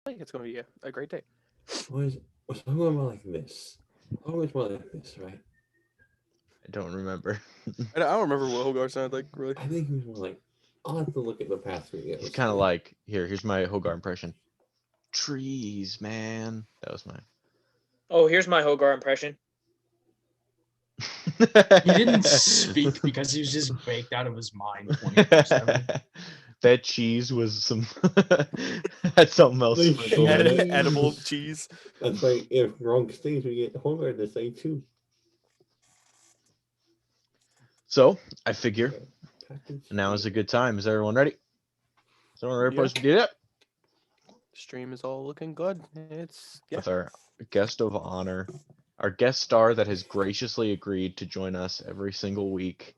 think it's going to be a great day. Was something more like this? Always more like this, right? I don't remember. I don't remember what Hogar sounded like, really. I think he was more like. I'll have to look at the past He's videos. kind of like here's my Hogar impression. Trees, man. That was mine. Oh, here's my Hogar impression. He didn't speak because he was just baked out of his mind 24/7. That cheese was some had something else They sprinkled in it. Edible cheese. cheese. That's right. If wrong stays, we get Homer to say too. So I figure Package now is a deal. good time. Is everyone ready? Is everyone ready Yeah. to do that? Stream is all looking good. It's yeah. With our guest of honor, our guest star that has graciously agreed to join us every single week,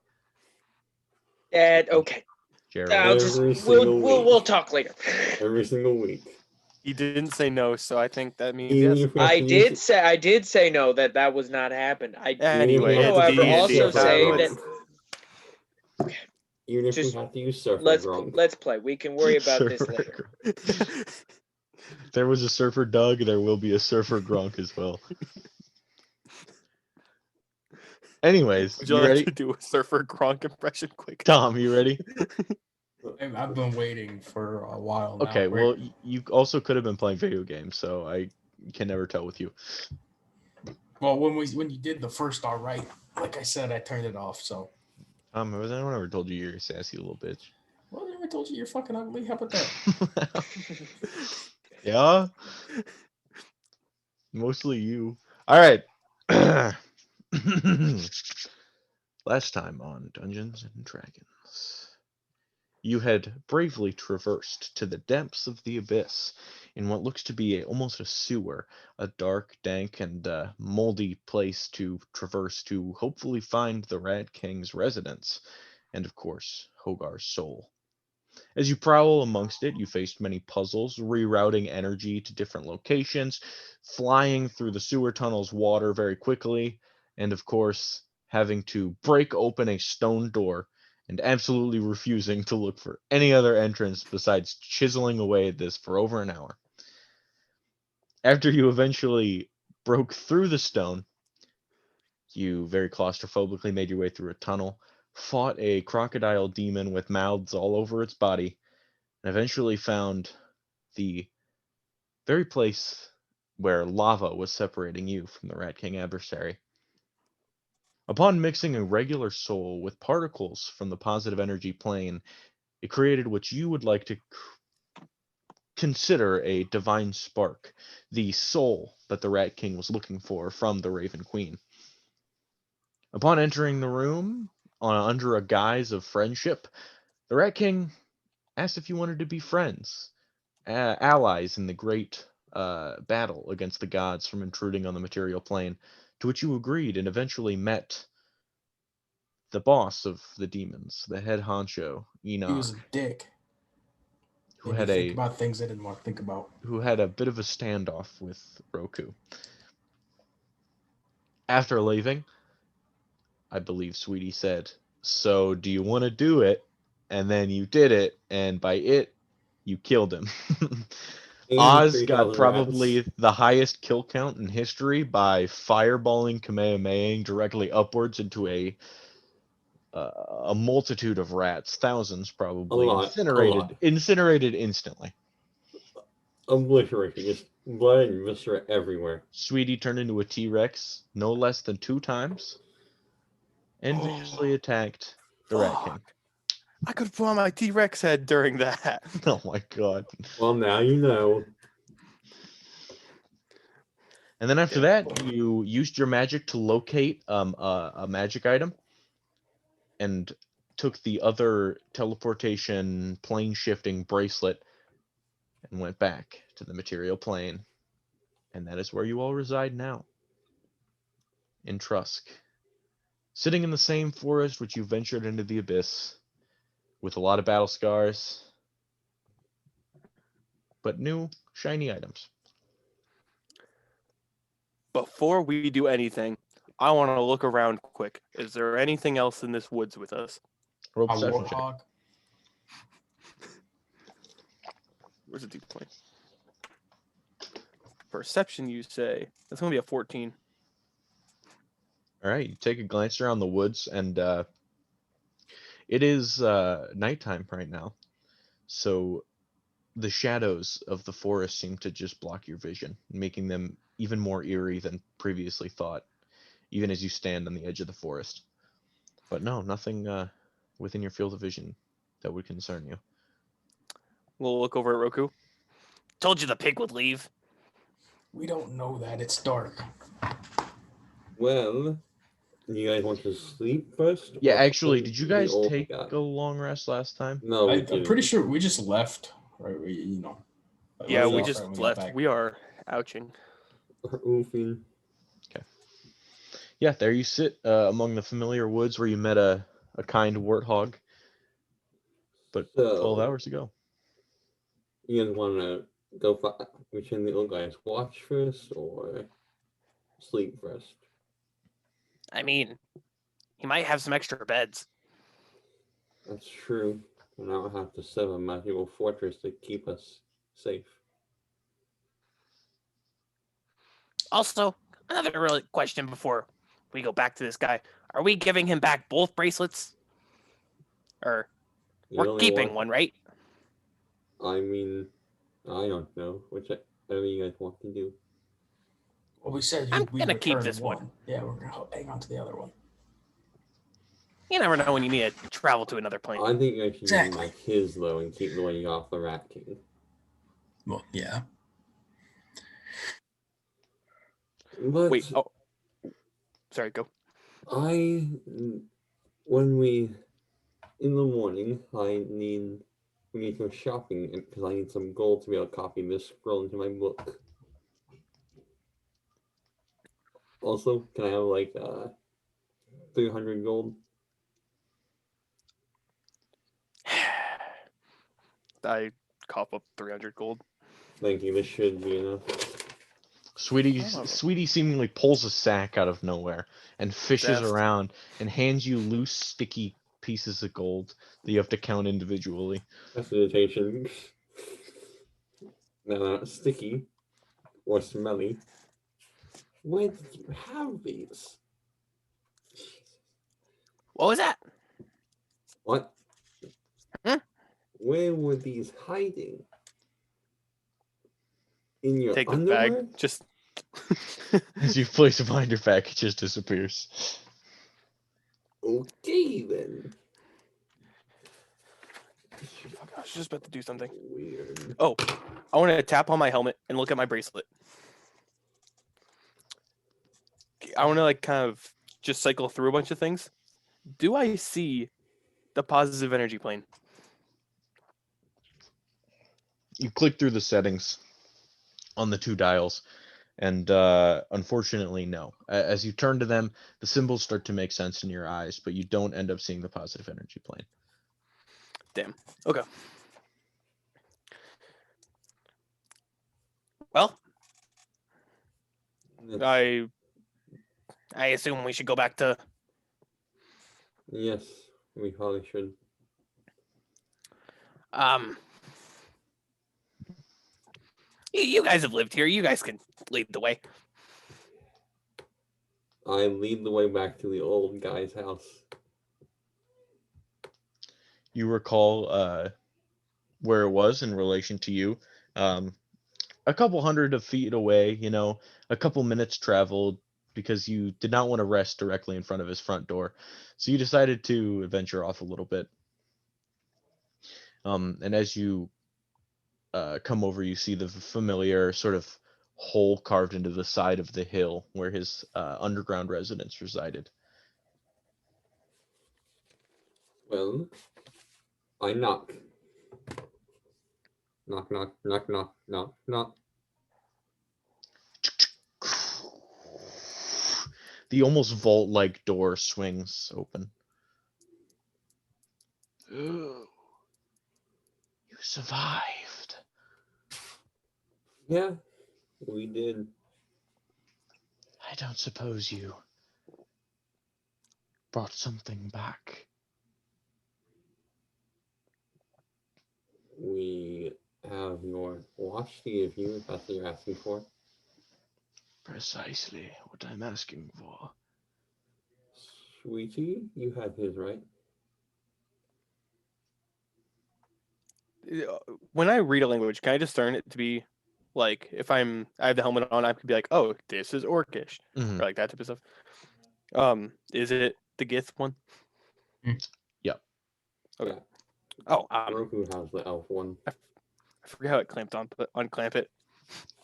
Dad, okay. Gerald. I'll just Every single week. we'll talk later. Every single week. He didn't say no, so I think that means Even yes. if we have to use, I did say no that was not happen. I Anyway, Even if it's we have to however use also Surfer say Gronk. that Even if we just have to use Surfer let's Gronk. let's play. We can worry about this Surfer later. Gronk. There was a Surfer Doug, there will be a Surfer Gronk as well. Anyways, Would you you like ready? to do a Surfer Gronk impression quick? Tom, you ready? I've been waiting for a while now. Okay, well, you also could have been playing video games, so I can never tell with you. Well, when you did the first all right, like I said, I turned it off. So, Has anyone ever told you you're a sassy little bitch? well, I told you you're fucking ugly. How about that? Yeah, mostly you. All right. Last time on Dungeons and Dragons, you had bravely traversed to the depths of the abyss in what looks to be almost a sewer, a dark, dank, and moldy place to traverse to hopefully find the Rat King's residence, and of course, Hogar's soul. As you prowl amongst it, you faced many puzzles, rerouting energy to different locations, flying through the sewer tunnel's water very quickly, and of course, having to break open a stone door and absolutely refusing to look for any other entrance besides chiseling away at this for over an hour. After you eventually broke through the stone, you very claustrophobically made your way through a tunnel, fought a crocodile demon with mouths all over its body, and eventually found the very place where lava was separating you from the Rat King adversary. Upon mixing a regular soul with particles from the positive energy plane, it created what you would like to consider a divine spark, the soul that the Rat King was looking for from the Raven Queen. Upon entering the room, under a guise of friendship, the Rat King asked if you wanted to be friends, allies in the great battle against the gods from intruding on the material plane, to which you agreed and eventually met the boss of the demons, the head honcho, He was Enoch, a dick. who Made me had think a about things I didn't want to think about. bit of a standoff with Roku. After leaving, I believe Sweetie said, "So, do you want to do it?" And then you did it, and by it, you killed him. And Oz got 3,000 rats. probably the highest kill count in history by fireballing Kamehameha directly upwards into a multitude of rats, thousands A probably, lot. A lot. incinerated instantly. Obliterated. Just blood and viscera everywhere. Sweetie turned into a T-Rex no less than 2 times and viciously attacked the Rat King. Fuck. I could have put on my T-Rex head during that. Oh my god. Well, now you know. And then after that, you used your magic to locate a magic item and took the other teleportation plane shifting bracelet and went back to the material plane. And that is where you all reside now, in Trusk. Sitting in the same forest which you ventured into the abyss, with a lot of battle scars, but new, shiny items. Before we do anything, I want to look around quick. Is there anything else in this woods with us? Roll A perception check. warthog. Where's the 2 point? Perception, you say? That's gonna be a 14. All right, you take a glance around the woods, and it is nighttime right now. So the shadows of the forest seem to just block your vision, making them even more eerie than previously thought, even as you stand on the edge of the forest. But no, nothing within your field of vision that would concern you. We'll look over at Roku. Told you the pig would leave. We don't know that. It's dark. Well, you guys want to sleep first? Yeah, or actually, send did you the guys old take guy? a long rest last time? No, we I'm didn't. pretty sure we just left. Right? Yeah, we left just right when got left. back. We are ouching. Oofing. Yeah, there you sit among the familiar woods where you met a kind warthog, but 12 So, hours ago. you guys want to go between the old guys watch first or sleep first? I mean, he might have some extra beds. That's true. And I don't have to set a magical fortress to keep us safe. Also, another real question before we go back to this guy. Are we giving him back both bracelets? Or The we're only keeping one, right? I mean, I don't know. Whatever you guys want to do. Well, we said I'm we'd gonna keep return this one. one. Yeah, we're gonna hang on to the other one. You never know when you need to travel to another plane. I think I should give him Exactly. like his though and keep the one you got off the Rat King. Well, yeah. But Wait, oh. Sorry, go. when we in the morning, we need to go shopping because I need some gold to be able to copy this scroll into my book. Also, can I have like 300 gold? I cough up 300 gold. Thank you. This should be enough. Sweetie seemingly pulls a sack out of nowhere and fishes Zest. around and hands you loose, sticky pieces of gold that you have to count individually. Facilitation. Now they're not sticky or smelly. Where did you have these? What was that? What? Hmm? Where were these hiding? In your Take the underwear? bag. Just. As you place it behind your back, it just disappears. Okay then. Fuck, I was just about to do something. Weird. Oh, I want to tap on my helmet and look at my bracelet. I want to like kind of just cycle through a bunch of things. Do I see the positive energy plane? You click through the settings on the two dials, and unfortunately, no. As you turn to them, the symbols start to make sense in your eyes, but you don't end up seeing the positive energy plane. Damn. Okay. Well, Yes. I assume we should go back to. Yes, we probably should. You guys have lived here. You guys can lead the way. I lead the way back to the old guy's house. You recall where it was in relation to you. A couple hundred of feet away, a couple minutes traveled because you did not want to rest directly in front of his front door. So you decided to venture off a little bit. And as you come over, you see the familiar sort of hole carved into the side of the hill where his underground residence resided. Well, I knock. Knock, knock, knock, knock, knock, knock. The almost vault-like door swings open. Ooh, you survived. Yeah, we did. I don't suppose you brought something back. We have your watch to give you, if that's what you're asking for. Precisely what I'm asking for. Sweetie, you have his, right? When I read a language, can I discern it to be like if I have the helmet on, I could be like, oh, this is Orcish, Mhm. or like that type of stuff. Is it the Gith one? Yep. Okay. Yeah. Oh, Roku has the elf one. I forget how it clamped on, but unclamp it,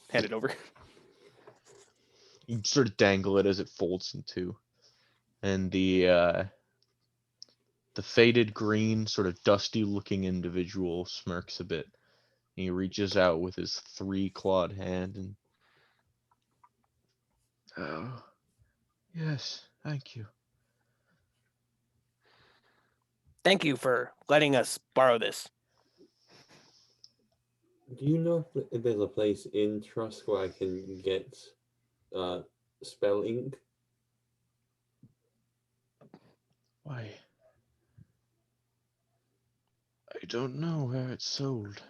hand it over. You sort of dangle it as it folds in two, and the faded green, sort of dusty-looking individual smirks a bit. He reaches out with his 3-clawed hand and, oh, yes, thank you. Thank you for letting us borrow this. Do you know if there's a place in Trusk where I can get spell ink? Why? I don't know where it's sold.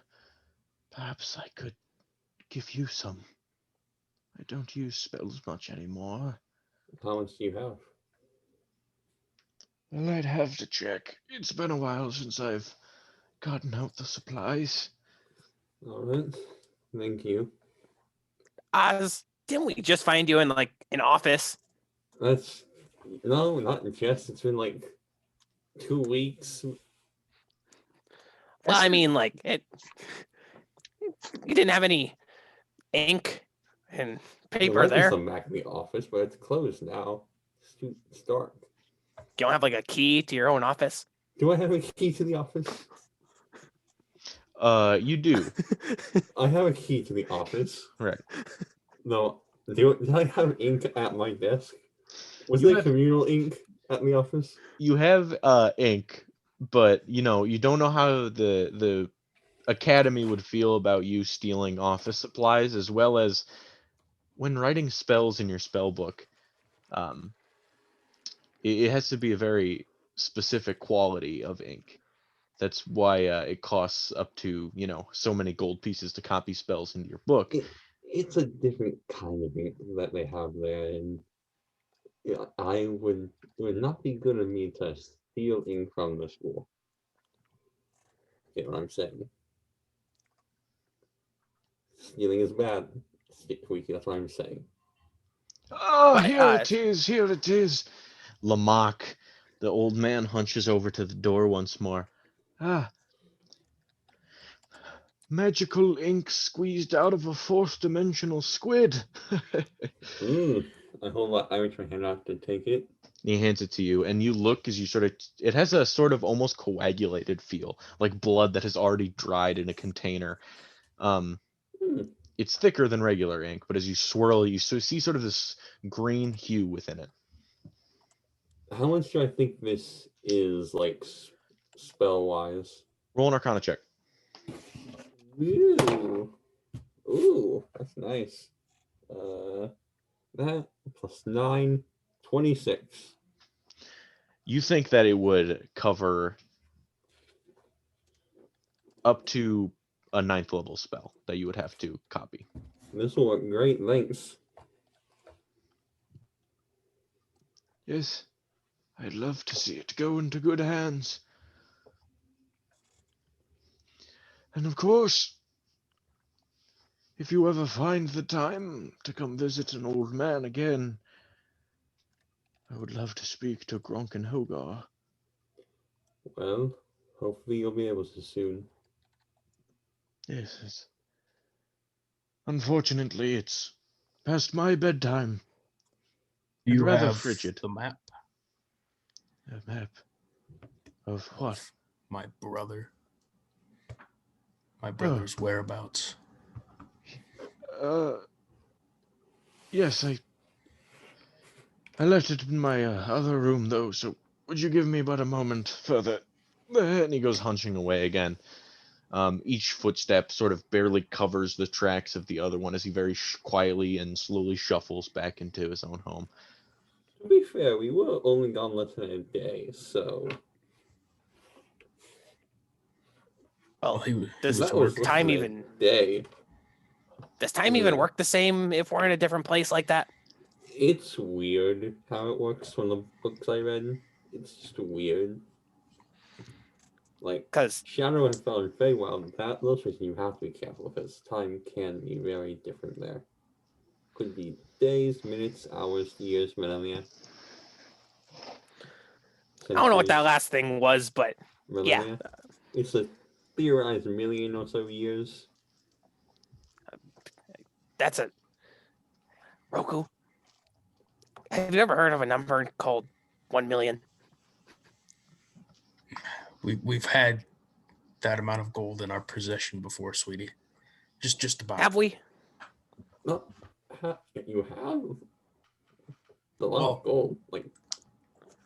Perhaps I could give you some. I don't use spells much anymore. How much do you have? Well, I'd have to check. It's been a while since I've gotten out the supplies. All right. Thank you. Oz, didn't we just find you in like an office? That's no, not just. It's been like 2 weeks. Well, I mean, like it. You didn't have any ink and paper There might be there. some back in the office, but it's closed now. It's dark. You don't have like a key to your own office. Do I have a key to the office? You do. I have a key to the office. Right. No, did I have ink at my desk? Was You there have- communal ink at the office? You have ink, but you don't know how the academy would feel about you stealing office supplies, as well as when writing spells in your spell book. It has to be a very specific quality of ink. That's why it costs up to so many gold pieces to copy spells into your book. It's a different kind of ink that they have there, and yeah, it would not be good of me to steal ink from the school. You know what I'm saying? Stealing is bad, Tweaky. That's what I'm saying. Oh, But, here it is, here it is. Lamach, the old man, hunches over to the door once more. Ah, magical ink squeezed out of a fourth-dimensional squid. I hold I reach my hand out to take it. He hands it to you, and you look as you it has a sort of almost coagulated feel, like blood that has already dried in a container. It's thicker than regular ink, but as you swirl, you see sort of this green hue within it. How much do I think this is, like, spell-wise? Roll an Arcana check. Ooh, that's nice. That plus 9, 26. You think that it would cover up to a 9th level spell that you would have to copy. This will work great, thanks. Yes, I'd love to see it go into good hands. And of course, if you ever find the time to come visit an old man again, I would love to speak to Gronk and Hogar. Well, hopefully you'll be able to soon. Yes, unfortunately, it's past my bedtime. Do And you rather have frigid. the map? A map of what? My brother's whereabouts. Yes, I left it in my other room, though, so would you give me but a moment further? And he goes hunching away again. Each footstep sort of barely covers the tracks of the other one as he very quietly and slowly shuffles back into his own home. To be fair, we were only gone less than a day, so... Well, He does was that was working. time less than a even day. Does time even work the same if we're in a different place like that? It's weird how it works from the books I read. It's just weird. Like, Because Shadow and Fell and Feywild, those things you have to be careful because time can be very different there. Could be days, minutes, hours, years, millennia. I don't know what that Centuries, last thing was, but millennia. It's a theorized million or so years. that's a Roku. Have you ever heard of a number called 1 million? We've had that amount of gold in our possession before, sweetie. Just about. Have we? No, you have a lot Well, of gold. Like,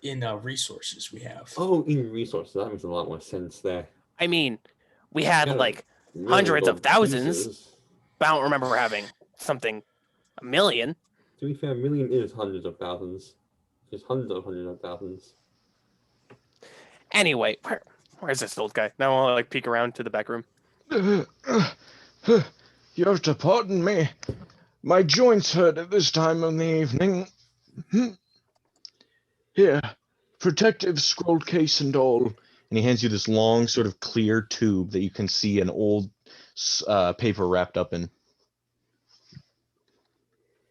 in resources we have. oh, in resources, that makes a lot more sense there. I mean, we had Yeah, like million hundreds of gold thousands, pieces. but I don't remember having something a million. To be fair, a million is hundreds of thousands. Just hundreds of thousands. Anyway, where's this old guy? Now I'll like peek around to the back room. You have to pardon me. My joints hurt at this time of the evening. Here, protective scroll case and all. And he hands you this long, sort of clear tube that you can see an old paper wrapped up in.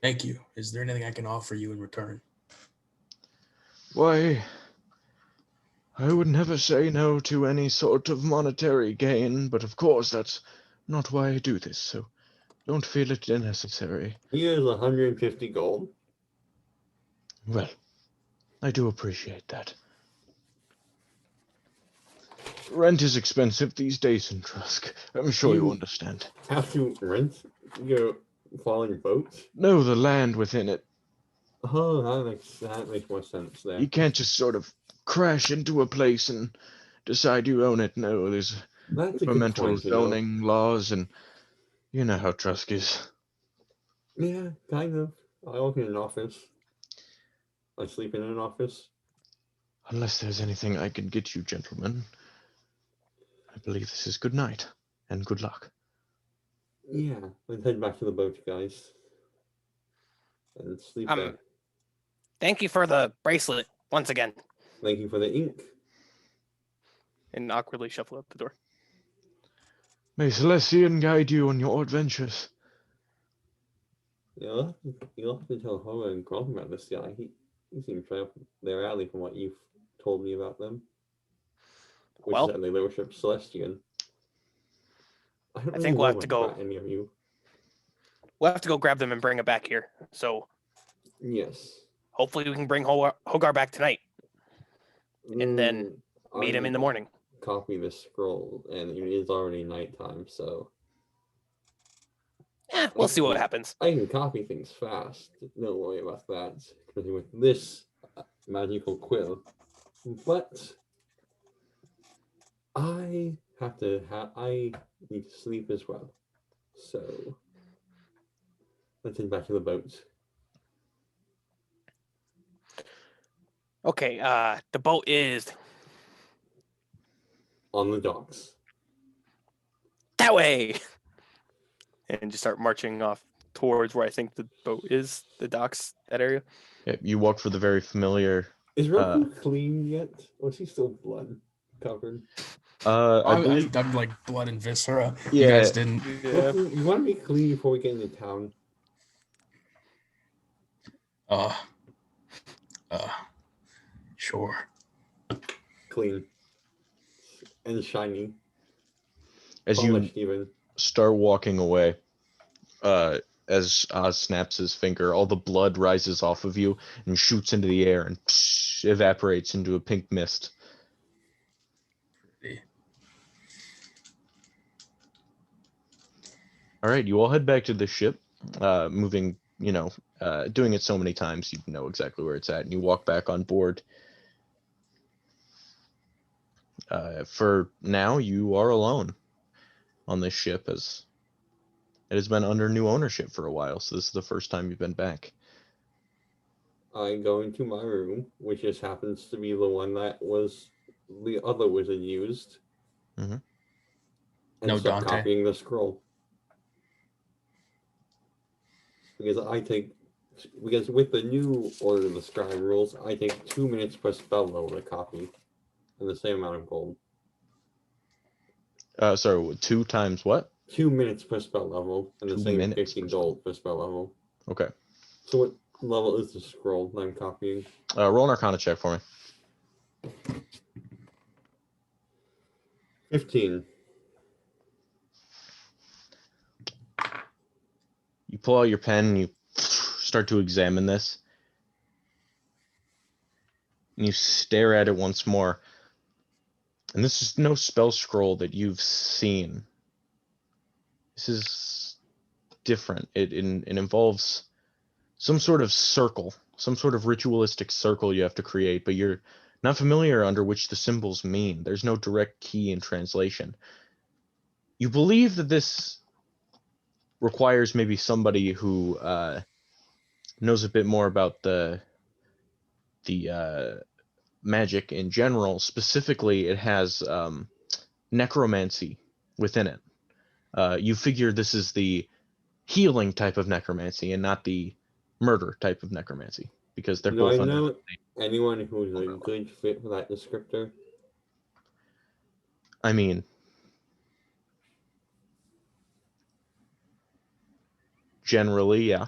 Thank you. Is there anything I can offer you in return? Why, I would never say no to any sort of monetary gain, but of course that's not why I do this, so don't feel it necessary. Here's 150 gold. Well, I do appreciate that. Rent is expensive these days in Trusk. I'm sure you understand. Have to rent your falling boat? No, the land within it. Oh, that makes more sense there. You can't just sort of crash into a place and decide you own it. No, there's That's a good governmental point to know. zoning laws, and you know how Trusk is. Yeah, kind of. I work in an office. I sleep in an office. Unless there's anything I can get you, gentlemen, I believe this is good night and good luck. Yeah, let's head back to the boat, guys. And sleep there. Thank you for the bracelet once again. Thank you for the ink. And awkwardly shuffle up the door. May Celestian guide you on your adventures. You'll have to tell Hoa and Grom about this guy. He seems right up their alley from what you've told me about them. Which Well, is that they worship Celestian. I think we'll have to go. Any of you. We'll have to go grab them and bring it back here. So Yes. hopefully we can bring Hogar back tonight and then meet him in the morning. Copy the scroll, and it is already nighttime, so Yeah, we'll see what happens. I can copy things fast. Don't worry about that, especially with this magical quill. But I need to sleep as well. So let's head back to the boat. Okay, the boat is On the docks. that way. And just start marching off towards where I think the boat is, the docks, that area. Yeah, you walk for the very familiar. Is Roku clean yet? Or is he still blood covered? I'm like blood and viscera. Yeah. You guys didn't. Yeah. Roku, you want to be clean before we get into town? Sure. Clean. And shiny. As Polished you even. start walking away, as Oz snaps his finger, all the blood rises off of you and shoots into the air and evaporates into a pink mist. All right, you all head back to the ship, moving, doing it so many times, you know exactly where it's at, and you walk back on board. For now, you are alone on this ship, as it has been under new ownership for a while, so this is the first time you've been back. I go into my room, which just happens to be the one that was the other wizard used. Mhm. And No start Dante. copying the scroll. because with the new Order of the Sky rules, I take 2 minutes per spell level to copy, and the same amount of gold. Sorry, 2 times what? 2 minutes per spell level, and the 2 same minutes 50 per gold per spell level. Okay. So what level is the scroll that I'm copying? Roll an Arcana check for me. 15. You pull out your pen and you start to examine this. And you stare at it once more. And this is no spell scroll that you've seen. This is different. It involves some sort of circle, some sort of ritualistic circle you have to create, but you're not familiar under which the symbols mean. There's no direct key in translation. You believe that this requires maybe somebody who knows a bit more about the magic in general. Specifically, it has necromancy within it. You figure this is the healing type of necromancy and not the murder type of necromancy, because they're Do both I under know the same anyone who's a umbrella. good fit for that descriptor? I mean, generally, yeah.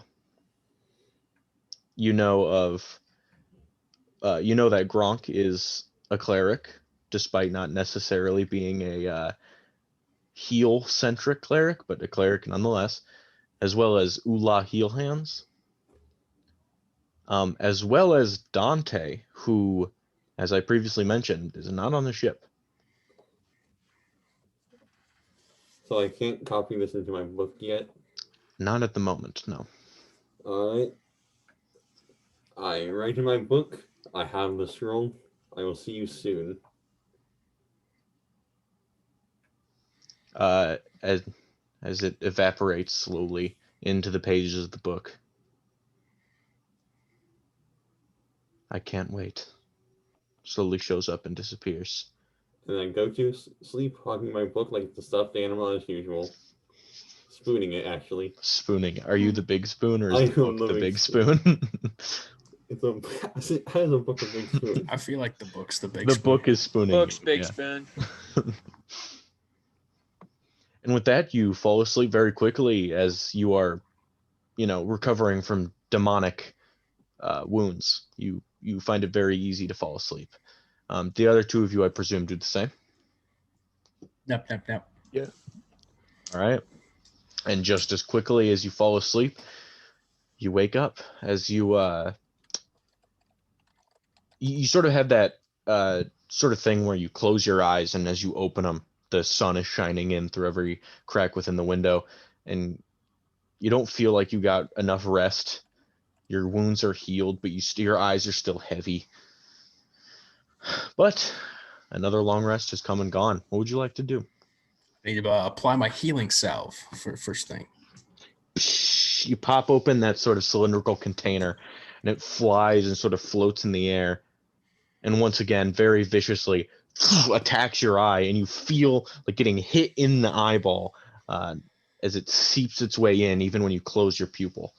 You know that Gronk is a cleric, despite not necessarily being a heal-centric cleric, but a cleric nonetheless, as well as Ula Healhands, as well as Dante, who, as I previously mentioned, is not on the ship. So I can't copy this into my book yet. Not at the moment, no. Alright. I write in my book. I have the scroll. I will see you soon. As it evaporates slowly into the pages of the book. I can't wait. Slowly shows up and disappears. And I go to sleep, hogging my book like the stuffed animal as usual. Spooning it, actually. Spooning. Are you the big spoon, or I is the am book the the big big spoon? It has a book of big spoon. I feel like the book's the big The spoon. book is spooning. Books, you, big yeah. spoon. And with that, you fall asleep very quickly as you are, recovering from demonic wounds. You find it very easy to fall asleep. The other two of you, I presume, do the same. Yep, yep, yep. Yeah. All right. And just as quickly as you fall asleep, you wake up as you sort of have that sort of thing where you close your eyes, and as you open them, the sun is shining in through every crack within the window, and you don't feel like you got enough rest. Your wounds are healed, but your eyes are still heavy. But another long rest has come and gone. What would you like to do? I need to apply my healing salve for first thing. You pop open that sort of cylindrical container, and it flies and sort of floats in the air. And once again, very viciously attacks your eye, and you feel like getting hit in the eyeball as it seeps its way in, even when you close your pupil.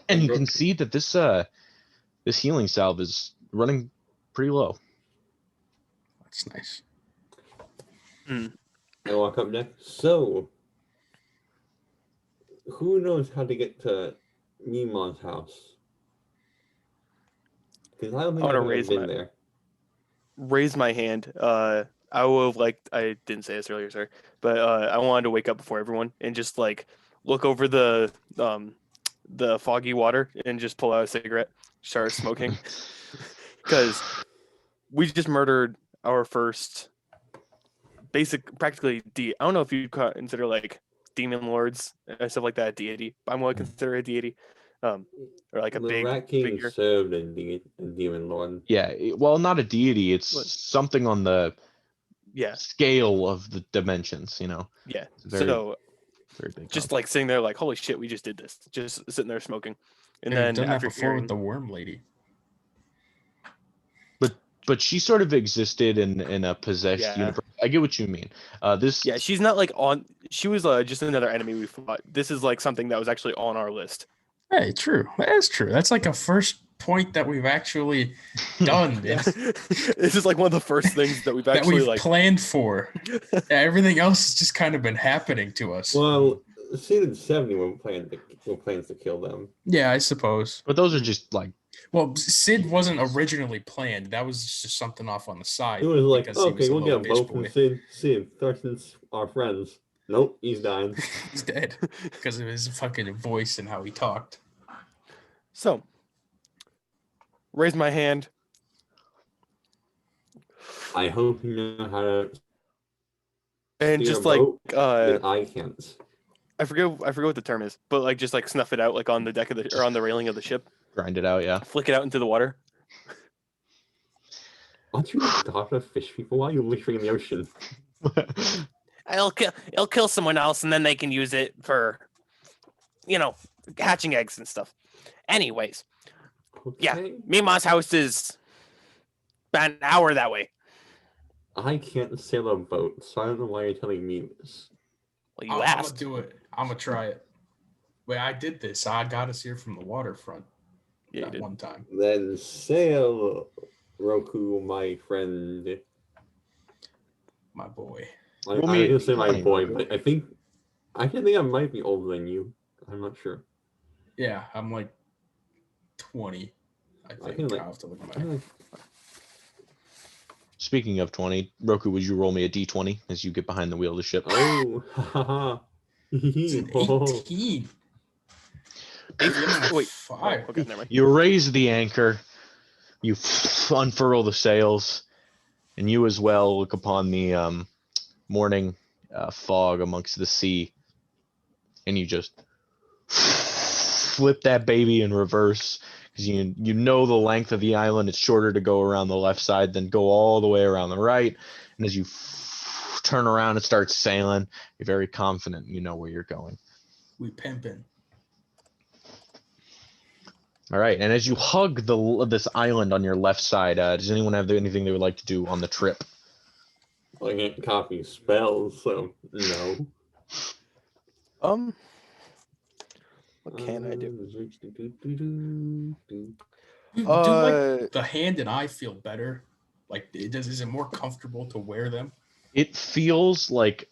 And you can see that this healing salve is running pretty low. That's nice. I walk up next. So, who knows how to get to Mimon's house? Because I don't think I wanna I've ever raise been my- there. Raise my hand. I would have liked. I didn't say this earlier, sorry, but I wanted to wake up before everyone and just like look over the foggy water and just pull out a cigarette, start smoking, because we just murdered our first practically I don't know if you'd consider like demon lords and stuff like that a deity. I'm going to consider a deity, or like a The big Rat King figure. served a demon lord. Yeah, well, not a deity. It's What? something on the Yeah, scale of the dimensions, yeah. It's very, So very big. just like sitting there, like holy shit, we just did this. Just sitting there smoking, and Yeah, then you've done that after before hearing, with the worm lady. but she sort of existed in a possessed Yeah. universe. I get what you mean. This Yeah, she's not like on. She was just another enemy we fought. This is like something that was actually on our list. Hey, true. That's true. That's like a first point that we've actually done. Yeah, this is like one of the first things that we've that actually we've like. planned for. Yeah, everything else has just kind of been happening to us. Well, Sid and 70 were plans to kill them. Yeah, I suppose. but those are just like Well, Sid wasn't originally planned. That was just something off on the side. It was like, because he was okay, a we'll get little a bitch vote from boy. Sid. Thurston's our friends. Nope, he's dying. He's dead because of his fucking voice and how he talked. So, raise my hand. I hope you know how to And steer just a like boat that I can't. I forget what the term is, but like just like snuff it out like on the deck of the or on the railing of the ship, grind it out. Yeah. flick it out into the water. Aren't you a god of fish people? Why are you literally in the ocean? It'll kill someone else, and then they can use it for, hatching eggs and stuff. Anyways, yeah, Okay. Mima's house is about an hour that way. I can't sail a boat, so I don't know why you're telling me this. Well, you I'm gonna asked. do it. I'm gonna try it. Wait, I did this. I got us here from the waterfront Yeah, you that did. one time. Then sail, Roku, my friend. My boy. I Roll was me a gonna say my d20, boy, Roku. but I think I might be older than you. I'm not sure. Yeah, I'm like 20. I think think, like, I'll have to look at I my. don't Speaking of 20, Roku, would you roll me a d20 as you get behind the wheel of the ship? Oh, haha. It's an Oh. 18. Wait. Five. Oh, okay, never mind. You raise the anchor, you unfurl the sails, and you as well look upon the morning fog amongst the sea, and you just flip that baby in reverse because you know the length of the island. It's shorter to go around the left side than go all the way around the right. And as you turn around and start sailing, you're very confident you know where you're going. We pimping. All right, and as you hug this island on your left side, does anyone have anything they would like to do on the trip? I can't copy spells, so no. What can I do? Do Uh, like the hand and I feel better? Like, is it more comfortable to wear them? It feels like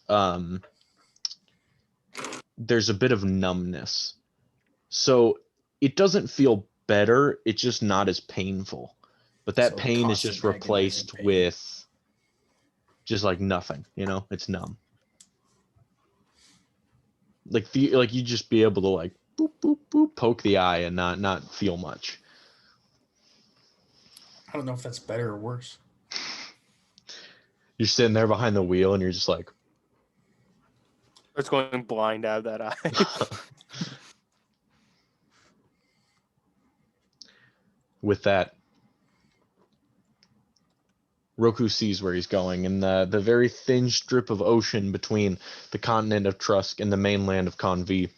there's a bit of numbness. So it doesn't feel better, it's just not as painful. But that So pain is constant just agonizing replaced pain. with just like nothing, it's numb. Like you just be able to like boop boop boop poke the eye and not feel much. I don't know if that's better or worse. You're sitting there behind the wheel and you're just like it's going blind out of that eye. with that, Roku sees where he's going, and the very thin strip of ocean between the continent of Trusk and the mainland of Convi.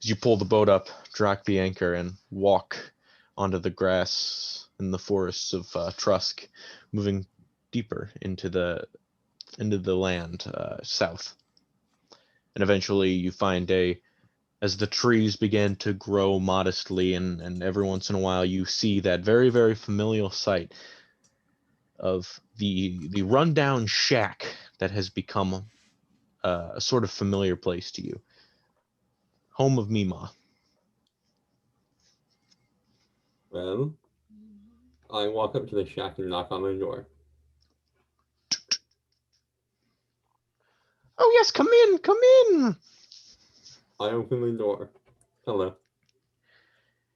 As you pull the boat up, drag the anchor, and walk onto the grass in the forests of Trusk, moving deeper into the land south. And eventually you find as the trees begin to grow modestly, and every once in a while you see that very, very familiar sight of the rundown shack that has become a sort of familiar place to you. Home of Mima. Well, I walk up to the shack and knock on the door. Oh yes, come in. I open the door. Hello.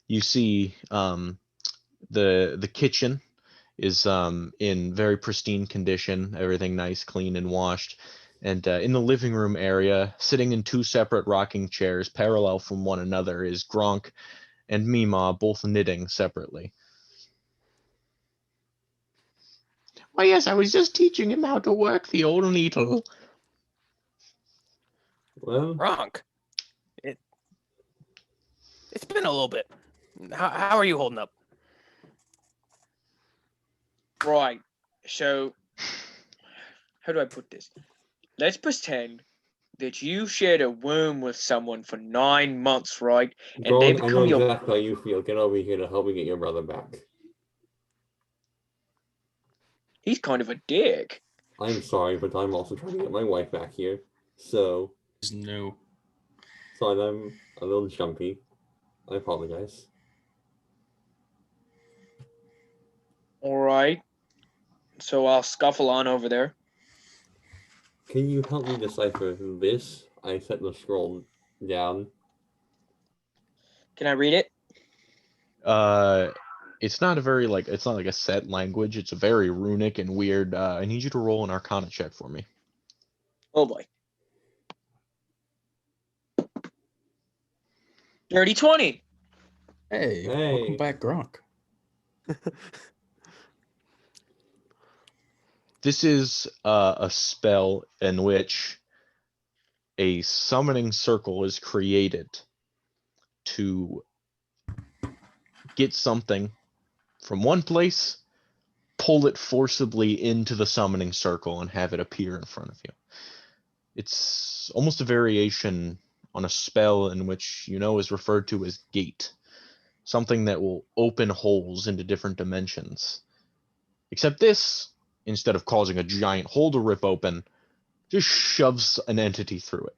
You see the kitchen is in very pristine condition, everything nice, clean, and washed. And in the living room area, sitting in two separate rocking chairs, parallel from one another, is Gronk and Mima, both knitting separately. Why, yes, I was just teaching him how to work the old needle. Well, Gronk, it's been a little bit. How are you holding up? Right. So, how do I put this? Let's pretend that you shared a womb with someone for 9 months, right? And they Gronk, I know become your. exactly how you feel. Get over here to help me get your brother back. He's kind of a dick. I'm sorry, but I'm also trying to get my wife back here. So, Is new. sorry, I'm a little jumpy. I apologize. All right. So I'll scuffle on over there. Can you help me decipher this? I set the scroll down. Can I read it? It's not a very it's not like a set language. It's a very runic and weird. I need you to roll an Arcana check for me. Oh boy. Dirty 20. Hey, Hey. welcome back, Gronk. This is a spell in which a summoning circle is created to get something from one place, pull it forcibly into the summoning circle, and have it appear in front of you. It's almost a variation on a spell in which is referred to as gate, something that will open holes into different dimensions. Except this, instead of causing a giant hole to rip open, just shoves an entity through it.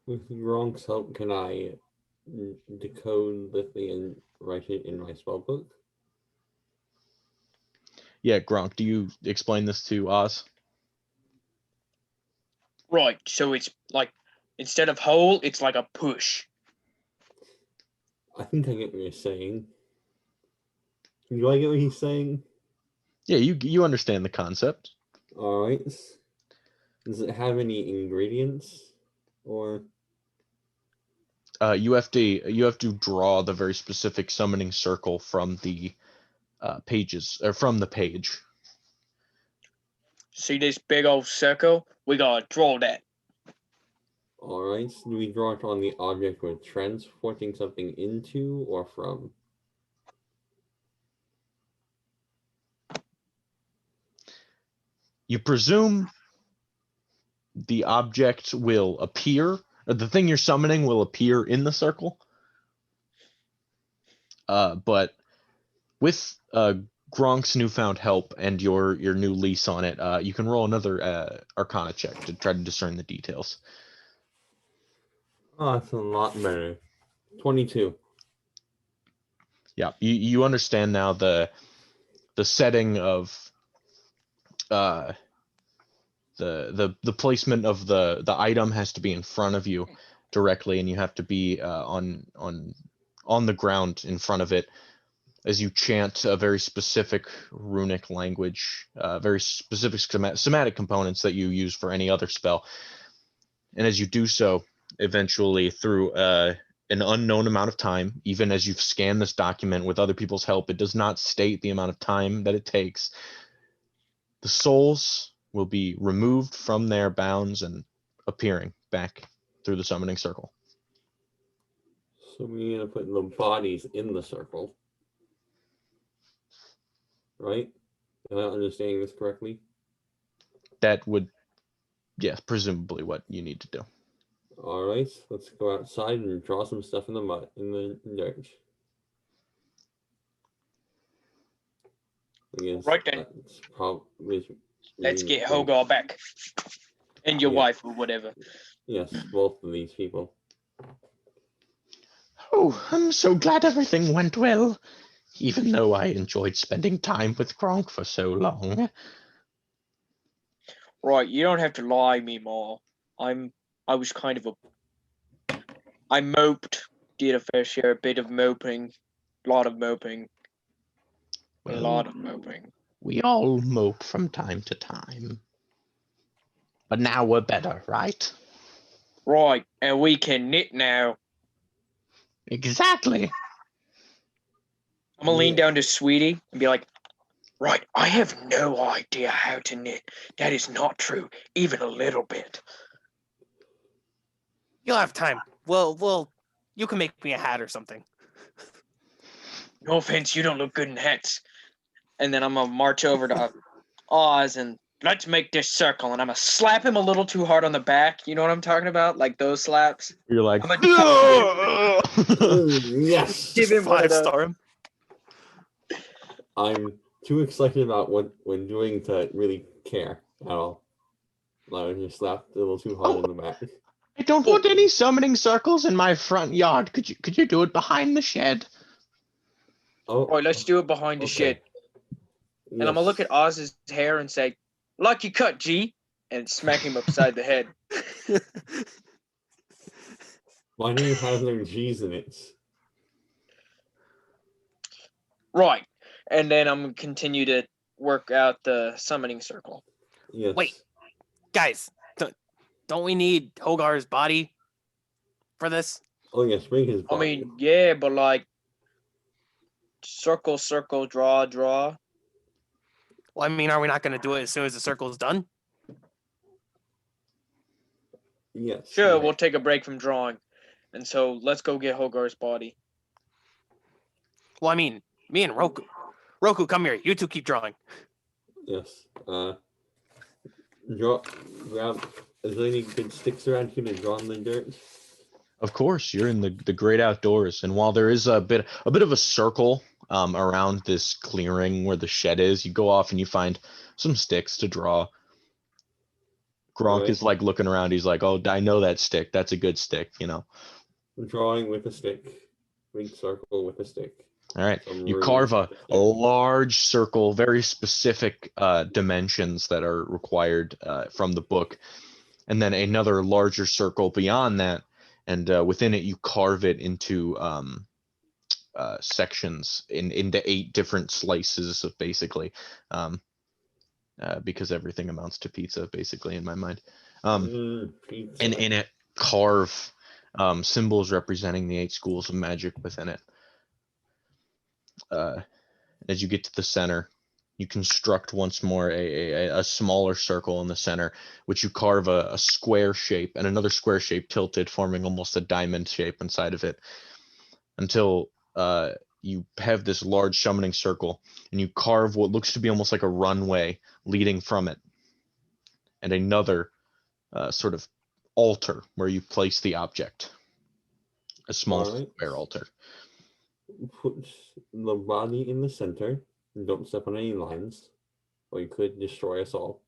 With Gronk's help, can I decode the thing and write it in my spellbook? Yeah, Gronk, do you explain this to Oz? Right. So it's like, instead of hole, it's like a push. I think I get what you're saying. Do I get what he's saying? Yeah, you understand the concept. Alright. Does it have any ingredients? Or You have to draw the very specific summoning circle from the pages or from the page. See this big old circle? We gotta draw that. alright, do we draw it on the object we're transporting something into or from? You presume the object will appear, or the thing you're summoning will appear in the circle. But with Gronk's newfound help and your new lease on it, you can roll another Arcana check to try to discern the details. Oh, that's a lot better. 22. Yeah, you understand now the setting of the placement of the item has to be in front of you directly, and you have to be on the ground in front of it as you chant a very specific runic language, very specific somatic components that you use for any other spell. And as you do so, eventually through an unknown amount of time, even as you've scanned this document with other people's help, it does not state the amount of time that it takes. The souls will be removed from their bounds and appearing back through the summoning circle. So we need to put the bodies in the circle. Right? Am I understanding this correctly? That would, yeah, presumably what you need to do. Alright, let's go outside and draw some stuff in the mud, in the dirt. I guess Right then. that's probably. Let's get Hogar back. And your Yeah. wife or whatever. Yes, both of these people. Oh, I'm so glad everything went well, even though I enjoyed spending time with Gronk for so long. Right, you don't have to lie me more. I was kind of I moped, did a fair share, a bit of moping, a lot of moping. A lot of moping. We all mope from time to time. But now we're better, right? Right, and we can knit now. Exactly. I'm gonna lean down to Sweetie and be like, right, I have no idea how to knit. That is not true, even a little bit. You'll have time. Well, you can make me a hat or something. No offense, you don't look good in hats. And then I'm gonna march over to Oz and let's make this circle. And I'm gonna slap him a little too hard on the back. You know what I'm talking about? Like those slaps. You're like, I'm gonna Yes. give him one of those. 5-star him. I'm too excited about what we're doing to really care at all. I just slapped a little too hard in the back. I don't want any summoning circles in my front yard. Could you do it behind the shed? Oh, All right, let's do it behind the okay. shed. And I'm gonna look at Oz's hair and say, "Lucky cut, G," and smack him upside the head. Why do you have no G's in it? Right. And then I'm gonna continue to work out the summoning circle. Yes. Wait. Guys, don't we need Hogar's body for this? Oh yes, bring his I body. mean, yeah, but like circle, circle, draw, draw. Well, I mean, are we not going to do it as soon as the circle's done? Yes. Sure, we'll take a break from drawing. And so let's go get Hogar's body. Well, I mean, me and Roku. Roku, come here. You two keep drawing. Yes. Grab. Is there any good sticks around here to draw in the dirt? Of course, you're in the great outdoors, and while there is a bit of a circle around this clearing where the shed is, you go off and you find some sticks to draw. Gronk is like looking around. He's like, "Oh, I know that stick. That's a good stick, you know." Drawing with a stick. Big circle with a stick. All right, Some you room carve with a stick. large circle, very specific dimensions that are required from the book, and then another larger circle beyond that, and within it you carve it into sections into 8 different slices of basically, because everything amounts to pizza basically in my mind, Pizza. and in it carve symbols representing the 8 schools of magic within it. As you get to the center, you construct once more a smaller circle in the center, which you carve a square shape and another square shape tilted, forming almost a diamond shape inside of it, until you have this large summoning circle, and you carve what looks to be almost like a runway leading from it, and another sort of altar where you place the object, a small square altar. Put the body in the center. Don't step on any lines, or you could destroy us all.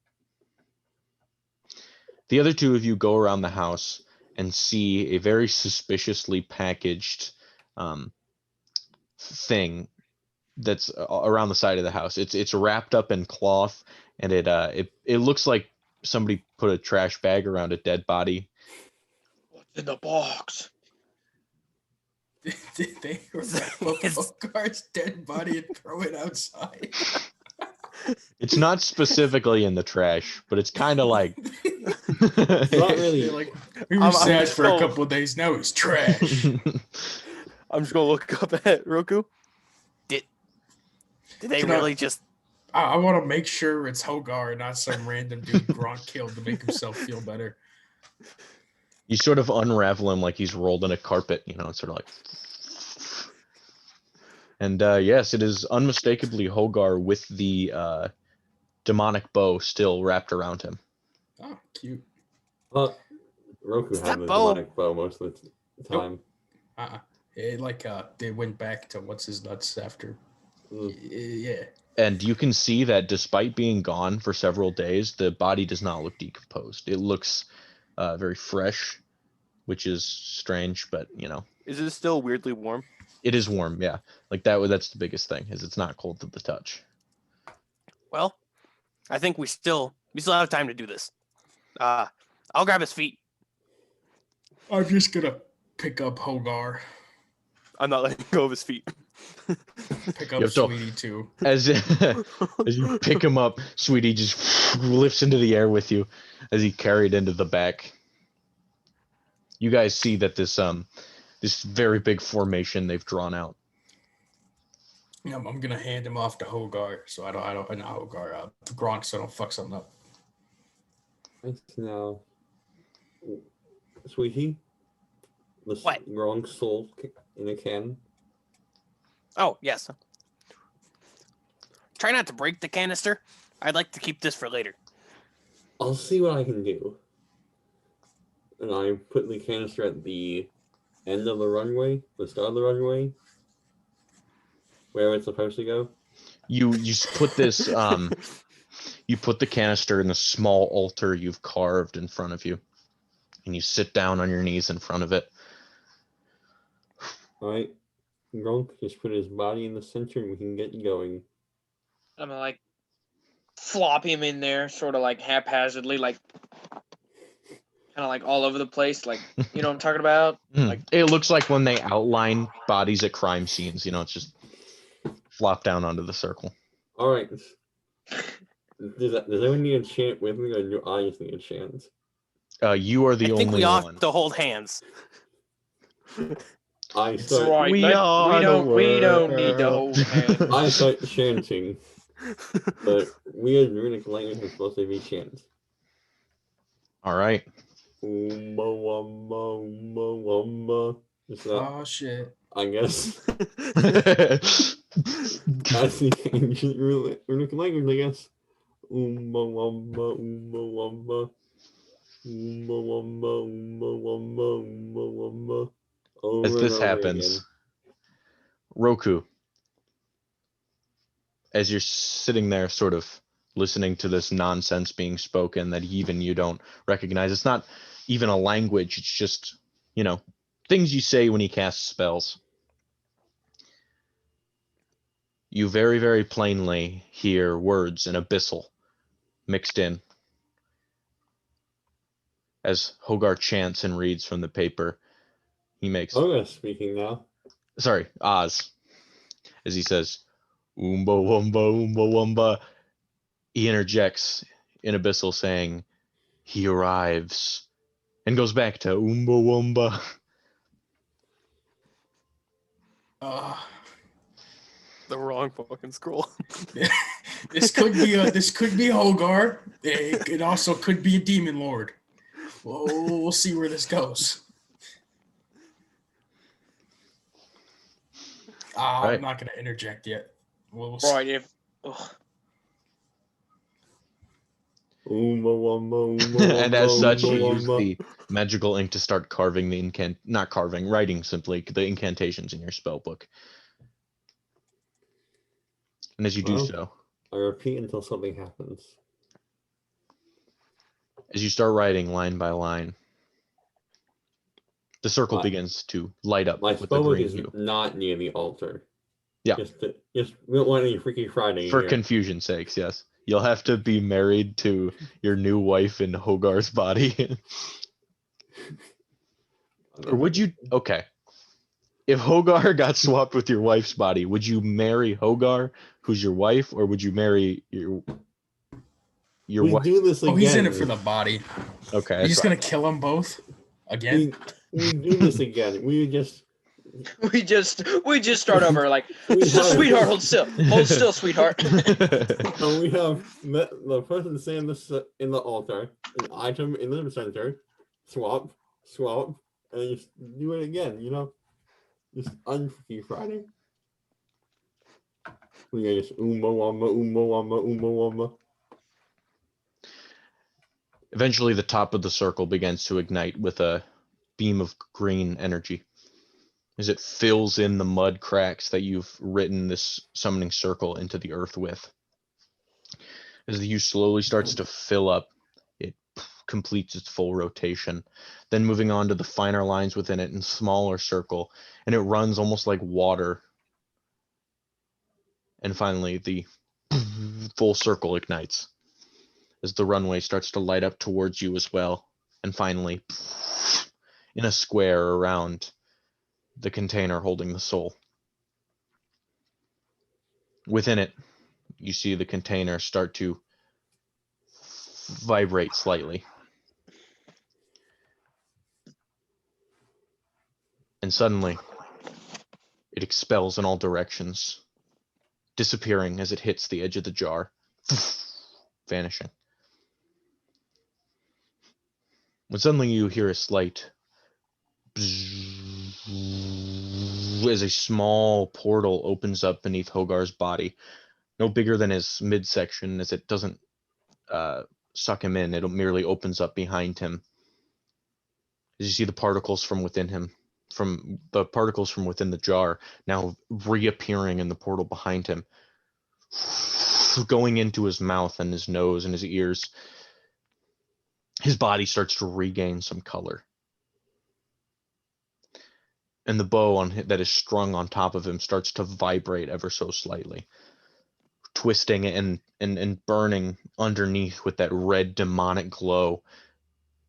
The other 2 of you go around the house and see a very suspiciously packaged thing that's around the side of the house. It's wrapped up in cloth, and it looks like somebody put a trash bag around a dead body. What's in the box? Did they wrap up Hogar's dead body and throw it outside? It's not specifically in the trash, but it's kind of like Not really. They're like, we were sad for a couple of days. Now he's trash. I'm just gonna look up at Roku. Did they really just? I want to make sure it's Hogar, not some random dude Gronk killed to make himself feel better. You sort of unravel him like he's rolled in a carpet, you know, it's sort of like. And yes, it is unmistakably Hogar with the demonic bow still wrapped around him. Oh, cute. Well, Roku had the bow. demonic bow most of the time. They went back to what's his nuts after. Yeah. And you can see that despite being gone for several days, the body does not look decomposed. It looks very fresh, which is strange, but you know. Is it still weirdly warm? It is warm, yeah. Like that's the biggest thing, is it's not cold to the touch. Well, I think we still have time to do this. I'll grab his feet. I'm just gonna pick up Hogar. I'm not letting go of his feet. Pick up Sweetie too. As you pick him up, Sweetie just lifts into the air with you as he carried into the back. You guys see that this very big formation they've drawn out. Yeah, I'm gonna hand him off to Hogar, so I don't Hogar Gronk, so I don't fuck something up. Thanks now, Sweetie. What? Gronk's soul in a can. Oh, yes. Try not to break the canister. I'd like to keep this for later. I'll see what I can do. And I put the canister at the end of the runway, the start of the runway, where it's supposed to go. You put this you put the canister in the small altar you've carved in front of you, and you sit down on your knees in front of it. Alright. Gronk just put his body in the center and we can get going. I'm gonna like flop him in there, sort of like haphazardly, like kind of like all over the place, like you know what I'm talking about? Like It looks like when they outline bodies at crime scenes, it's just flop down onto the circle. Alright. Does anyone need a chant with me, or do I just need a chant? You are the I think only we one. ought to hold hands. I that's start. right. We We don't need to world. hold hands. I start chanting. But weird runic language is supposed to be chant. All right. Oomba wumba oomba wumba. It's not, Oh shit. I guess. That's the ancient runic language, I guess. Oomba wumba oomba wumba. Oomba wumba oomba wumba oomba wumba. Over As and this over happens, again. Roku, as you're sitting there sort of listening to this nonsense being spoken that even you don't recognize, it's not even a language, it's just, things you say when you cast spells. You very, very plainly hear words in abyssal mixed in. As Hogarth chants and reads from the paper, he makes, Speaking now. sorry, Oz, as he says, Oomba Wumba, Oomba Wumba. He interjects in abyssal saying, he arrives, and goes back to Oomba Wumba. The wrong fucking scroll. This could be Hogar. It also could be a demon lord. We'll see where this goes. Right. I'm not gonna interject yet. We'll Right, if Oomba wumba oomba And as wumba, such, you oomba use wumba. the magical ink to start carving the not carving, writing simply the incantations in your spell book. And as you do Well. so, I repeat until something happens. as you start writing line by line, the circle begins to light up My with the spellbook green is hue. not near the altar. Yeah. Just we don't want any Freaky Friday For here. confusion's sakes, yes. You'll have to be married to your new wife in Hogar's body. Or would you? Okay. If Hogar got swapped with your wife's body, would you marry Hogar, who's your wife, or would you marry your We wife? do this again. Oh, he's in it for the body. Okay. He's that's gonna fine. kill them both again. We do this again. We just we just start over, like we have sweetheart, hold still, sweetheart. and we have met the person saying this in the altar, an item in the center, swap, and then just do it again. Just unfreaky Friday. We just oomba wumba oomba wumba oomba wumba. Eventually, the top of the circle begins to ignite with a beam of green energy as it fills in the mud cracks that you've written this summoning circle into the earth with. As the hue slowly starts to fill up, it completes its full rotation, then moving on to the finer lines within it in smaller circle, and it runs almost like water. And finally, the full circle ignites as the runway starts to light up towards you as well. And finally, in a square around the container holding the soul. Within it, you see the container start to vibrate slightly. And suddenly, it expels in all directions, disappearing as it hits the edge of the jar, vanishing. When suddenly you hear a slight as a small portal opens up beneath Hogar's body, no bigger than his midsection, as it doesn't suck him in. It merely opens up behind him. As you see the particles from within him, from the particles from within the jar, now reappearing in the portal behind him, going into his mouth and his nose and his ears. His body starts to regain some color. And the bow that is strung on top of him starts to vibrate ever so slightly, twisting and burning underneath with that red demonic glow,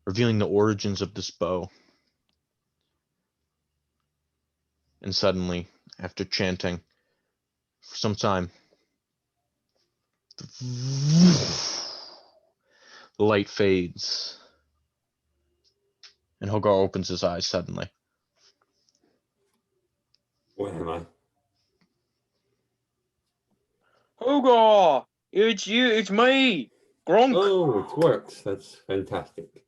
revealing the origins of this bow. And suddenly, after chanting for some time, the light fades, and Hogar opens his eyes suddenly. Where am I? Hogar! It's you, it's me! Gronk! Oh, it works. That's fantastic.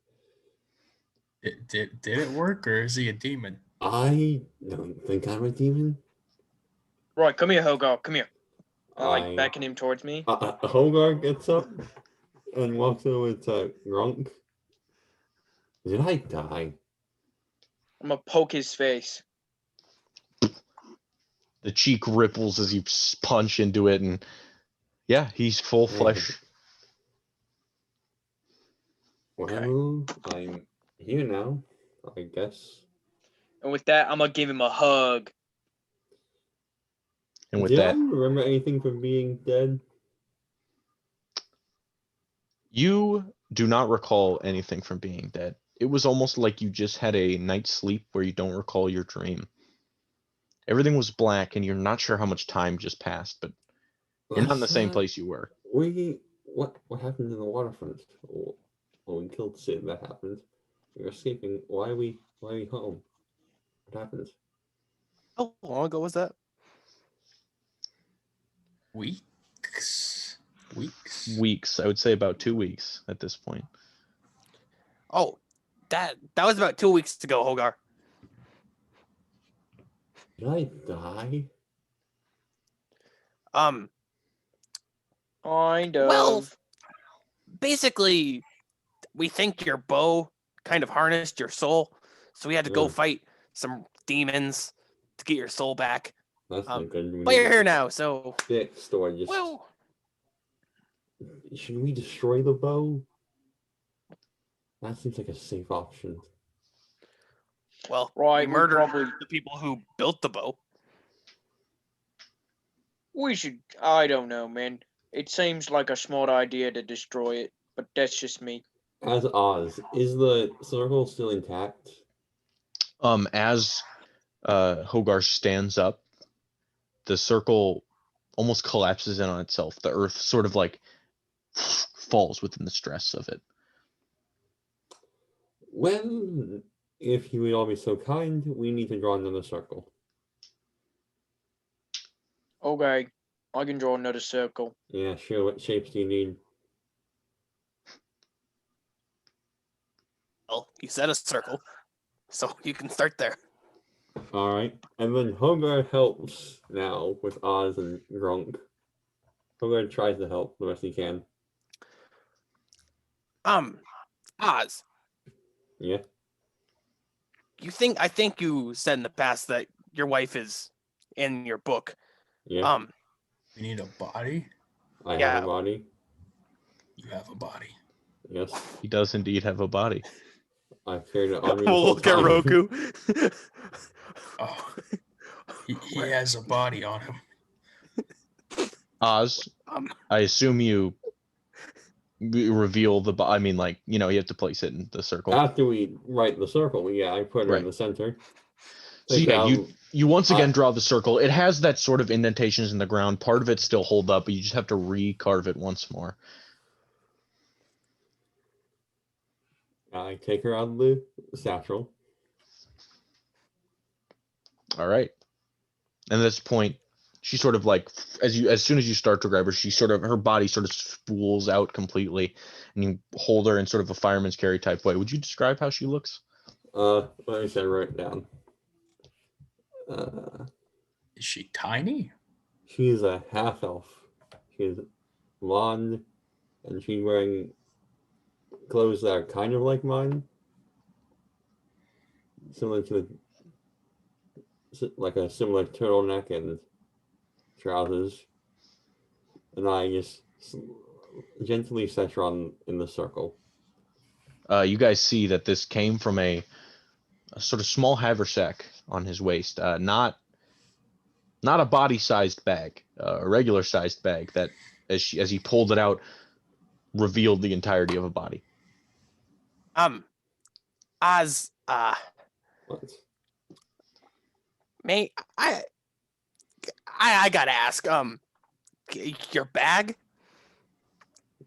Did it work, or is he a demon? I don't think I'm a demon. Right, come here, Hogar, come here. I like I- beckon him towards me. Hogar gets up and walks over to Gronk. Did I die? I'm gonna poke his face. The cheek ripples as you punch into it, and yeah, he's full flesh. Well, I'm here now, I guess. And with that, I'm gonna give him a hug. And with Did that, I remember anything from being dead? you do not recall anything from being dead. It was almost like you just had a night's sleep where you don't recall your dream. Everything was black, and you're not sure how much time just passed, but you're not in the same place you were. What happened in the waterfront? Well, we killed Sid. That happened. We were escaping. Why are we home? What happened? How long ago was that? Weeks. Weeks. I would say about 2 weeks at this point. Oh, that was about 2 weeks ago, Hogar. Did I die? Kind of. Well, basically, we think your bow kind of harnessed your soul, so we had to go Ugh. fight some demons to get your soul back. That's not good. We But need you're to here now, so fix, or just well, should we destroy the bow? That seems like a safe option. Right, we we murdered probably the people who built the bow. we should. I don't know, man. It seems like a smart idea to destroy it, but that's just me. As Oz, is the circle still intact? As Hogar stands up, the circle almost collapses in on itself. The earth sort of like falls within the stress of it. Well, if you would all be so kind, we need to draw another circle. Okay, I can draw another circle. Yeah, sure. What shapes do you need? Well, you said a circle, so you can start there. All right, and then Hogar helps now with Oz and Gronk. Hogar tries to help the best he can. Oz, Yeah. I think you said in the past that your wife is in your book. Yeah. We need a body. I yeah. have a body. You have a body. Yes. He does indeed have a body. I carried it on me. the We'll whole look at time. Roku. Oh, he has a body on him. Oz, I assume you reveal the I mean, like, you have to place it in the circle. After we write the circle, yeah, I put her in Right. the center. So Take yeah, out- you once again draw the circle. It has that sort of indentations in the ground. Part of it still hold up, but you just have to recarve it once more. I take her out of the satchel. All right. And at this point, she sort of like as soon as you start to grab her, her body sort of spools out completely, and you hold her in sort of a fireman's carry type way. Would you describe how she looks? Let me see, I wrote it down. Is she tiny? She's a half elf. She's blonde, and she's wearing clothes that are kind of like mine, similar to like a similar turtleneck and trousers. And I just gently set her on in the circle. You guys see that this came from a sort of small haversack on his waist, not a body-sized bag, a regular-sized bag that, as he pulled it out, revealed the entirety of a body. Oz, What? may I gotta ask, your bag?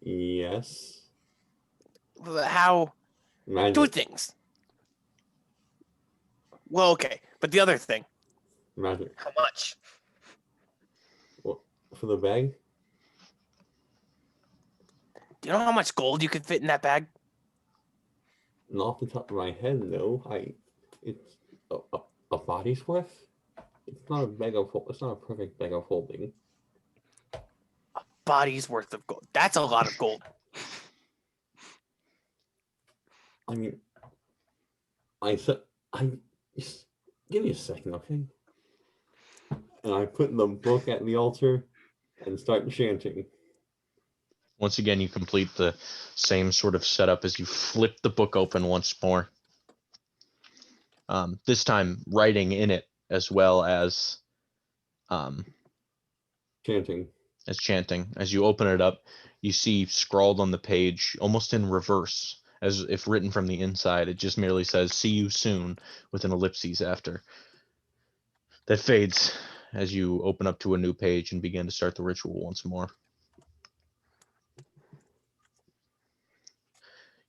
Yes. How? Magic. Two things. Well, okay, but the other thing, Magic. how much? What, for the bag? Do you know how much gold you could fit in that bag? Not off the top of my head, no. It's a body's worth. It's not a bag of. It's not a perfect bag of holding. Body's worth of gold. That's a lot of gold. I mean, just give me a second, okay? And I put the book at the altar and start chanting. Once again, you complete the same sort of setup as you flip the book open once more. This time, writing in it as well as Chanting. as chanting. As you open it up, you see scrawled on the page, almost in reverse, as if written from the inside. It just merely says, "See you soon," with an ellipses after. That fades as you open up to a new page and begin to start the ritual once more.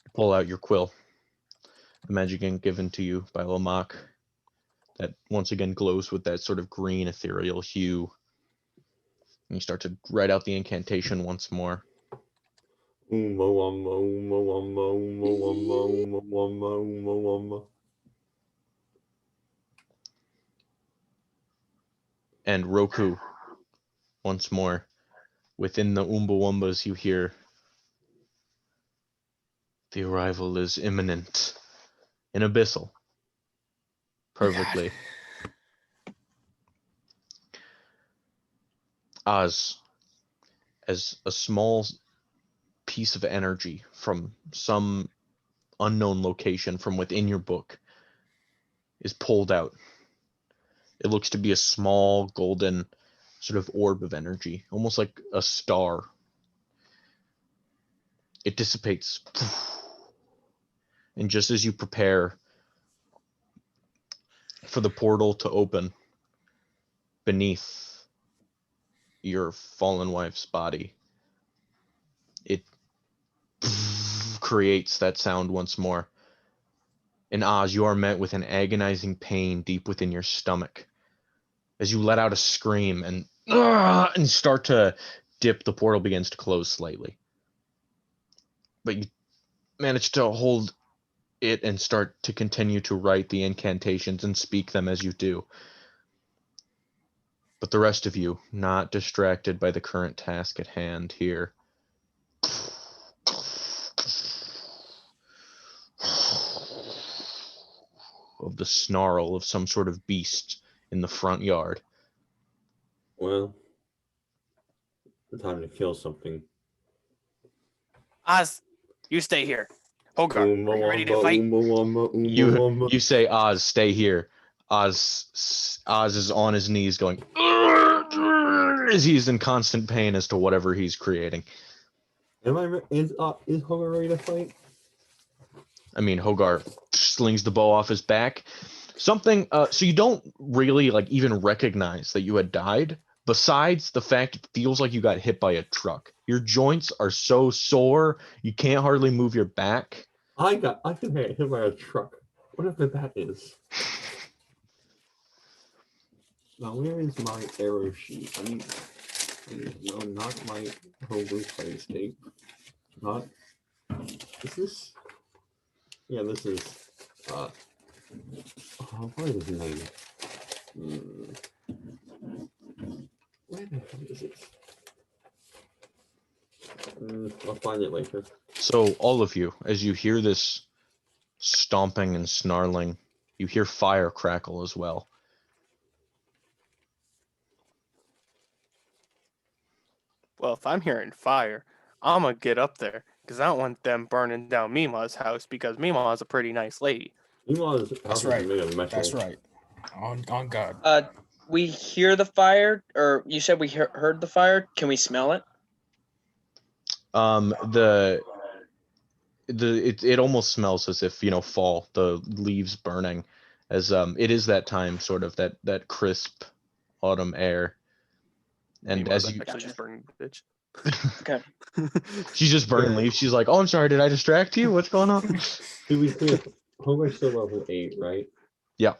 You pull out your quill, the magic ink given to you by Lamach, that once again glows with that sort of green ethereal hue. And you start to write out the incantation once more. And Roku, once more, within the Umbawumbas you hear, "The arrival is imminent," in Abyssal. Perfectly. Oz, as a small piece of energy from some unknown location from within your book is pulled out. It looks to be a small golden sort of orb of energy, almost like a star. It dissipates. And just as you prepare for the portal to open beneath your fallen wife's body, it creates that sound once more. In Oz, you are met with an agonizing pain deep within your stomach as you let out a scream and start to dip. The portal begins to close slightly, but you manage to hold it and start to continue to write the incantations and speak them as you do. But the rest of you, not distracted by the current task at hand here, of the snarl of some sort of beast in the front yard. Well, time to kill something. Oz, you stay here. Hogar, are you ready to fight? You say, "Oz, stay here." Oz is on his knees going, as he's in constant pain as to whatever he's creating. Is Hogar ready to fight? I mean, Hogar slings the bow off his back. Something, so you don't really like even recognize that you had died, besides the fact it feels like you got hit by a truck. Your joints are so sore, you can't hardly move your back. I can get hit by a truck. Whatever that is. Now, where is my arrow sheet? No, not my homebrew play state. Not. Is this? Yeah, this is. What is his name? find it later. So all of you, as you hear this stomping and snarling, you hear fire crackle as well. Well, if I'm hearing fire, I'm gonna get up there because I don't want them burning down Mima's house because Mima's a pretty nice lady. Meanwhile, this That's house right. is made of metal. That's right. On God. We hear the fire, or you said we heard the fire. Can we smell it? It almost smells as if, fall, the leaves burning, as it is that time, sort of that crisp autumn air. And Mima's as you actually just burning the bitch. Okay. she's just burning leaves, she's like, "Oh, I'm sorry, did I distract you? What's going on?" To be clear, Hogarth's still level 8, right? Yeah.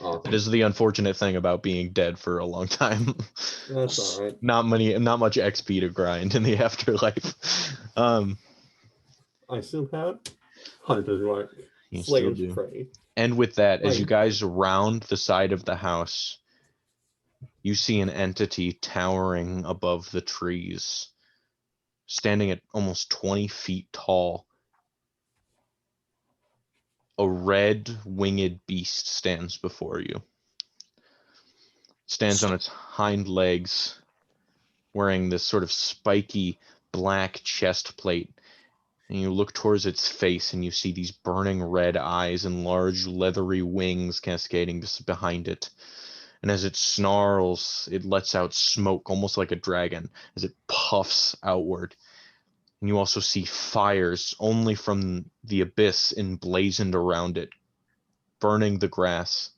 Awesome. That is the unfortunate thing about being dead for a long time. That's alright. Not much XP to grind in the afterlife. I still have Hunter's Mark. You still Slayer's do. Prey. And with that, as you Right. guys round the side of the house, you see an entity towering above the trees, standing at almost 20 feet tall. A red winged beast stands before you. Stands on its hind legs, wearing this sort of spiky black chest plate. And you look towards its face and you see these burning red eyes and large leathery wings cascading behind it. And as it snarls, it lets out smoke, almost like a dragon, as it puffs outward. And you also see fires only from the abyss emblazoned around it, burning the grass.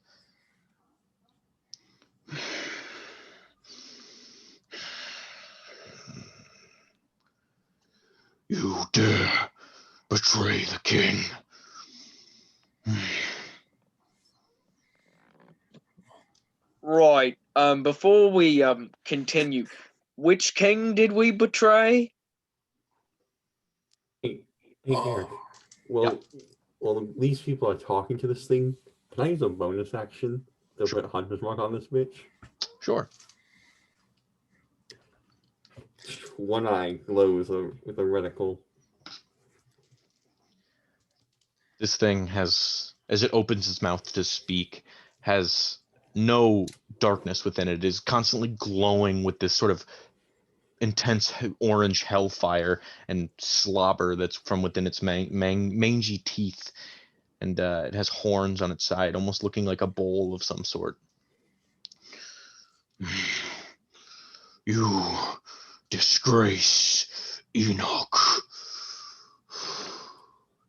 You dare betray the king. Right. Before we continue, which king did we betray? Hey, Garrett. Oh, Well, these people are talking to this thing. Can I use a bonus action to put Hunter's Mark on this bitch? Sure. One eye glows with a reticle. This thing has, as it opens its mouth to speak, has no darkness within it. It is constantly glowing with this sort of intense orange hellfire and slobber that's from within its mangy teeth. And it has horns on its side, almost looking like a bowl of some sort. You disgrace Enoch.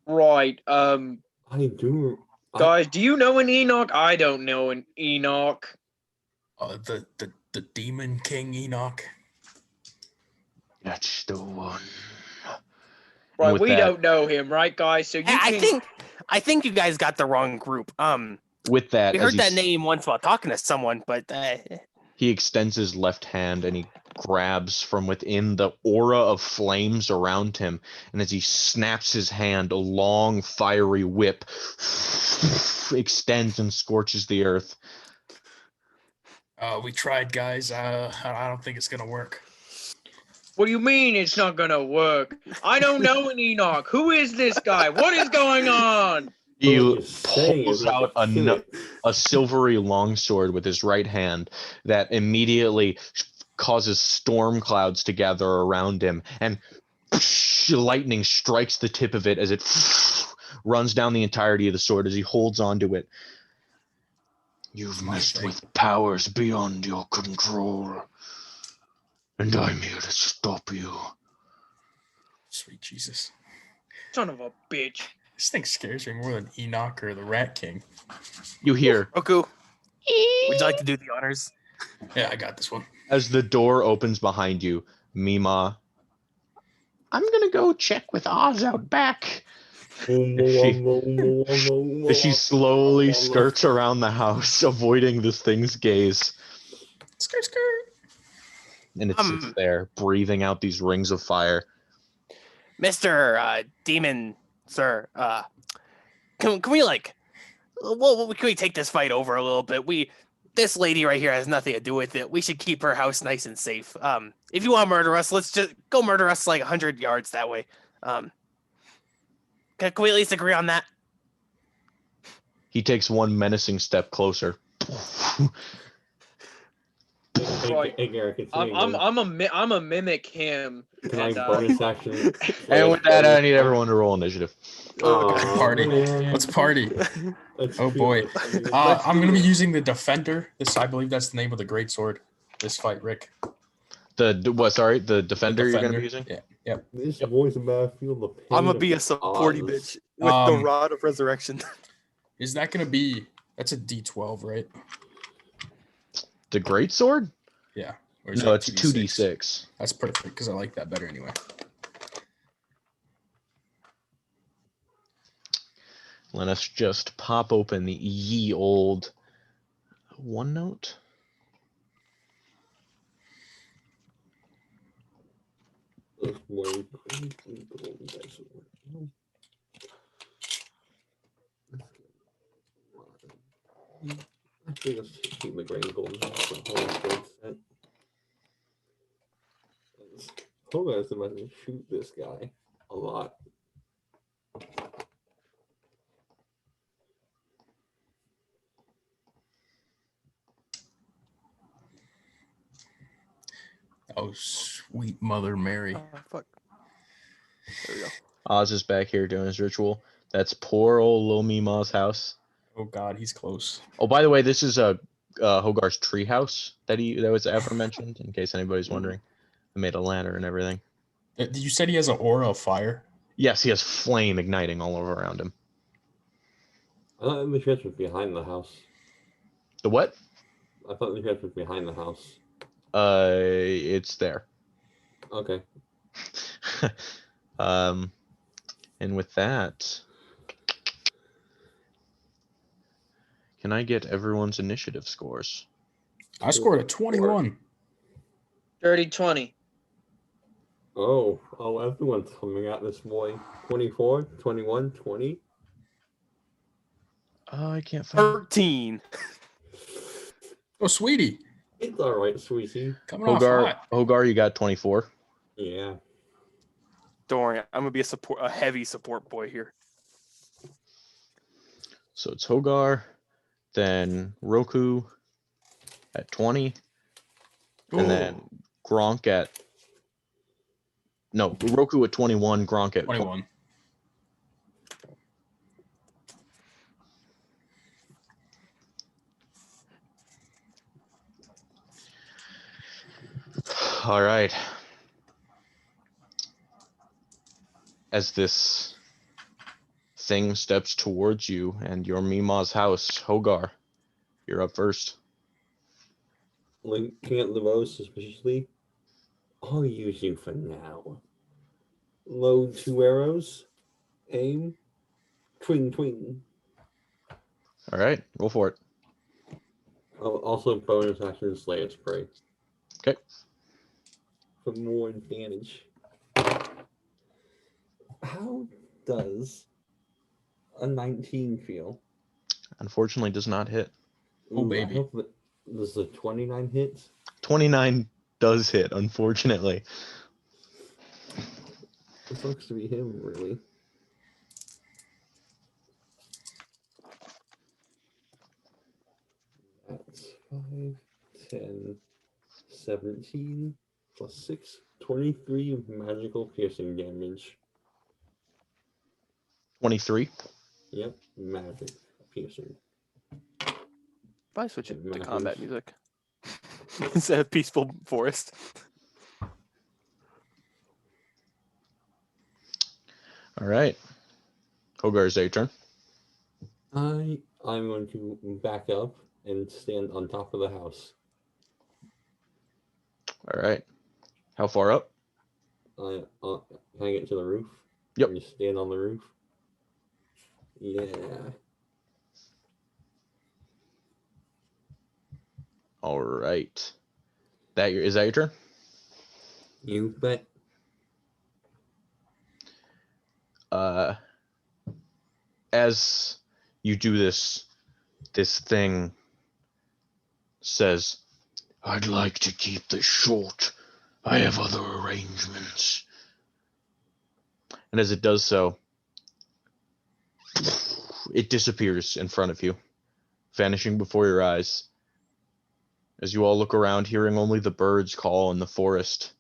Right. I do. Guys, do you know an Enoch? I don't know an Enoch. the Demon King Enoch. That's the one. Right, with we that- don't know him, right, guys? So you I think you guys got the wrong group. With that, We as heard that name once while talking to someone, but he extends his left hand and he grabs from within the aura of flames around him. And as he snaps his hand, a long fiery whip extends and scorches the earth. We tried, guys. I don't think it's gonna work. What do you mean it's not gonna work? I don't know an Enoch. Who is this guy? What is going on? He What you're saying pulls is out a silvery longsword with his right hand that immediately causes storm clouds to gather around him, and lightning strikes the tip of it as it runs down the entirety of the sword as he holds onto it. You've messed with powers beyond your control, and I'm here to stop you. Sweet Jesus. Son of a bitch. This thing scares me more than Enoch or the Rat King. You hear, Roku, would you like to do the honors? Yeah, I got this one. as the door opens behind you, Mima, I'm gonna go check with Oz out back. She slowly skirts around the house, avoiding this thing's gaze. Skirt, skirt. And it sits there, breathing out these rings of fire. Mr. Demon, sir, can we can we take this fight over a little bit? this lady right here has nothing to do with it. We should keep her house nice and safe. If you want to murder us, let's just go murder us like 100 yards that way. Can we at least agree on that? He takes one menacing step closer. Right. Hey Garrett, it's me I'm again. I'm a mimic him. Can I And, bonus action? And with that, I need everyone to roll initiative. Aw, Party. man. Let's party. Let's Oh do boy. it. I mean, I'm gonna be using the Defender. I believe that's the name of the great sword. This fight, Rick. What? Sorry, the The defender you're gonna be Defender. using. Yeah. Yep. this Yep. voice of battlefield, the pain I'm gonna of be a the supporty odds. bitch with the Um, rod of resurrection. Is that gonna be? That's a D12, right? The great sword? Yeah. Or is No, that it's 2d6. That's perfect because I like that better anyway. Let us just pop open the ye old OneNote. This way, crazy golden dice award. I think let's just keep the green golden dice for the whole sword set. Hogarth's about to shoot this guy a lot. Oh, sweet Mother Mary. Oh, fuck. There we go. Oz is back here doing his ritual. That's poor old Lomima's house. Oh God, he's close. Oh, by the way, this is Hogar's treehouse that was aforementioned. In case anybody's wondering, I made a ladder and everything. You said he has an aura of fire. Yes, he has flame igniting all over around him. I thought the church was behind the house. The what? I thought the church was behind the house. It's there. Okay. And with that, can I get everyone's initiative scores? I scored a 21. Dirty 20. Oh, everyone's coming out this morning. 24, 21, 20. Oh, I can't find 13. Oh, sweetie, It's all right, sweetie. coming off Hogar. hot. Hogar, you got 24. Yeah. Don't worry, I'm gonna be a heavy support boy here. So it's Hogar, then Roku at 20, and then Gronk at Roku at 21, Gronk at 21. All right. As this thing steps towards you and your Mima's house, Hogar, you're up first. Looking at the rose suspiciously. I'll use you for now. Load 2 arrows. Aim. Twing, twing. All right, roll for it. Oh, also bonus action Slayer Spray. Okay. For more advantage. How does a 19 feel? Unfortunately, does not hit. Oh, Ooh, baby. I hope that does a 29 hit? 29 does hit, unfortunately. It sucks to be him, really. That's 5, 10, 17, plus 6, 23 of magical piercing damage. 23. Yep, magic piercing. Probably switch it to Matters. combat music instead of peaceful forest. All right. Hogar, is that your turn? I'm going to back up and stand on top of the house. All right. How far up? Can I get to the roof? Yep. Can you stand on the roof? Yeah. All right. Is that your turn? You bet. As you do this thing, says, "I'd like to keep this short. I have other arrangements." And as it does so, it disappears in front of you, vanishing before your eyes. As you all look around, hearing only the birds call in the forest,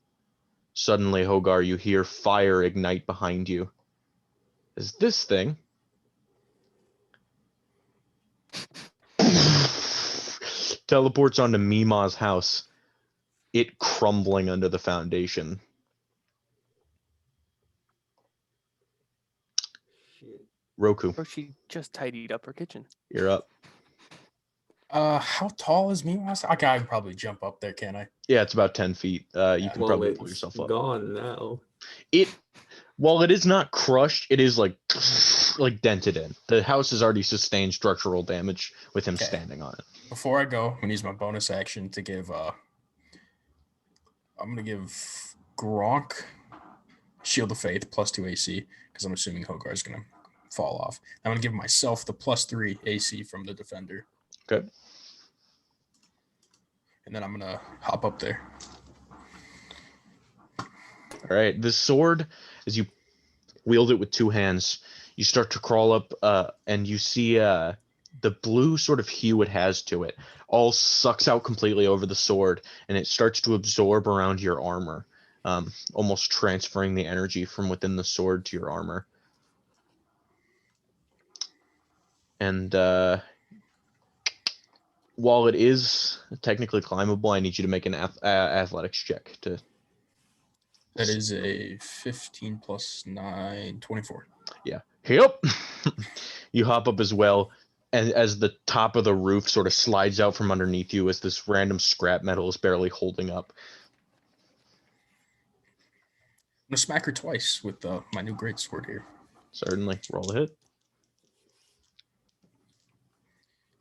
suddenly, Hogar, you hear fire ignite behind you. As this thing teleports onto Mima's house, it crumbling under the foundation. Shit. Roku, Bro, she just tidied up her kitchen. you're up. How tall is me? I can probably jump up there, can I? Yeah, it's about 10 feet. You can Well, probably it's pull yourself up. gone now. While it is not crushed, it is like dented in. The house has already sustained structural damage with him Okay. standing on it. Before I go, I'm gonna use my bonus action to give. I'm gonna give Gronk Shield of Faith +2 AC because I'm assuming Hogar is gonna fall off. I'm gonna give myself the +3 AC from the defender. Okay. And then I'm gonna hop up there. All right. The sword, as you wield it with two hands, you start to crawl up, and you see the blue sort of hue it has to it all sucks out completely over the sword, and it starts to absorb around your armor, almost transferring the energy from within the sword to your armor. And while it is technically climbable, I need you to make an athletics check to. That is a 15 + 9, 24. Yeah. Yep. You hop up as well, and as the top of the roof sort of slides out from underneath you, as this random scrap metal is barely holding up. I'm gonna smack her twice with my new greatsword here. Certainly. Roll a hit.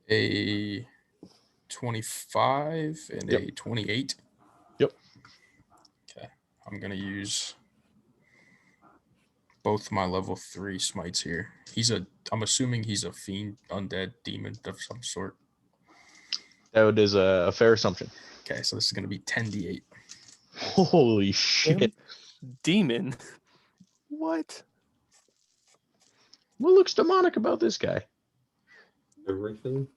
A 25 and Yep. a 28. Yep. Okay. I'm gonna use both my level 3 smites here. I'm assuming he's a fiend, undead demon of some sort. That is a fair assumption. Okay, so this is gonna be 10d8. Holy shit. Demon. What? What looks demonic about this guy? Everything.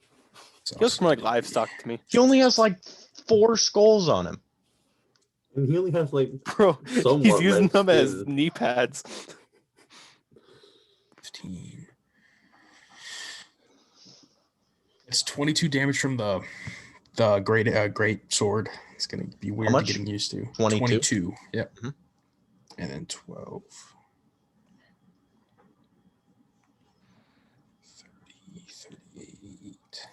So He looks more like livestock to me. He only has like 4 skulls on him. And he only has like Bro, he's somewhat using red them as skin. knee pads. 15. It's 22 damage from the great sword. It's gonna be weird much? getting used to. 22? 22. Yep. Mhm. And then 12. 30, 38,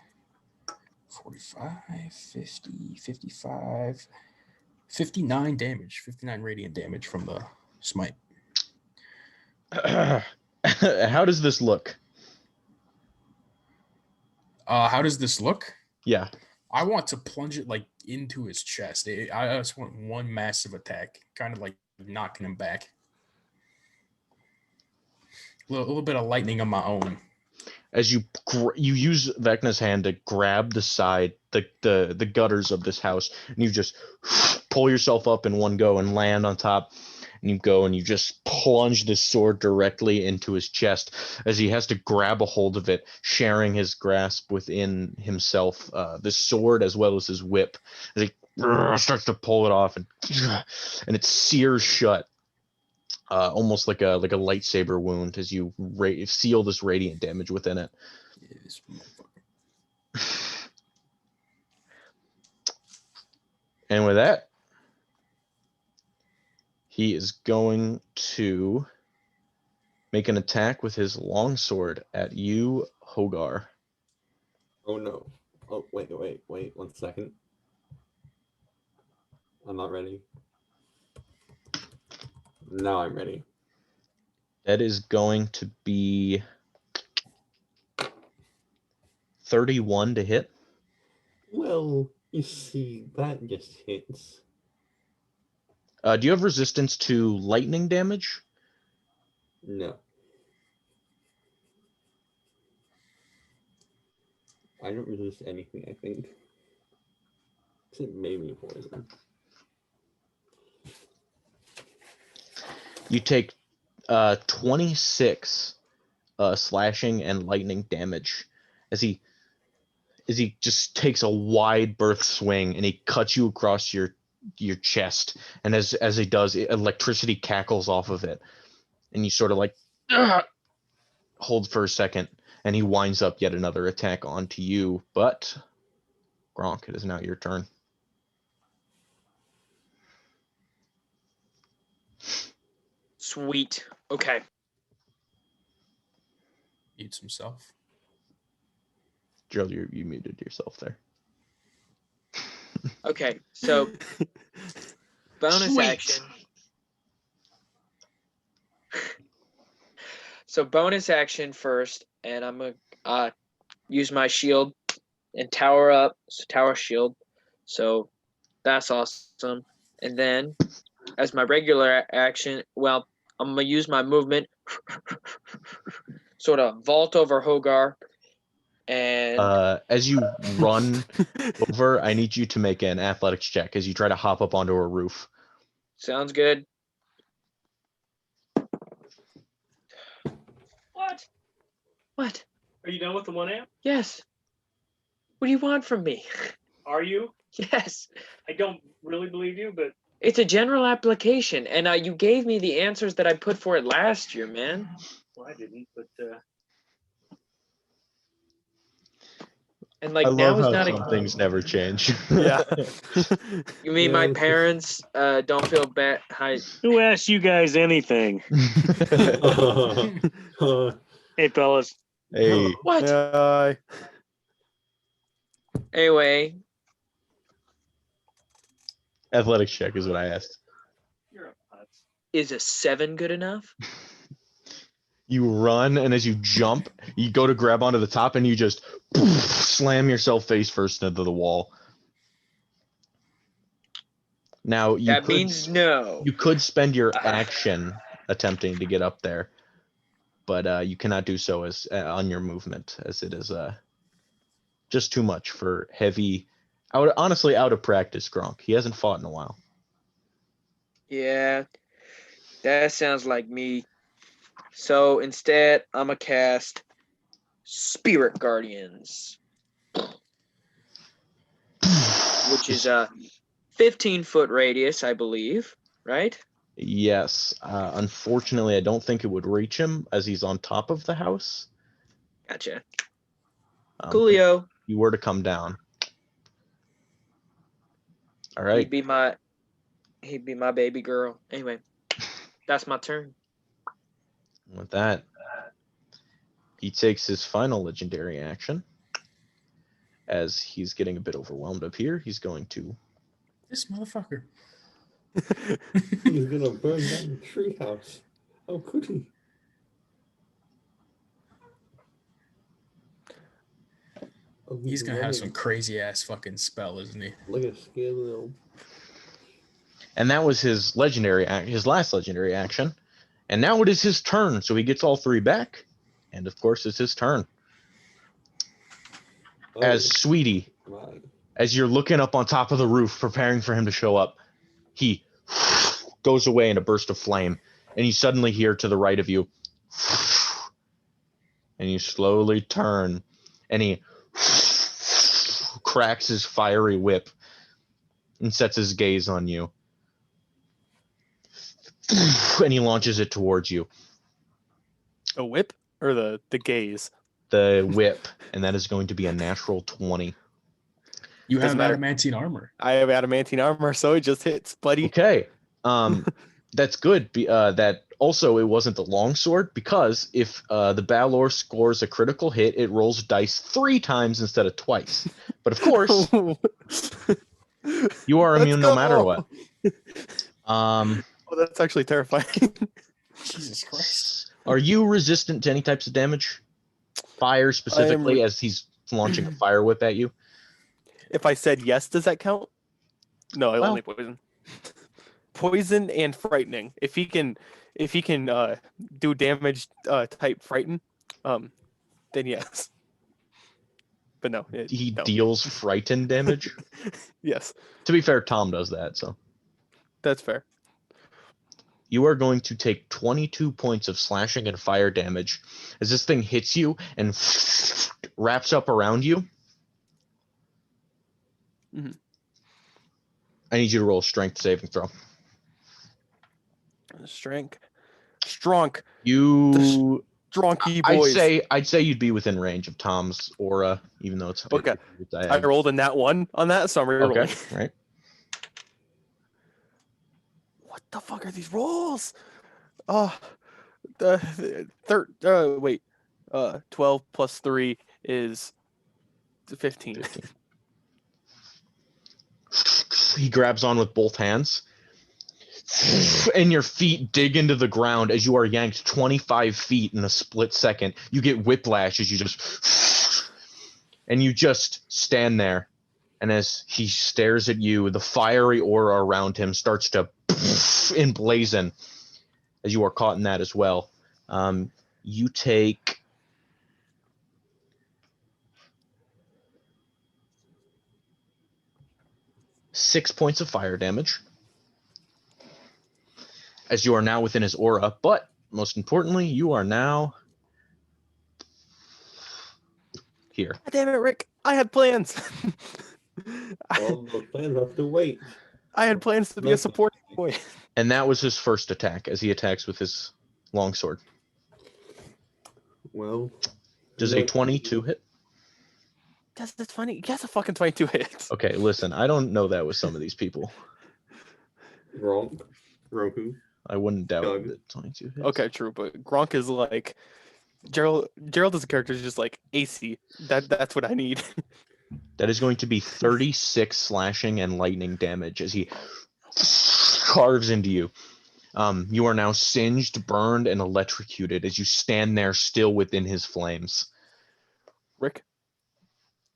45, 50, 55, 59 damage. 59 radiant damage from the smite. How does this look? How does this look? Yeah. I want to plunge it like into his chest. I just want one massive attack, kind of like knocking him back. A little bit of lightning of my own. As you use Vecna's hand to grab the side, the gutters of this house, and you just pull yourself up in one go and land on top, and you go and you just plunge this sword directly into his chest as he has to grab a hold of it, sharing his grasp within himself, this sword as well as his whip, as he starts to pull it off, and it sears shut. Almost like a lightsaber wound as you seal this radiant damage within it. Yeah, this motherfucker. And with that, he is going to make an attack with his longsword at you, Hogar. Oh no. Oh, wait, 1 second. I'm not ready. Now I'm ready. That is going to be 31 to hit. Well, you see, that just hits. Do you have resistance to lightning damage? No. I don't resist anything, I think. Maybe poison. You take 26 slashing and lightning damage as he just takes a wide berth swing and he cuts you across your chest, and as he does, electricity cackles off of it, and you sort of like hold for a second, and he winds up yet another attack onto you. But Gronk, it is now your turn. Sweet. Okay. Eats himself. Gerald, you muted yourself there. Okay. So bonus Sweet. action. So bonus action first, and I'm gonna use my shield and tower up. So tower shield. So that's awesome. And then as my regular action, well, I'm gonna use my movement, sort of vault over Hogar, and As you run over, I need you to make an athletics check as you try to hop up onto a roof. sounds good. What? What? Are you done with the 1 amp? Yes. What do you want from me? Are you? Yes. I don't really believe you, but It's a general application, and you gave me the answers that I put for it last year, man. well, I didn't. But And like I now love is how not some things never change. Yeah. You mean my Yeah, it's just- parents don't feel bad? Hi. who asked you guys anything? Hey, fellas. Hey, What? Anyway, athletics check is what I asked. You're a putz. is a 7 good enough? You run, and as you jump, you go to grab onto the top, and you just slam yourself face first into the wall. Now That means no. you could spend your action attempting to get up there, but you cannot do so as on your movement, as it is just too much for heavy. Honestly, out of practice, Gronk. He hasn't fought in a while. Yeah, that sounds like me. So instead, I'm gonna cast Spirit Guardians, which is a 15-foot radius, I believe, right? Yes. Unfortunately, I don't think it would reach him as he's on top of the house. Gotcha. But Coolio. if you were to come down. All right. He'd be my baby girl. Anyway, that's my turn. With that, he takes his final legendary action. As he's getting a bit overwhelmed up here, he's going to. This motherfucker. He's gonna burn down the treehouse. How could he? Oh, He's gonna have some running crazy ass fucking spell, isn't he? like a scaly little. And that was his last legendary action. And now it is his turn, so he gets all three back. And of course, it's his turn. Oh, As Sweetie, my. as you're looking up on top of the roof, preparing for him to show up, he goes away in a burst of flame. And you suddenly hear to the right of you, and you slowly turn, and he cracks his fiery whip and sets his gaze on you. And he launches it towards you. A whip or the gaze? The whip, and that is going to be a natural 20. You have Doesn't matter. adamantine armor. I have adamantine armor, so it just hits, buddy. Okay. That's good. That also, it wasn't the longsword, because if the Balor scores a critical hit, it rolls dice 3 times instead of twice. But of course, you are immune no matter what. Oh, that's actually terrifying. Jesus Christ. Are you resistant to any types of damage? Fire specifically, as he's launching a fire whip at you? If I said yes, does that count? No, Well- only poison. Poison and frightening. If he can do damage type frighten, then yes. but no. He no. deals frightened damage. Yes, To be fair, Tom does that, so. that's fair. You are going to take 22 points of slashing and fire damage as this thing hits you and wraps up around you. Mhm. I need you to roll a strength saving throw. Strong. You, Stronky I'd boys. say you'd be within range of Tom's aura, even though it's Okay. it's I rolled a nat 1 on that, so I'm rerolling. Okay, right. What the fuck are these rolls? Oh, wait. 12 plus 3 is 15. 15. He grabs on with both hands, and your feet dig into the ground as you are yanked 25 feet in a split second. You get whiplash as you just, and you just stand there. And as he stares at you, the fiery aura around him starts to emblazon as you are caught in that as well. You take 6 points of fire damage as you are now within his aura, but most importantly, you are now here. God damn it, Rick. I had plans. All those plans have to wait. I had plans to be a Nothing. supporting boy. And that was his first attack as he attacks with his longsword. Well, Does a 22 hit? That's funny. He has a fucking 22 hits. Okay, listen, I don't know that with some of these people. Gronk, Roku. I wouldn't doubt Doug. that 22 hits. Okay, true, but Gronk is like Gerald as a character is just like AC. That's what I need. That is going to be 36 slashing and lightning damage as he carves into you. You are now singed, burned, and electrocuted as you stand there still within his flames. Rick,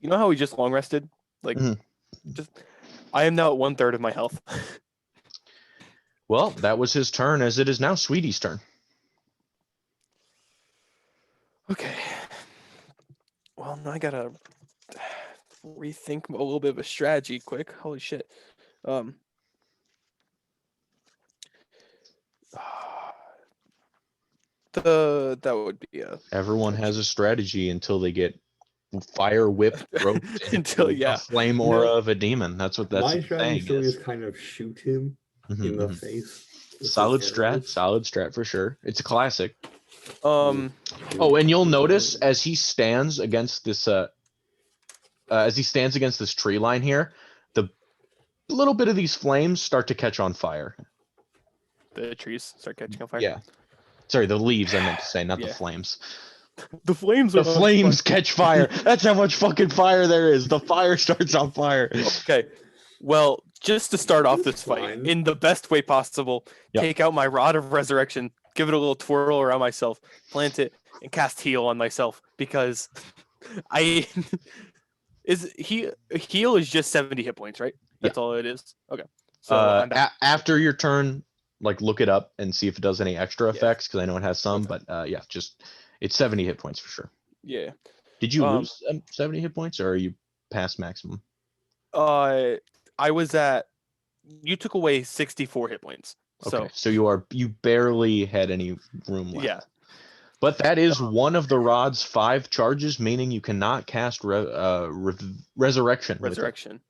you know how we just long rested? Like, Mhm. just I am now at 1/3 of my health. Well, that was his turn, as it is now Sweetie's turn. Okay. Well, now I gotta rethink a little bit of a strategy quick. Holy shit. That would be a Everyone has a strategy until they get fire whip roped until into the flame aura of a demon. That's what My the strategy saying still is. is kind of shoot him in the face. with Solid his strat, arrows. solid strat for sure. It's a classic. um Oh, and you'll notice as he stands against this tree line here, the little bit of these flames start to catch on fire. the trees start catching on fire. Yeah. Sorry, the leaves I meant to say, not the Yeah. flames. The flames The are on flames catch fire. That's how much fucking fire there is. The fire starts on fire. Okay. Well, just to start off this fight Fine. in the best way possible, Yep. take out my rod of resurrection, give it a little twirl around myself, plant it, and cast heal on myself because I heal is just 70 hit points, right? That's all it is. Okay. So I'm back. After your turn, like look it up and see if it does any extra Yeah. effects because I know it has some, Okay. but yeah, just it's 70 hit points for sure. Yeah. Did you lose 70 hit points or are you past maximum? I was at. You took away 64 hit points. Okay, so you barely had any room left. Yeah. But that is one of the rod's 5 charges, meaning you cannot cast resurrection with it Resurrection.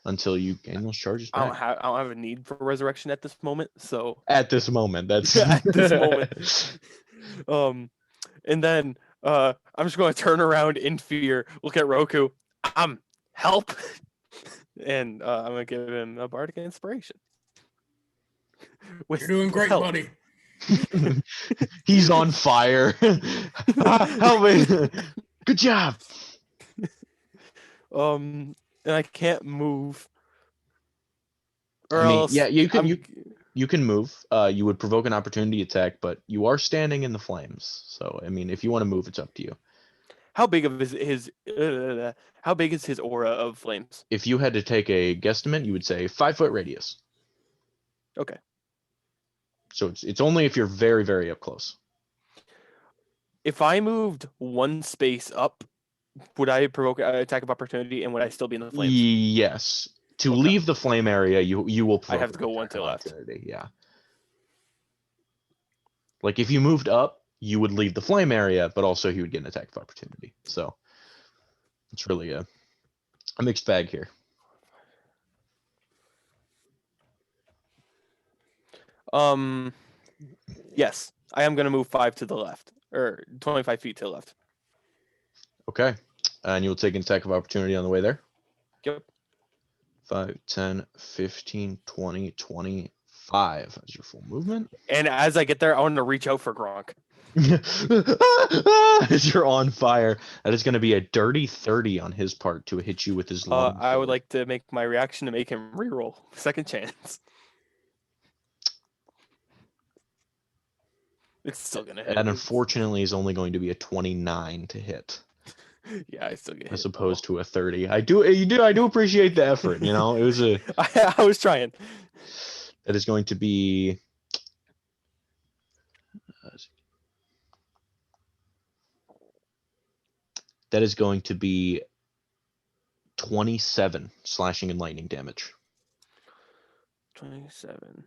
until you gain those charges I back. don't have a need for resurrection at this moment. So At this moment, that's at this moment. And then I'm just going to turn around in fear, look at Roku. Help, and I'm gonna give him a bardic inspiration. You're doing great, help. buddy. He's on fire. Help me! Good job. And I can't move. Or I mean, else yeah, you can move. You would provoke an opportunity attack, but you are standing in the flames. So I mean, if you want to move, it's up to you. How big of how big is his aura of flames? If you had to take a guesstimate, you would say 5-foot radius. Okay. So it's only if you're very, very up close. If I moved one space up, would I provoke an attack of opportunity, and would I still be in the flames? Yes. To Okay. leave the flame area, you will I have provoke to go an one attack to of left. opportunity, yeah. Like if you moved up, you would leave the flame area, but also he would get an attack of opportunity. So it's really a mixed bag here. Yes, I am gonna move 5 to the left, or 25 feet to the left. Okay. And you'll take an attack of opportunity on the way there. Yep. 5, 10, 15, 20, 25 as your full movement. And as I get there, I want to reach out for Gronk. As you're on fire. That is going to be a dirty 30 on his part to hit you with his long I would sword. like to make my reaction to make him reroll second chance. It's still gonna hit. And unfortunately is only going to be a 29 to hit. Yeah, I still get hit. As opposed to a 30. I do appreciate the effort, you know. It was a I was trying. that is going to be that is going to be 27 slashing and lightning damage. 27.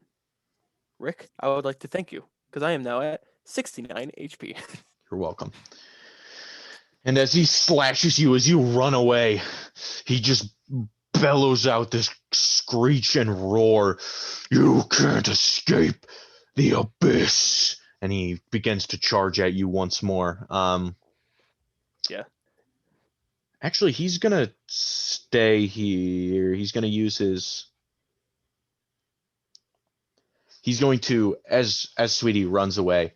Rick, I would like to thank you because I am now at 69 HP. You're welcome. And as he slashes you as you run away, he just bellows out this screech and roar. You can't escape the abyss. And he begins to charge at you once more. Yeah. Actually, he's gonna stay here. He's gonna use his. He's going to, as Sweetie runs away,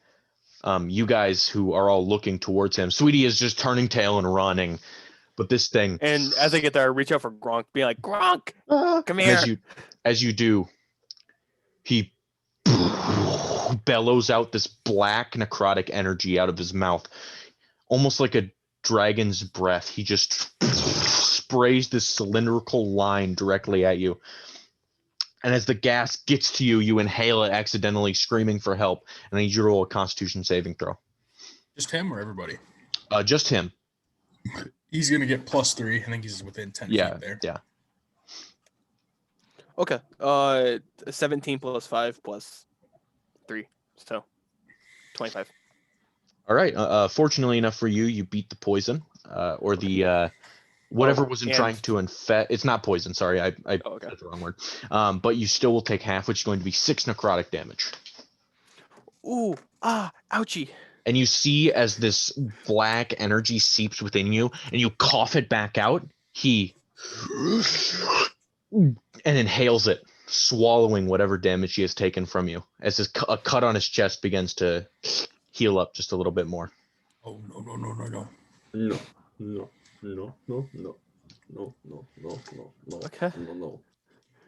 you guys who are all looking towards him, Sweetie is just turning tail and running. But this thing, And as I get there, I reach out for Gronk, being like, Gronk, come and here. as you do, he bellows out this black necrotic energy out of his mouth, almost like a dragon's breath. He just sprays this cylindrical line directly at you. And as the gas gets to you, you inhale it accidentally, screaming for help. And I need you to roll a Constitution saving throw. Just him or everybody? Just him. He's gonna get +3. I think he's within 10 Yeah, feet there. yeah. Okay. 17 plus 5 plus 3. So 25. All right. Fortunately enough for you, you beat the poison, or the whatever wasn't trying to infect. It's not poison. Sorry, I said the wrong word. But you still will take half, which is going to be 6 necrotic damage. Ooh, ouchie. And you see as this black energy seeps within you, and you cough it back out. He and inhales it, swallowing whatever damage he has taken from you, as a cut on his chest begins to heal up just a little bit more. Oh no no no no no. No, no, no, no, no, no, no, no, no, no. Okay. No, no.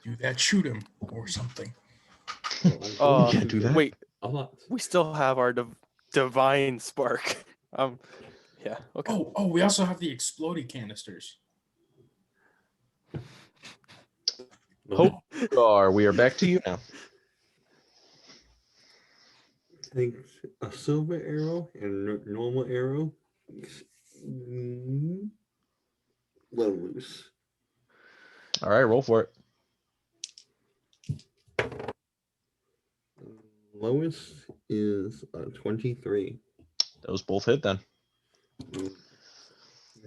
Do that, shoot him or something. No, I'm going can't to do get that. Wait, a lot. we still have our divine spark. Yeah. Okay. Oh, we also have the exploding canisters. Hope we are back to you now. Take a silver arrow and a normal arrow. Let loose. All right, roll for it. Lowest is 23 Those both hit then.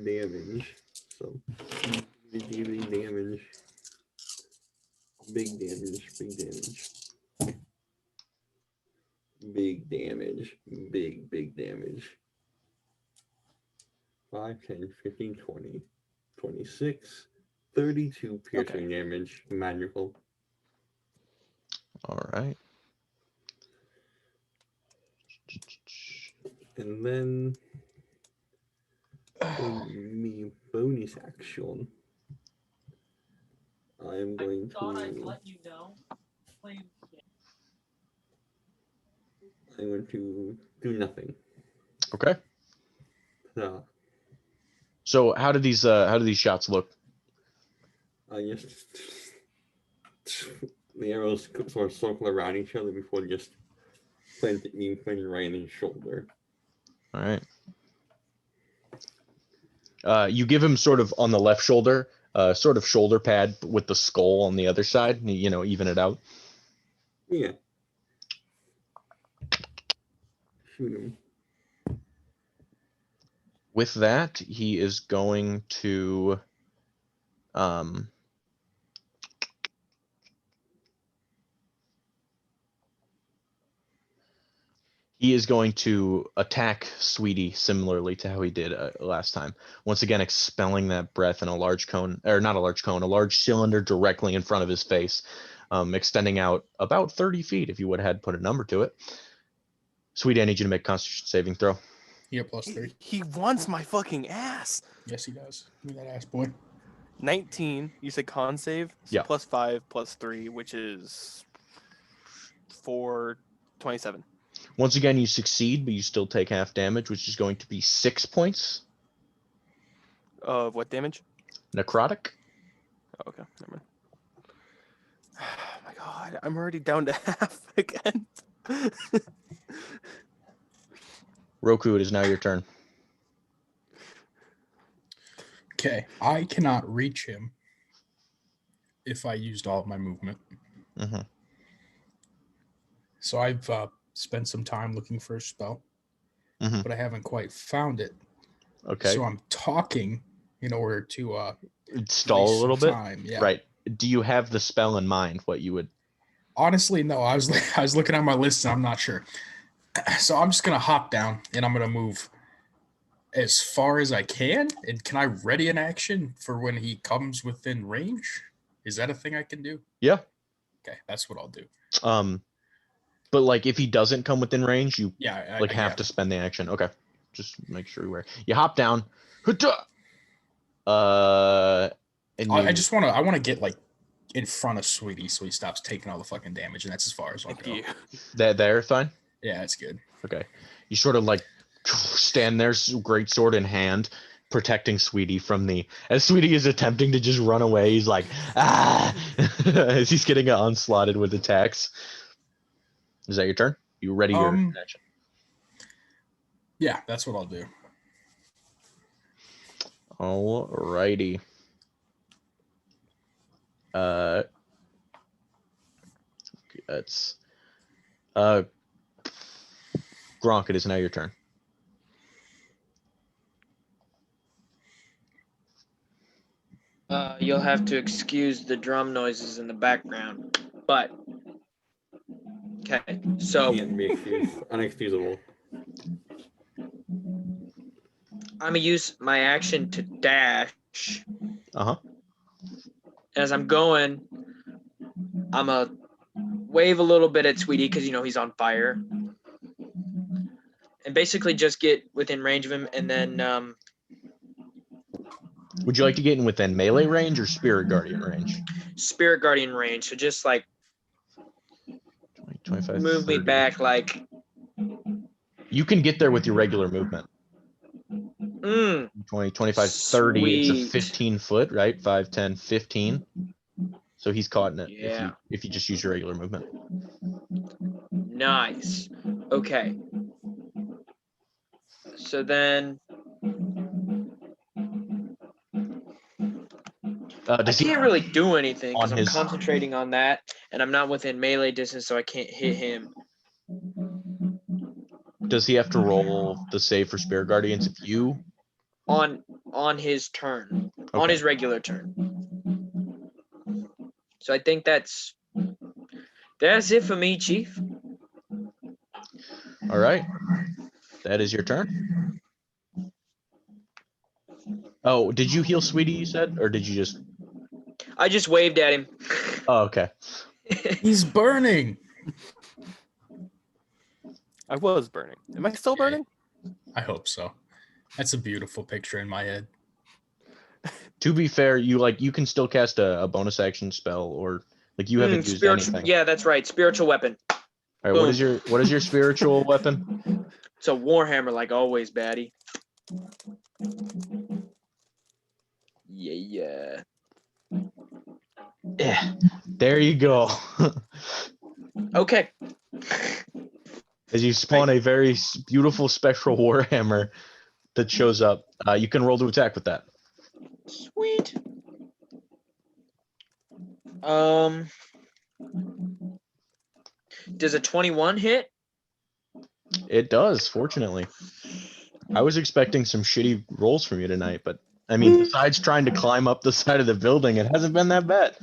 damage. So damage. Big damage. Big damage. Big damage. Big damage. 5, 10, 15, 20, 26, 32 piercing damage. Magical. All right. And then for me bonus action, I am going to. I'm going to do nothing. Okay. So how do these shots look? I just the arrows sort of circle around each other before just planting me right in his shoulder. All right. You give him sort of on the left shoulder, sort of shoulder pad with the skull on the other side. You know, even it out. Yeah. Shoot him. With that, he is going to attack Sweetie similarly to how he did last time. Once again, expelling that breath in a large cone, or not a large cone, a large cylinder directly in front of his face, extending out about 30 feet if you would have had put a number to it. Sweetie, I need you to make a Constitution saving throw. You get +3. He wants my fucking ass. Yes, he does. Give me that ass, boy. 19. You said con save? So Yeah. +5, +3, which is 4, 27. Once again, you succeed, but you still take half damage, which is going to be 6 points. Of what damage? Necrotic. Oh, okay, never mind. Oh my god, I'm already down to half again. Roku, it is now your turn. Okay, I cannot reach him if I used all of my movement. Mm-hmm. So I've spent some time looking for a spell, Mhm. but I haven't quite found it. Okay. So I'm talking in order to Stall a waste little some bit. time. Yeah. Right. Do you have the spell in mind? What you would? Honestly, no. I was looking at my list and I'm not sure. So I'm just gonna hop down and I'm gonna move as far as I can. And can I ready an action for when he comes within range? Is that a thing I can do? Yeah. Okay, that's what I'll do. But like if he doesn't come within range, you Yeah, like have to spend the action. Okay. Just make sure you hop down. And I you, just want to get like in front of Sweetie so he stops taking all the fucking damage, and that's as far as I'll Thank go. you. there, fine. Yeah, that's good. Okay. You sort of like stand there, great sword in hand, protecting Sweetie from as Sweetie is attempting to just run away, he's like, ah, as he's getting onslaughted with attacks. Is that your turn? You ready your action? Yeah, that's what I'll do. Alrighty. That's Gronk, it is now your turn. You'll have to excuse the drum noises in the background, but okay. So Can't be excused. Unexcusable. I'm gonna use my action to dash. Uh-huh. As I'm going, I'm gonna wave a little bit at Sweetie because he's on fire, and basically just get within range of him, and then Would you like to get in within melee range or Spirit Guardian range? Spirit Guardian range. So just like 25, move 30. me back, like. You can get there with your regular movement. 20, 25, 30. It's a Sweet. 15 foot, right? 5, 10, 15. So he's caught in it Yeah. if you just use your regular movement. Nice. Okay. So then I can't really do anything because I'm concentrating on that, and I'm not within melee distance, so I can't hit him. Does he have to roll the save for Spirit Guardians if you? On his turn. Okay. On his regular turn. So I think that's it for me, Chief. All right. That is your turn. Oh, did you heal Sweetie, you said? Or did you just... I just waved at him. Oh, okay. He's burning. I was burning. Am I still burning? I hope so. That's a beautiful picture in my head. To be fair, you can still cast a bonus action spell, or like you haven't used anything. Yeah, that's right. Spiritual weapon. All right, what is your spiritual weapon? It's a warhammer, like always, baddie. Yeah. Yeah. There you go. Okay. As you spawn a very beautiful spectral warhammer that shows up. You can roll to attack with that. Sweet. Does a 21 hit? It does, fortunately. I was expecting some shitty rolls from you tonight, but I mean, besides trying to climb up the side of the building, it hasn't been that bad.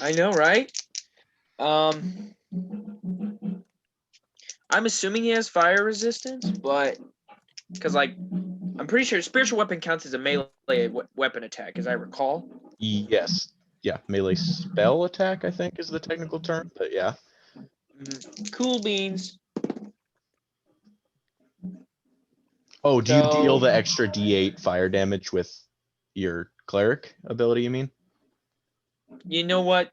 I know, right? I'm assuming he has fire resistance, but because like I'm pretty sure spiritual weapon counts as a melee weapon attack, as I recall. Yes. Yeah, melee spell attack, I think, is the technical term, but yeah. Cool beans. Oh, do you deal So- the extra D8 fire damage with your cleric ability, you mean? You know what?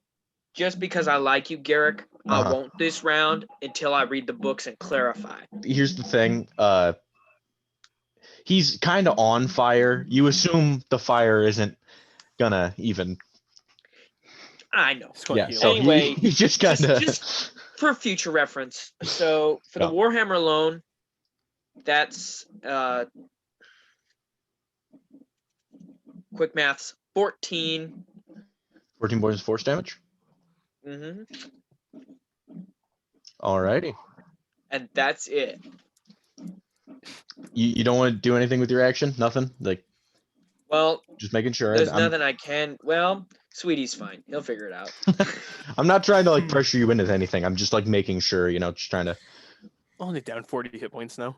Just because I like you, Garrick, I Uh-huh. won't this round until I read the books and clarify. Here's the thing, he's kind of on fire. You assume the fire isn't gonna even. I know. It's gonna Yeah, heal. so Anyway, he just kind of. just- For future reference, so for the Yeah. Warhammer alone, that's quick maths, 14. 14 points of force damage. hmm Alrighty. And that's it. You don't want to do anything with your action? Nothing? Like, Well, just making sure. there's nothing I can. Well, Sweetie's fine. He'll figure it out. I'm not trying to like pressure you into anything. I'm just like making sure, just trying to. Only down 40 hit points now.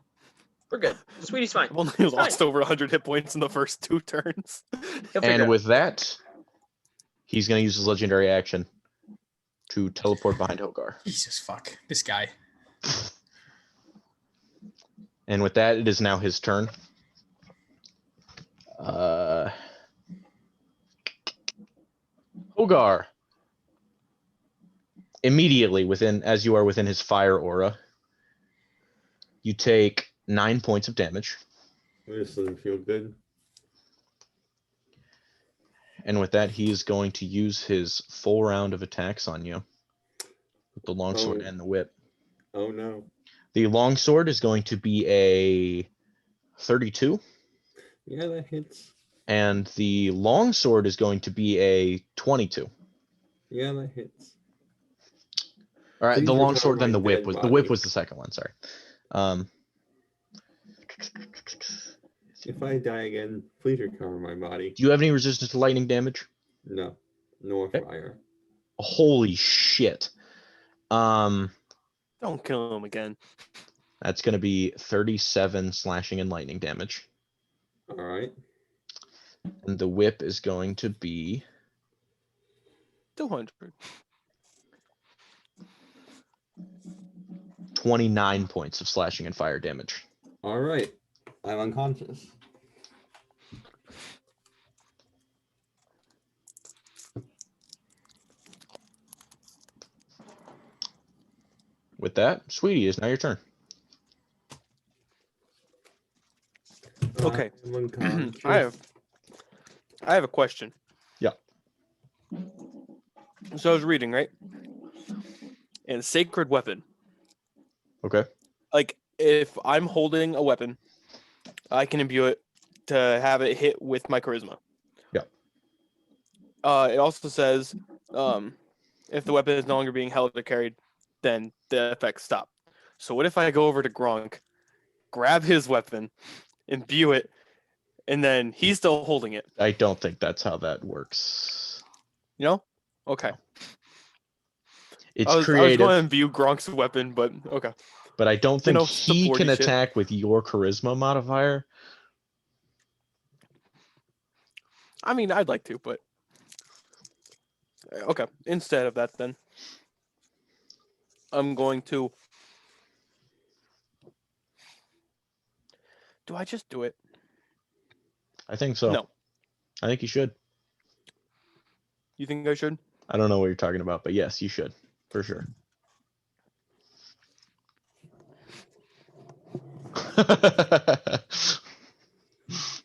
We're good. Sweetie's fine. I've only It's lost fine. over 100 hit points in the first 2 turns. He'll figure it And out. with that, he's going to use his legendary action to teleport behind Hogar. Jesus fuck. This guy. And with that, it is now his turn. Hogar. Immediately as you are within his fire aura, you take 9 points of damage. This doesn't feel good. And with that, he is going to use his full round of attacks on you with the longsword Oh. and the whip. Oh no. The longsword is going to be a 32, Yeah, that hits. and the longsword is going to be a 22. Yeah, that hits. All right, Please the recover longsword, then my the whip dead was the whip body. was the second one. Sorry. If I die again, please recover my body. Do you have any resistance to lightning damage? No, nor Okay. fire. Holy shit. Don't kill him again. That's going to be 37 slashing and lightning damage. All right. And the whip is going to be 200. 29 points of slashing and fire damage. All right. I'm unconscious. With that, Sweetie, it's now your turn. Okay. I'm unconscious. I have a question. Yeah. So I was reading, right? And sacred weapon. Okay. Like if I'm holding a weapon, I can imbue it to have it hit with my charisma. Yeah. It also says, if the weapon is no longer being held or carried, then the effects stop. So what if I go over to Gronk, grab his weapon, imbue it, and then he's still holding it? I don't think that's how that works. You know? Okay. It's I was creative, going to imbue Gronk's weapon, but okay. but I don't think he supporty can shit. attack with your charisma modifier. I mean, I'd like to, but okay. Instead of that, then I'm going to. Do I just do it? I think so. No. I think you should. You think I should? I don't know what you're talking about, but yes, you should. For sure.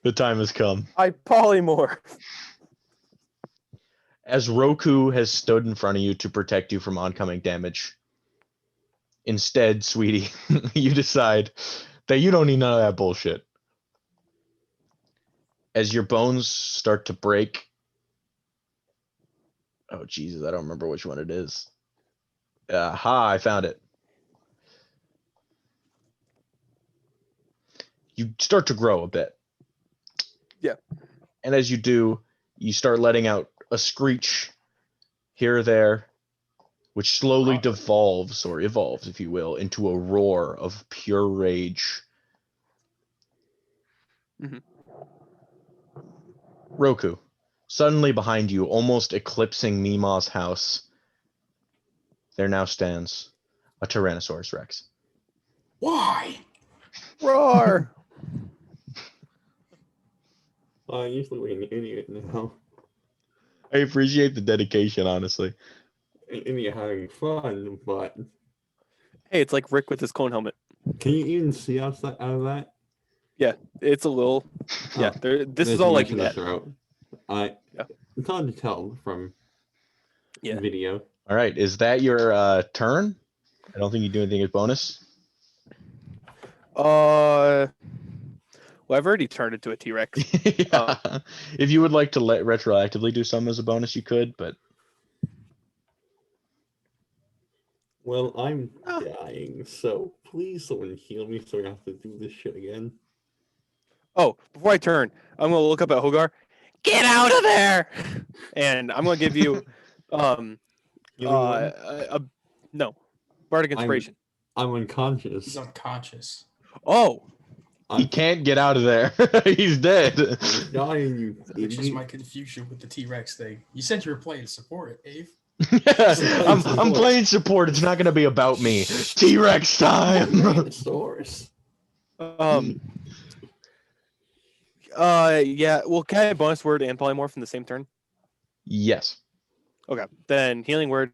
The time has come. I polymorph. As Roku has stood in front of you to protect you from oncoming damage, instead, Sweetie, you decide that you don't need none of that bullshit. as your bones start to break. Oh Jesus, I don't remember which one it is. I found it. You start to grow a bit. Yeah. And as you do, you start letting out a screech here or there, which slowly devolves, or evolves, if you will, into a roar of pure rage. Mhm. Roku, suddenly behind you, almost eclipsing Mima's house, there now stands a Tyrannosaurus Rex. Why? Roar! I usually look like an idiot now. I appreciate the dedication, honestly. An idiot having fun, but Hey, it's like Rick with his clone helmet. can you even see outside out of that? Yeah, it's a little. Yeah, Oh, this there's is a all I much can in the get. throat. Yeah. It's hard to tell from Yeah. video. All right, is that your turn? I don't think you do anything as bonus. Well, I've already turned into a T-Rex. Yeah. If you would like to let retroactively do some as a bonus, you could, but Well, I'm Ah. dying, so please someone heal me so I have to do this shit again. Oh, before I turn, I'm gonna look up at Hogar. Get out of there! And I'm gonna give you, Healing one? no, bardic inspiration. I'm unconscious. He's unconscious. Oh, he can't get out of there. He's dead. I'm dying, you Which is idiot. my confusion with the T-Rex thing. You said you were playing support, Ave. I'm playing support. It's not gonna be about me. T-Rex time. Tyrannosaurus. Yeah. Well, can I have bonus word and polymorph in the same turn? Yes. Okay, then healing word.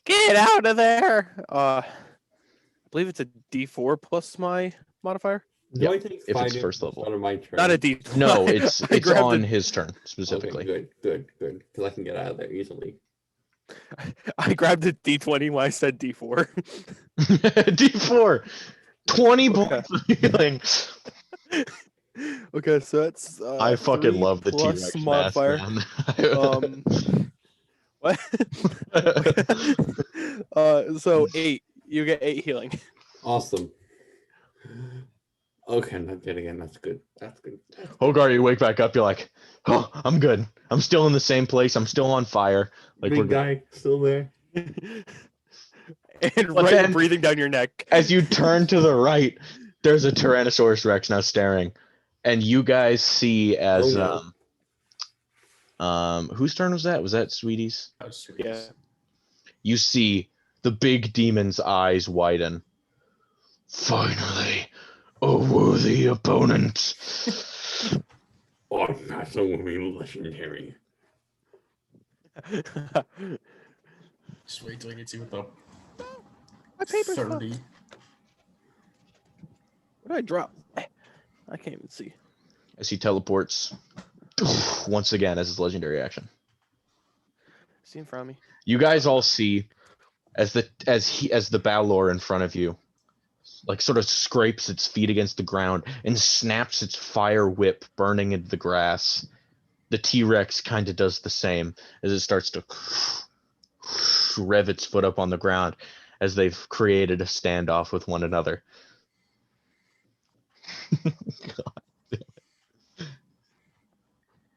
Get out of there! I believe it's a D4 plus my modifier. Do Yep, I take if it's 5 first damage level. out of my turn? Not a D. No, it's I grabbed on a- his turn specifically. Okay, good. Because I can get out of there easily. I grabbed a D20 when I said D4. D4, 20 Okay. points of healing. Okay, so that's I fucking 3 love the plus T-Rex modifier. man. What? So 8. You get 8 healing. Awesome. Okay, I'm not dead again. That's good. Hogar, you wake back up. You're like, oh, I'm good. I'm still in the same place. I'm still on fire. Like Big guy still there. And But right then- breathing down your neck. As you turn to the right, there's a Tyrannosaurus Rex now staring, and you guys see as Oh, whose turn was that? Was that Sweetie's? That was sweet. Yeah. You see the big demon's eyes widen. Finally, a worthy opponent. Our battle will be legendary. Just wait till he gets you with the My paper's 30. fucked. What did I drop? I can't even see. As he teleports once again as his legendary action. See in front of me. You guys all see as the Balor in front of you, like sort of scrapes its feet against the ground and snaps its fire whip, burning into the grass. The T-Rex kind of does the same as it starts to rev its foot up on the ground as they've created a standoff with one another.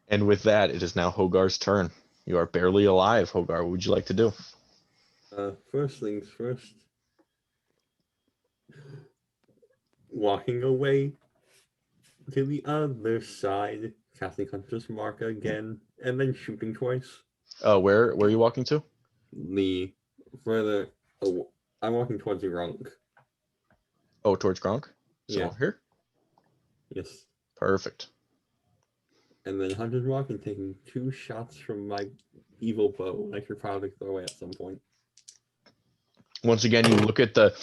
And with that, it is now Hogar's turn. You are barely alive, Hogar. What would you like to do? First things first. Walking away to the other side, casting Hunter's Mark again, and then shooting twice. Where are you walking to? The further, I'm walking towards the Gronk. Oh, towards Gronk? So Yeah. here? Yes. Perfect. And then Hunter's Mark and taking 2 shots from my evil bow. I should probably throw away at some point. Once again, you look at the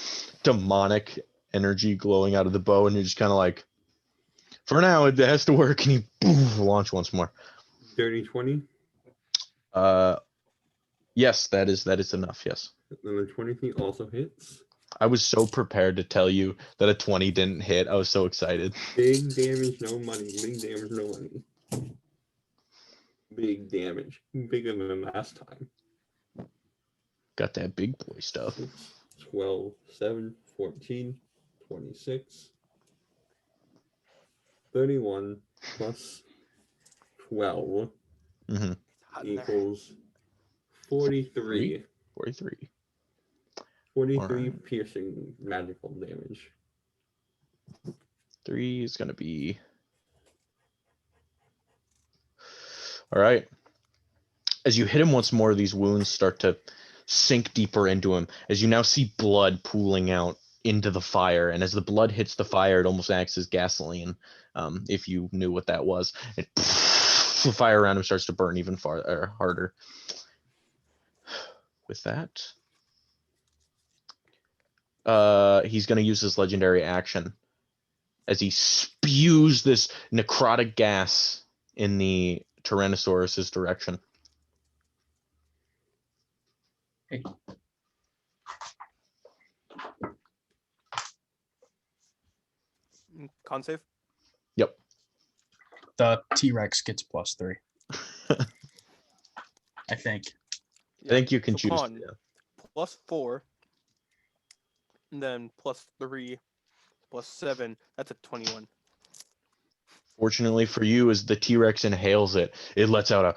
demonic energy glowing out of the bow, and you're just kind of like, for now, it has to work. And you launch once more. Dirty 20. Yes, that is enough. Yes. And then 20 feet also hits. I was so prepared to tell you that a 20 didn't hit. I was so excited. Big damage, no money. Big damage, no money. Big damage. Bigger than last time. Got that big boy stuff. 12, 7, 14, 26, 31 plus 12 Mm-hmm. Hot in there. equals 43. 43. 43 Alright. piercing magical damage. 3 is gonna be. All right. As you hit him once more, these wounds start to sink deeper into him. As you now see blood pooling out into the fire, and as the blood hits the fire, it almost acts as gasoline. If you knew what that was, the fire around him starts to burn even farther, harder. With that, he's going to use his legendary action as he spews this necrotic gas in the Tyrannosaurus's direction. Hey. Con save. Yep. The T-Rex gets +3. I think. I think you can So choose. con, +4, and then +3, +7. That's a 21. Fortunately for you, as the T-Rex inhales it, it lets out a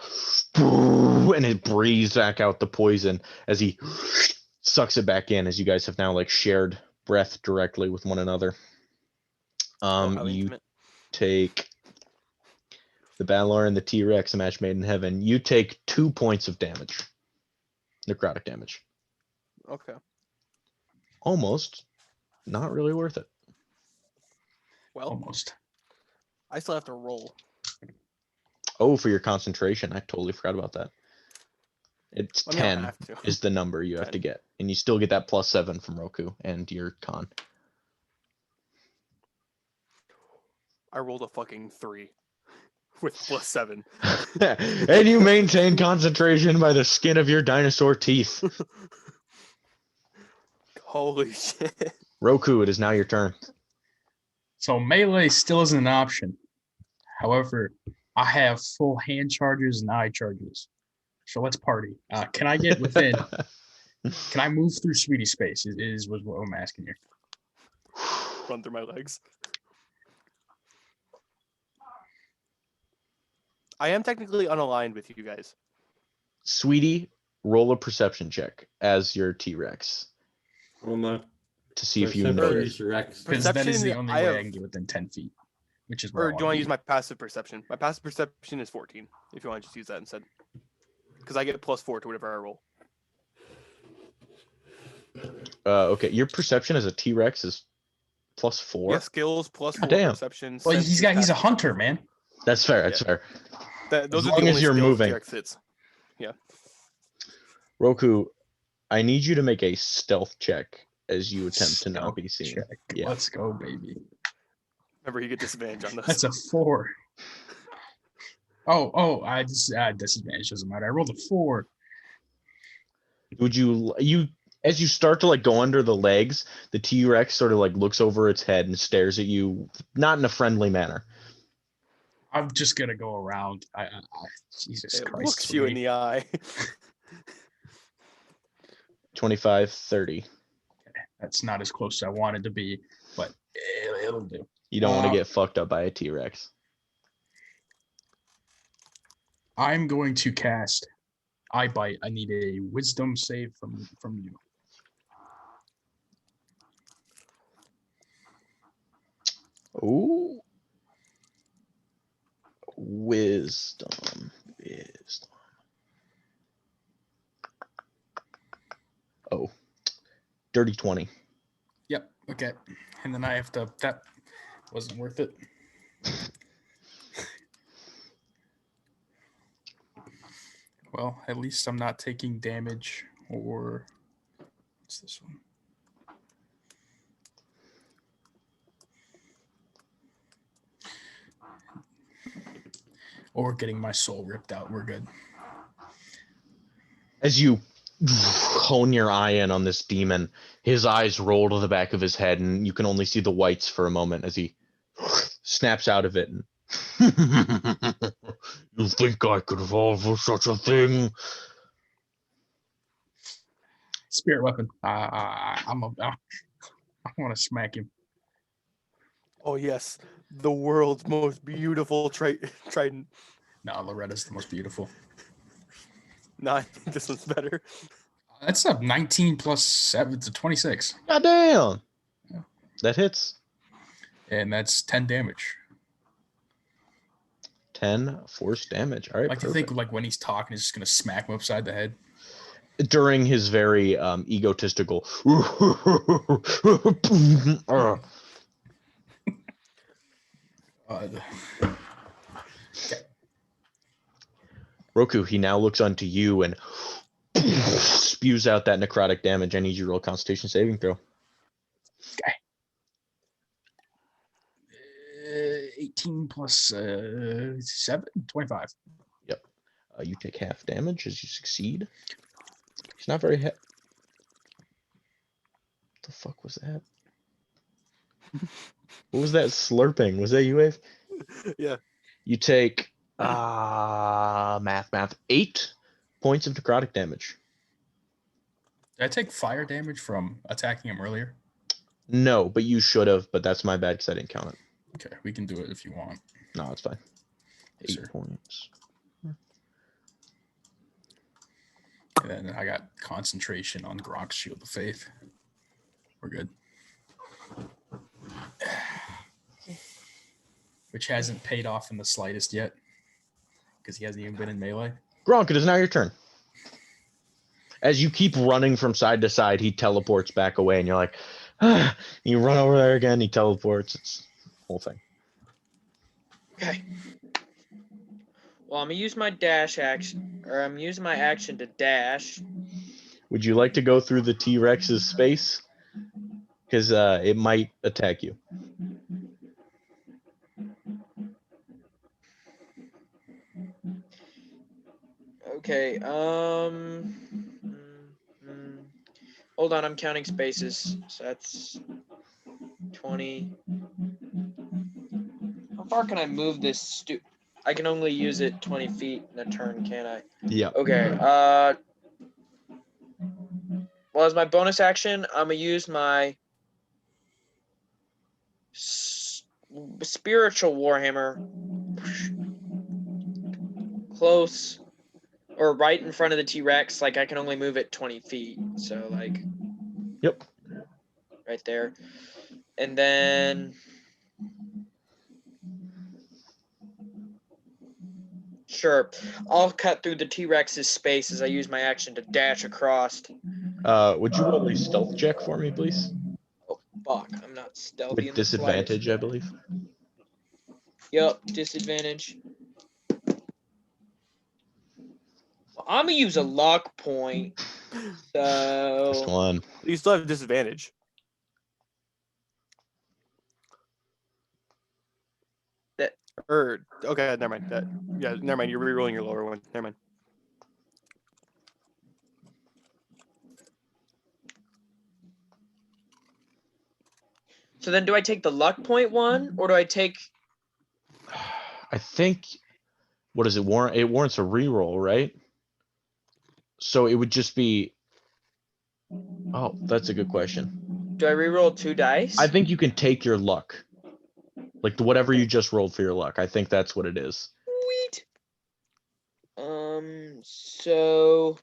and it breathes back out the poison as he sucks it back in, as you guys have now like shared breath directly with one another. How You intimate. take the Balor and the T-Rex, a match made in heaven. You take 2 points of damage. Necrotic damage. Okay. Almost not really worth it. Well, Almost. I still have to roll. Oh, for your concentration. I totally forgot about that. It's I mean, I don't 10 have to. is the number you have to 10. get. And you still get that +7 from Roku and your con. I rolled a fucking 3 with +7. And you maintain concentration by the skin of your dinosaur teeth. Holy shit. Roku, it is now your turn. So melee still isn't an option. However, I have full hand charges and eye charges. So let's party. Can I get within? Can I move through Sweetie space? Was what I'm asking here. Run through my legs. I am technically unaligned with you guys. Sweetie, roll a perception check as your T-Rex On my to see if you perception notice. Rex. Because that is the Perception, only I way have- I can get within 10 feet, which is where Or do you want to be. use my passive perception? My passive perception is 14, if you want to just use that instead. Because I get +4 to whatever I roll. Okay, your perception as a T-Rex is +4. Yeah, skills +4, damn. perception. Well, senses, he's a passive hunter, perception. man. That's fair. That's fair. Those As are long the as only you're skills moving. T-Rex hits. Roku, I need you to make a stealth check as you attempt to not Stealth be seen. check. Yeah. Let's go, baby. Remember, you get disadvantage on this. That's a 4. Oh, I just disadvantage doesn't matter. I rolled a 4. Would you as you start to like go under the legs, the T-Rex sort of like looks over its head and stares at you, not in a friendly manner. I'm just gonna go around. Jesus It Christ. looks you in the eye. 25, 30. That's not as close as I wanted to be, but it'll do. You don't want to Uh, get fucked up by a T-Rex. I'm going to cast Eye Bite. I need a Wisdom save from you. Ooh. Wisdom. Oh. Dirty 20. Yep. Okay. And then I have to. That wasn't worth it. Well, at least I'm not taking damage or what's this one? Or getting my soul ripped out. We're good. As you hone your eye in on this demon, his eyes roll to the back of his head, and you can only see the whites for a moment as he snaps out of it and You think I could evolve for such a thing? Spirit weapon. I want to smack him. Oh yes, the world's most beautiful trident. No, Loretta's the most beautiful. No, I think this one's better. That's a 19 plus 7 to 26. Goddamn. Yeah. That hits. And that's 10 damage. 10 force damage. All right, Like, perfect. to think, like, when he's talking, he's just going to smack him upside the head. During his very egotistical. Roku, he now looks onto you and spews out that necrotic damage. I need you to roll a Constitution saving throw. 18 plus 7, 25. You take half damage as you succeed. He's not very What the fuck was that? What was that slurping? Was that you, Wave? Yeah. You take math 8 points of necrotic damage. Did I take fire damage from attacking him earlier? No, but you should have, but that's my bad because I didn't count it. Okay, we can do it if you want. No, it's fine. Yes, 8 sir. points. And then I got concentration on Gronk's Shield of Faith. We're good. Which hasn't paid off in the slightest yet. Because he hasn't even been in melee. Gronk, it is now your turn. As you keep running from side to side, he teleports back away, and you're like, ah. You run over there again, he teleports. It's the whole thing. Okay. Well, I'm gonna use my dash action, or I'm using my action to dash. Would you like to go through the T-Rex's space? Because it might attack you. Okay. Hold on, I'm counting spaces. So that's 20. How far can I move this? I can only use it 20 feet in a turn, can't I? Yeah. Okay. Well, as my bonus action, I'm gonna use my spiritual warhammer close or right in front of the T-Rex. Like, I can only move it 20 feet, so like, Yep. right there. And then sure, I'll cut through the T-Rex's space as I use my action to dash across. Would you roll a stealth check for me, please? Oh fuck, I'm not stealthy. With disadvantage, I believe. Yep, disadvantage. Well, I'm gonna use a luck point. Just So one. You still have disadvantage. Okay, never mind. Never mind. You're rerolling your lower one. Never mind. so then do I take the luck point one, or do I take I think. What does it warrant? It warrants a reroll, right? So it would just be. Oh, that's a good question. do I reroll 2 dice? I think you can take your luck. Like whatever you just rolled for your luck. I think that's what it is. Sweet. So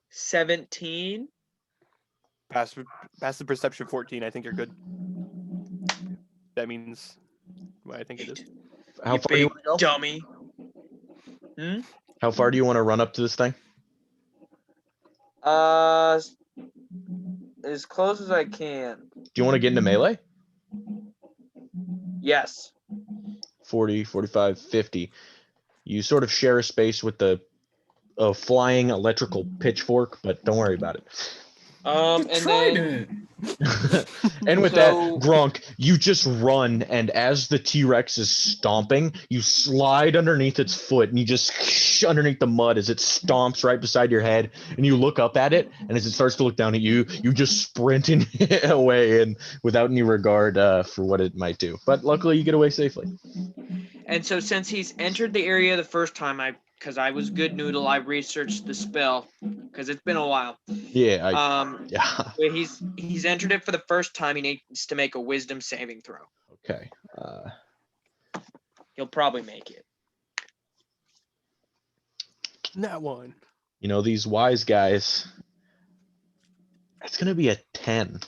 17. Passive perception 14. I think you're good. That means what I think it is. How You far do you big want to go? dummy. How far do you want to run up to this thing? As close as I can. Do you want to get into melee? Yes. 40, 45, 50. You sort of share a space with the flying electrical pitchfork, but don't worry about it. And Tried then it. And with So- that, Gronk, you just run, and as the T-Rex is stomping, you slide underneath its foot, and you just underneath the mud as it stomps right beside your head, and you look up at it, and as it starts to look down at you, you just sprint away, and without any regard for what it might do. But luckily, you get away safely. And so since he's entered the area the first time, because I was good noodle, I researched the spell because it's been a while. Yeah, yeah. When he's entered it for the first time, he needs to make a wisdom saving throw. Okay. He'll probably make it. That one. You know, these wise guys. That's gonna be a 10.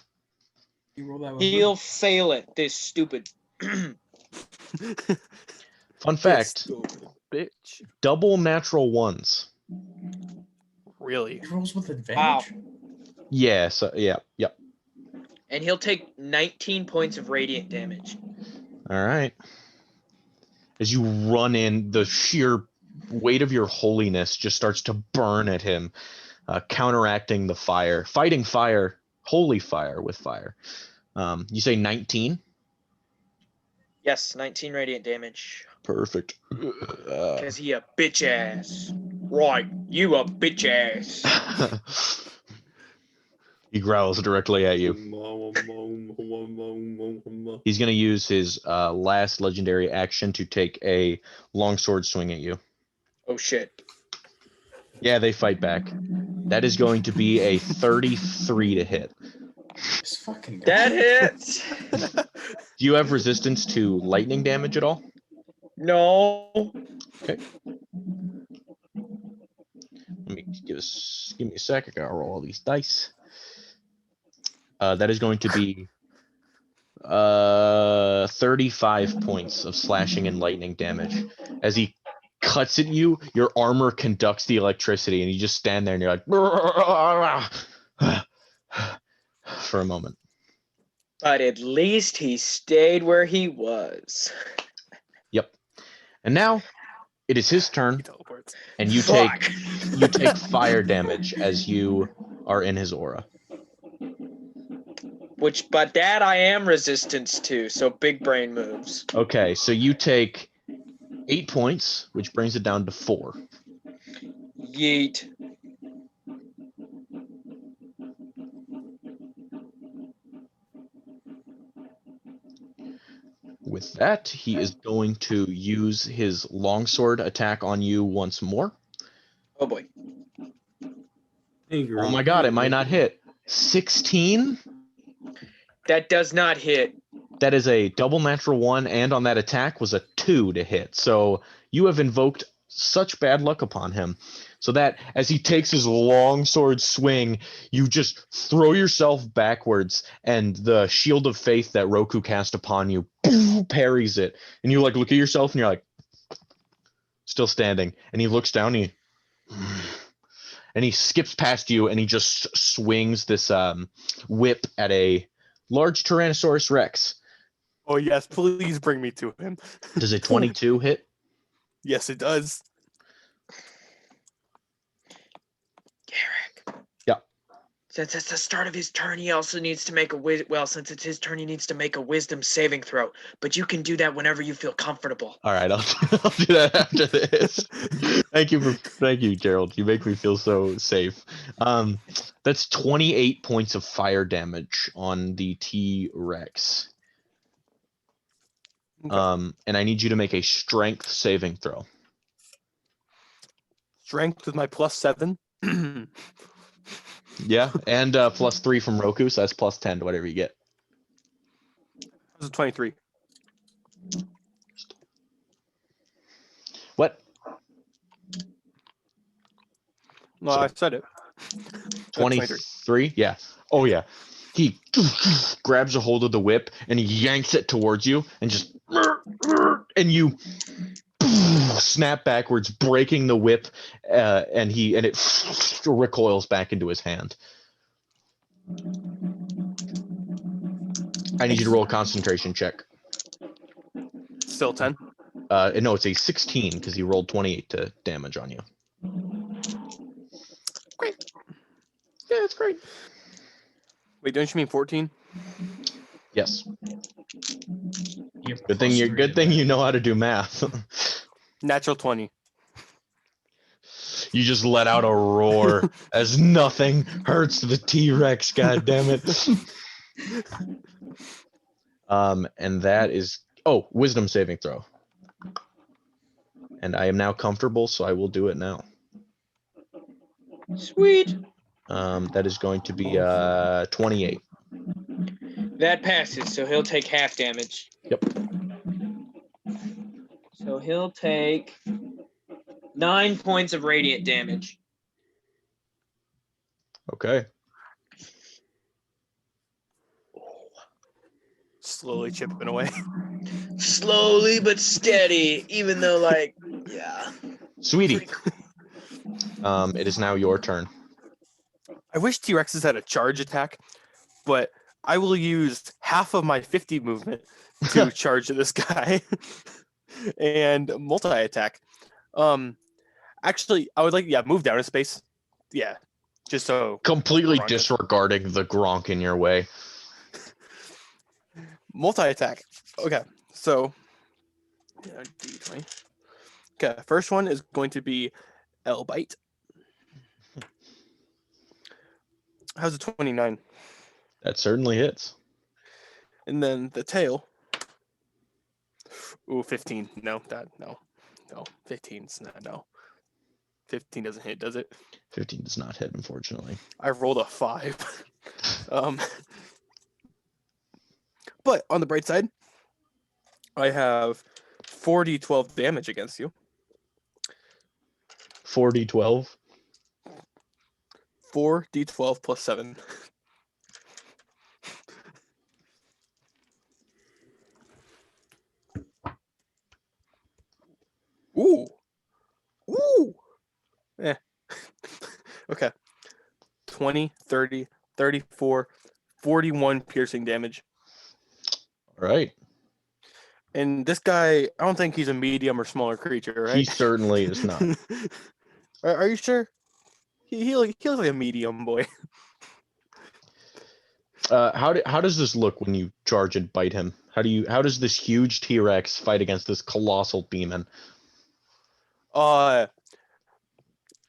You roll that one. He'll fail it. This stupid. Fun fact: Stupid bitch. double natural ones. Really? He rolls with Wow. advantage. Yeah. So yeah. And he'll take 19 points of radiant damage. All right. As you run in, the sheer weight of your holiness just starts to burn at him, counteracting the fire, fighting fire, holy fire with fire. You say 19? Yes, 19 radiant damage. Perfect. Because he a bitch ass. Right, you a bitch ass. He growls directly at you. He's going to use his last legendary action to take a longsword swing at you. Oh shit. Yeah, they fight back. That is going to be a 33 to hit. This fucking guy. That hits. Do you have resistance to lightning damage at all? No. Let me give me a sec. I gotta roll all these dice. That is going to be 35 points of slashing and lightning damage. As he cuts at you, your armor conducts the electricity, and you just stand there and you're like for a moment. But at least he stayed where he was. Yep. And now it is his He turn, teleports. and you Fuck. take fire damage as you are in his aura. But that I am resistance to, so big brain moves. Okay, so you take 8 points, which brings it down to 4. Yeet. With that, he is going to use his longsword attack on you once more. Oh boy. Hey, Oh my god, it might not hit. 16? That does not hit. That is a double natural 1, and on that attack was a 2 to hit. So you have invoked such bad luck upon him. So that as he takes his long sword swing, you just throw yourself backwards, and the shield of faith that Roku cast upon you parries it. And you like look at yourself and you're like still standing. And he looks down and he skips past you and he just swings this whip at a large Tyrannosaurus Rex. Oh yes, please bring me to him. Does a 22 hit? Yes, it does. Garrick. Yeah. Since it's the start of his turn, he also needs to make since it's his turn, he needs to make a wisdom saving throw. But you can do that whenever you feel comfortable. All right, I'll do that after this. Thank you, Gerald. You make me feel so safe. That's 28 points of fire damage on the T-Rex. Okay. And I need you to make a strength saving throw. Strength with my +7. Yeah, and +3 from Roku, so that's +10 to whatever you get. That's a 23. What? No, So- I said it. 23? Yeah. Oh, yeah. He grabs a hold of the whip and he yanks it towards you and just and you snap backwards, breaking the whip, and it recoils back into his hand. I need you to roll a concentration check. Still 10. No, it's a 16 because he rolled 28 to damage on you. Great. Yeah, it's great. Wait, don't you mean 14? Yes. Yeah, Good thing you know how to do math. Natural 20. You just let out a roar as nothing hurts the T-Rex, god damn it. And that is wisdom saving throw. And I am now comfortable, so I will do it now. Sweet. That is going to be 28. That passes, so he'll take half damage. Yep. So he'll take 9 points of radiant damage. Okay. Slowly chipping away. Slowly but steady, even though, like, yeah. Sweetie. It is now your turn. I wish T-Rexes had a charge attack, but I will use half of my 50 movement to charge this guy and multi-attack. Actually, I would like move down a space. Yeah, just so Completely Gronk is- disregarding the Gronk in your way. multi-attack. Okay, so D20. Okay, first one is going to be L bite. How's a 29? That certainly hits. And then the tail. Ooh, 15. No. 15's not, no. 15 doesn't hit, does it? 15 does not hit, unfortunately. I rolled a 5. But on the bright side, I have 4d12 damage against you. 4d12. 4d12 plus 7. Ooh. Okay. 20, 30, 34, 41 piercing damage. All right. And this guy, I don't think he's a medium or smaller creature, right? He certainly is not. Are you sure? He looks like a medium boy. How does this look when you charge and bite him? How does this huge T-Rex fight against this colossal demon?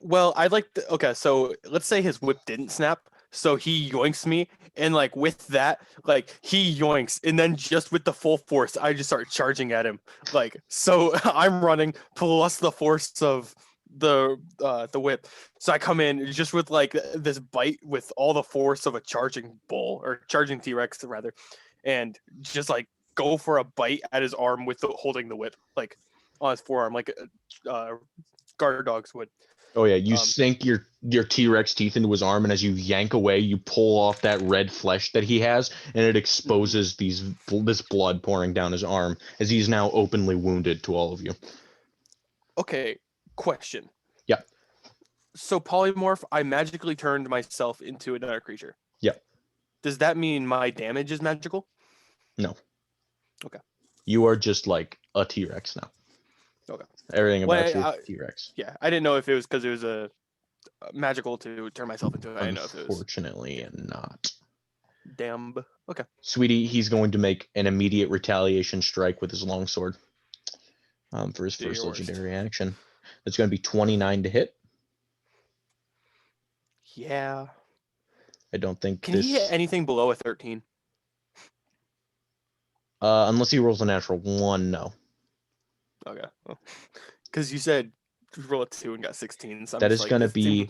Well, I'd like to, okay, so let's say his whip didn't snap, so he yoinks me, and like with that, like he yoinks, and then just with the full force, I just start charging at him. Like, so I'm running plus the force of the whip. So I come in just with like this bite with all the force of a charging bull or charging T-Rex rather, and just like go for a bite at his arm with holding the whip, like on his forearm, like guard dogs would. Oh yeah, you sink your T-Rex teeth into his arm, and as you yank away, you pull off that red flesh that he has, and it exposes this blood pouring down his arm as he's now openly wounded to all of you. Okay, question. Yeah. So polymorph, I magically turned myself into another creature. Yeah. Does that mean my damage is magical? No. Okay. You are just like a T-Rex now. Okay. Everything about you is T-Rex. Yeah, I didn't know if it was because it was a magical to turn myself into. I didn't know if it was. Unfortunately, not. Damn. Okay. Sweetie, he's going to make an immediate retaliation strike with his longsword. For his first legendary action. It's going to be 29 to hit. Yeah. I don't think Can he hit anything below a 13? Unless he rolls a natural 1, no. Okay. Because you said roll a 2 and got 16. So that is going to be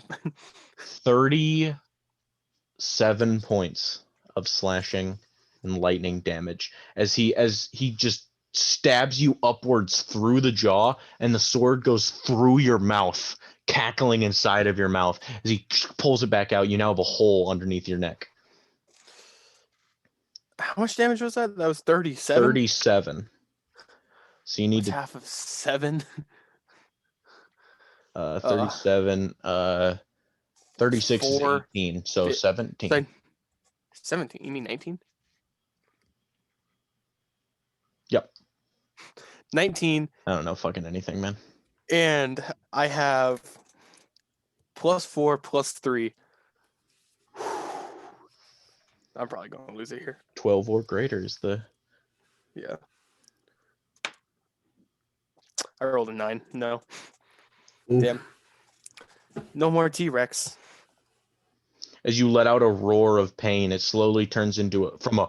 37 points of slashing and lightning damage as he just stabs you upwards through the jaw, and the sword goes through your mouth, cackling inside of your mouth. As he pulls it back out, you now have a hole underneath your neck. How much damage was that? That was 37? 37. So you need half of 7? 37, 36 is 18, so 17. 17? You mean 19? Yep. 19. I don't know fucking anything, man. And I have +4, +3. I'm probably going to lose it here. 12 or greater is the. Yeah. I rolled a 9. No. Oof. Damn. No more T-Rex. As you let out a roar of pain, it slowly turns into from a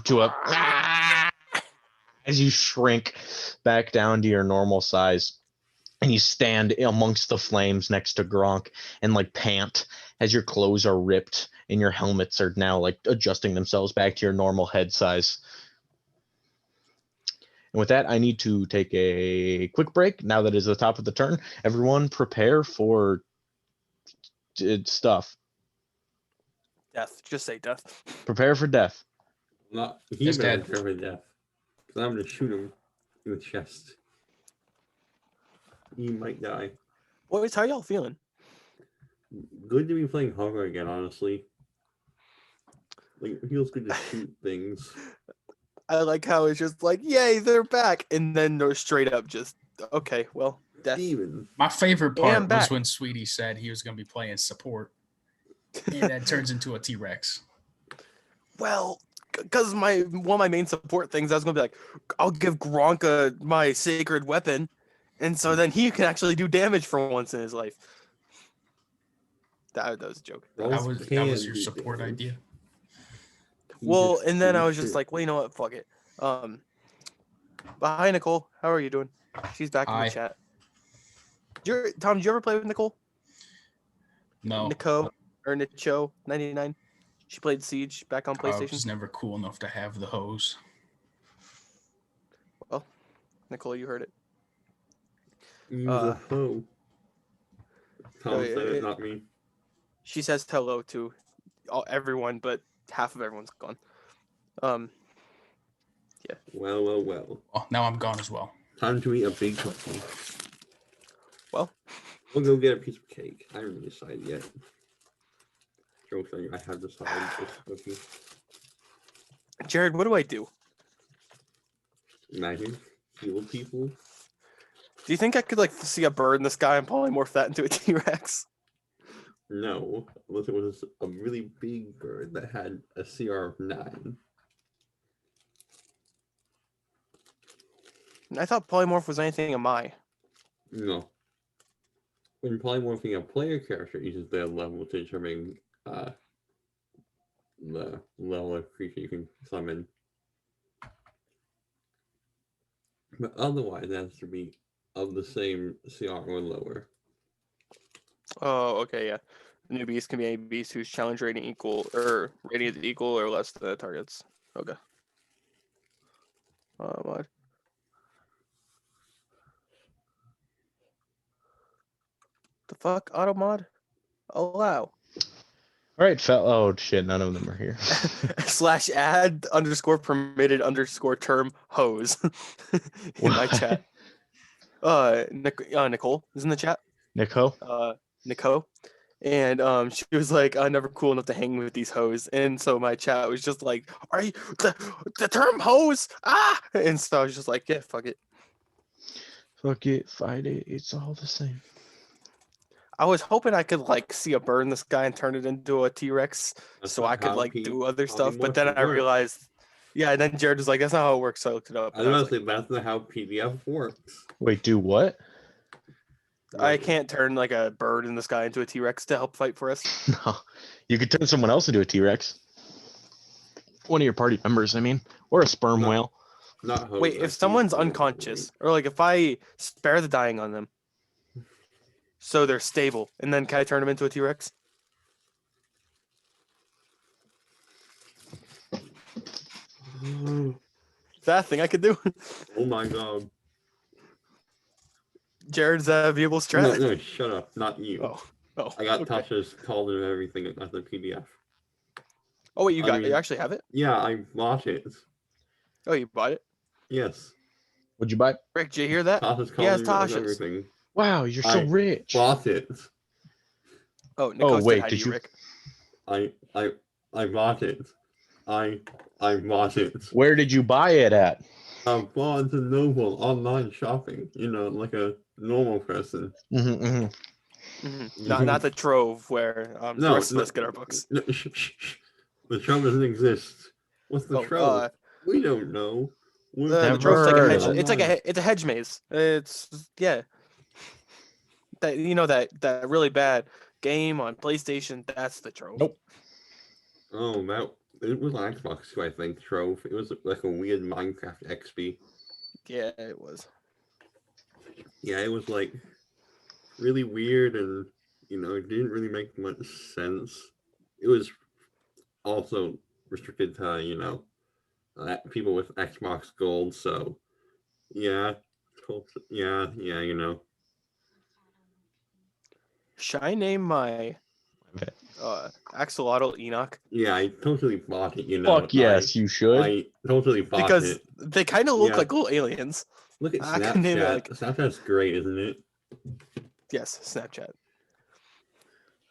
to a as you shrink back down to your normal size, and you stand amongst the flames next to Gronk and like pant as your clothes are ripped and your helmets are now like adjusting themselves back to your normal head size. And with that, I need to take a quick break. Now that is the top of the turn, everyone prepare for stuff. Death. Just say death. Prepare for death. He Yes, better Dad. prepare for death. Because I'm going to shoot him in the chest. He might die. Boys, how y'all feeling? Good to be playing horror again, honestly. Like, it feels good to shoot things. I like how it's just like, yay, they're back. And then they're straight up just, okay, well, death. Steven. My favorite And part was back. when Sweetie said he was going to be playing support, and that turns into a T-Rex. Well, because one of my main support things, I was going to be like, I'll give Gronk my sacred weapon. And so then he can actually do damage for once in his life. That was a joke. Gronk That was can your do support damage. idea. He Well, just and then I do was just shit. like, well, you know what? Fuck it. But hi, Nicole. How are you doing? She's back in Hi. the chat. Tom, did you ever play with Nicole? No, Nico or Nicho 99. She played Siege back on I was PlayStation. never cool enough to have the hose. Well, Nicole, you heard it. Use a hoe. Tom yeah, said it, not me. She says hello to everyone, but half of everyone's gone. Yeah. Well. Oh, now I'm gone as well. Time to eat a big cookie. Well, We'll go get a piece of cake. I haven't decided yet. Joke's on you. I have decided this cookie. Jared, what do I do? Imagine heal people. Do you think I could like see a bird in the sky and polymorph that into a T-Rex? No, unless it was a really big bird that had a CR of 9. I thought polymorph was anything in my. No. When polymorphing a player character, it uses their level to determine the level of creature you can summon. But otherwise, it has to be of the same CR or lower. Oh, okay, yeah. The new beast can be any beast whose challenge rating is equal or less than the target's. Okay. Mod. The fuck? Auto mod? Allow. All right, oh shit, none of them are here. /add_permitted_term hose in my chat. Nicole is in the chat. Nico? Nicole. And she was like, I'm never cool enough to hang with these hoes. And so my chat was just like, are you the term hose? Ah! And so I was just like, yeah, fuck it. Fuck it, fight it, it's all the same. I was hoping I could like see a bird in the sky and turn it into a T-Rex That's so not I could how like do other stuff. But then I polymorphism works. realized, yeah, and then Jared was like, that's not how it works. So I looked it up. I And I was was about to like, say, that's not how PDF works. Wait, do what? I No. can't turn like a bird in the sky into a T-Rex to help fight for us. No. You could turn someone else into a T-Rex. One of your party members, I mean. Or a sperm No. whale. Not hose. Wait, I if see someone's what you're unconscious, or like if I spare the dying on them, so they're stable, and then can I turn them into a T-Rex? doing. That thing I could do. Oh my god. Jared's viable No, strat. no, shut up. Not you. Oh, I got okay. Tasha's called and everything as a PDF. Oh wait, you I mean- you actually have it? Yeah, I bought it. Oh, you bought it? Yes. What'd you buy? Rick, did you hear that? Tasha's He has called and Tasha's. everything. Wow, you're so I rich. Bought it. Oh, Nico wait, said hi to did you, you- Rick. I bought it. I bought it. Where did you buy it at? Barnes and Noble online shopping. You know, like a normal person. Mm-hmm, Not the Trove where the No, rest of no, us get our books. No, shh. The troll doesn't exist. What's the Oh, troll? We don't know. the Never trove's like a heard hedge. of it. It's a hedge maze. It's yeah. That that really bad game on PlayStation. That's the trove. Nope. Oh, it was on Xbox too, I think. Trove. It was like a weird Minecraft XP. Yeah, it was. Yeah, it was like really weird, and it didn't really make much sense. It was also restricted to people with Xbox Gold. So yeah, yeah. Should I name my Okay. axolotl Enoch? Yeah, I totally bought it. Fuck yes, you should. I totally bought Because it. they kind of look Yeah. like little aliens. Look at I could name it Snapchat. like Snapchat's great, isn't it? yes, Snapchat.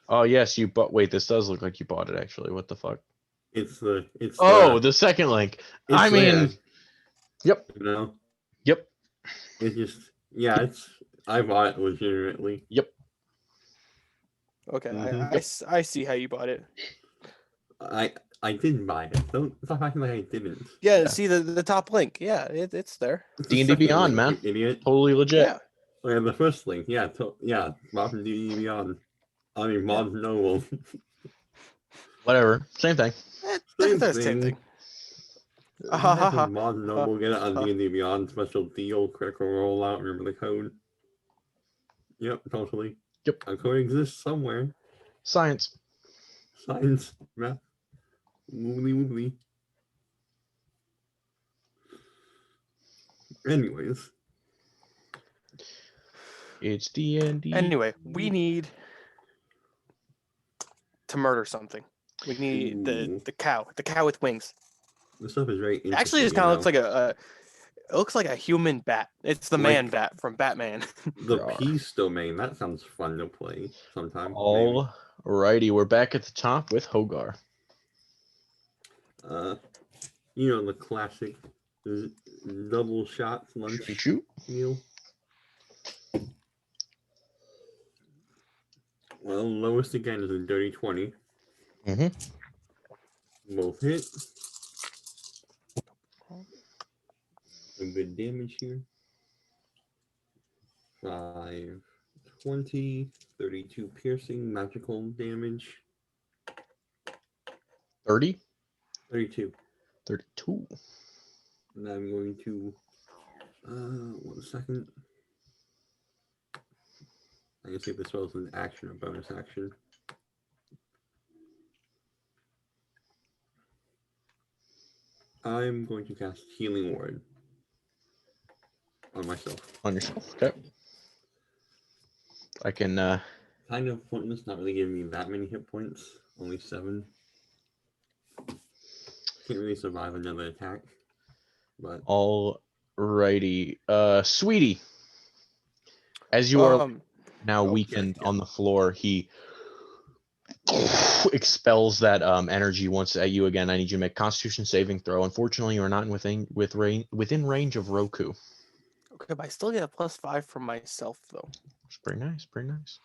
Oh yes, you bought. Wait, this does look like you bought it actually. What the fuck? It's Oh, the second link. it's I mean, there, yep, you know. yep, It's just I bought it legitimately. yep. Okay, Mhm. I see how you bought it. I didn't buy it. Don't stop acting like I didn't. Yeah, see the top link. Yeah, it's there. It's the D&D second Beyond, link, man. you idiot. Totally legit. Yeah. Oh, yeah, the first link. Yeah, bought from D&D Beyond. I mean, Mod Noble. Whatever. Same thing. Same That's the same thing. thing. Ah, ha, ha, ha. Mod Noble, get it on ha. D&D Beyond special deal, critical rollout. Remember the code? Yep, totally. Yep. A code exists somewhere. Science. Science, math, woobly. Anyways, It's D&D. Anyway, we need to murder something. We need Ooh. the cow with wings. This stuff is very interesting. Actually, it kind of looks like it looks like a human bat. It's the man bat from Batman. the Rawr. peace domain. That sounds fun to play sometime. All righty, we're back at the top with Hogar. Maybe. The classic double shots lunch Shoot. meal. Well, lowest again is a dirty 20. Mm-hmm. Both hit. A good damage here. 5, 20, 32 piercing, magical damage. 30? 32. 32. And I'm going to 1 second. I can see if this was an action or bonus action. I'm going to cast Healing Word on myself. On yourself. Okay. I can Kind of pointless, not really giving me that many hit points. Only 7. Can't really survive another attack. But all righty. Sweetie. As you are now weakened on the floor, he expels that energy once at you again. I need you to make Constitution saving throw. Unfortunately, you are not within range of Roku. Okay, but I still get a +5 from myself though. It's pretty nice. Pretty nice.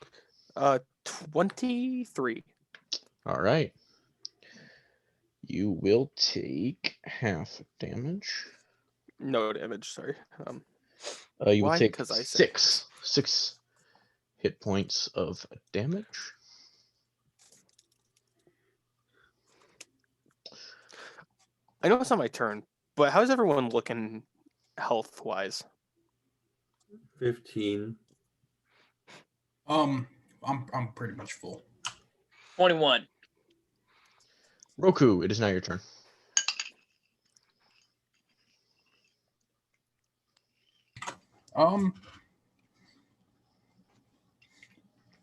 23. All right. You will take half damage. No damage. Sorry. You will why? take 'Cause I said 6 hit points of damage. I know it's not my turn, but how's everyone looking health wise? 15. I'm pretty much full. 21. Roku, it is now your turn.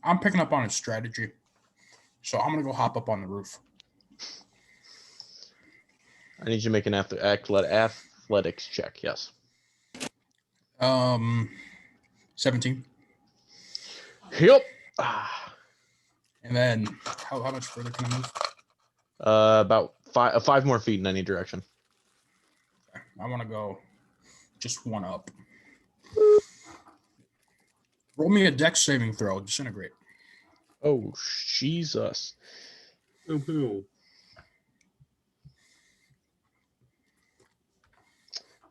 I'm picking up on his strategy, so I'm gonna go hop up on the roof. I need you to make an athletics check. Yes. 17. Yep. And then how much further can I move? About 5 more feet in any direction. Okay. I want to go just one up. Roll me a dex saving throw. Disintegrate. Oh, Jesus. Ooh.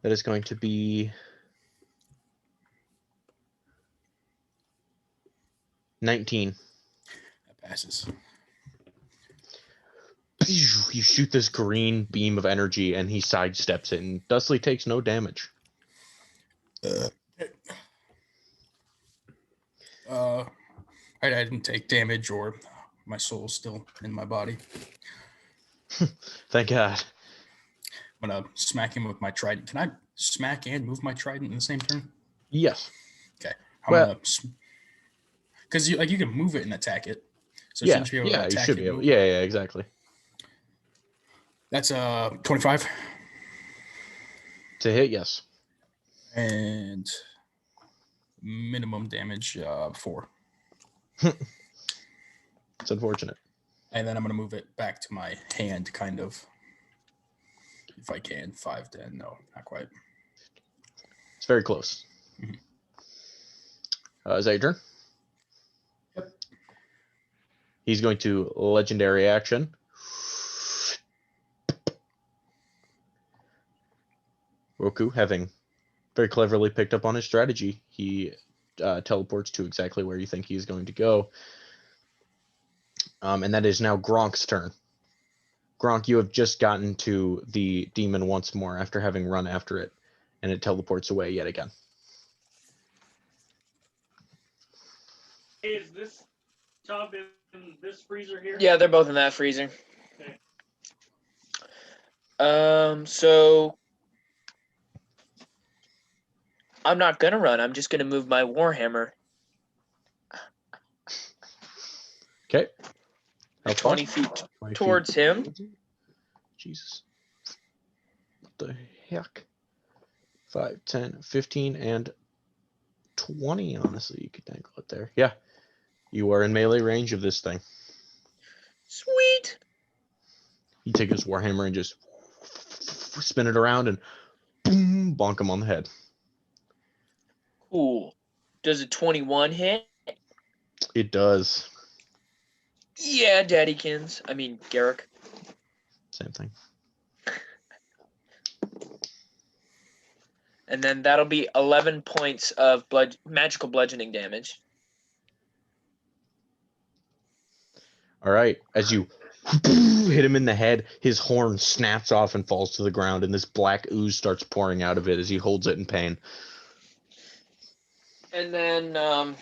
That is going to be 19. That passes. You shoot this green beam of energy, and he sidesteps it, and Dustley takes no damage. I didn't take damage, or my soul's still in my body. Thank God. I'm gonna smack him with my trident. Can I smack and move my trident in the same turn? Yes. Okay. Well- Because you can move it and attack it. So Yeah. shouldn't you be able to Yeah. You attack should it be and able. move it? Yeah. Yeah. Exactly. That's 25 To hit, yes. and minimum damage 4. It's unfortunate. And then I'm gonna move it back to my hand, kind of. If I can, 5, 10. No, not quite. It's very close. Mhm. Is that your turn? Yep. He's going to legendary action. Roku, having very cleverly picked up on his strategy, he teleports to exactly where you think he's going to go. And that is now Gronk's turn. Gronk, you have just gotten to the demon once more after having run after it, and it teleports away yet again. Is this tub in this freezer here? Yeah, they're both in that freezer. Okay. So I'm not gonna run. I'm just gonna move my warhammer Okay. How far? 20 feet 20 feet towards him. Jesus. What the heck? 5, 10, 15, and 20, honestly. You could dangle it there. Yeah. You are in melee range of this thing. Sweet. You take his warhammer and just spin it around and boom, bonk him on the head. Cool. Does a 21 hit? It does. Yeah, Daddykins. I mean, Garrick. Same thing. And then that'll be 11 points of magical bludgeoning damage. All right. As you hit him in the head, his horn snaps off and falls to the ground, and this black ooze starts pouring out of it as he holds it in pain. And then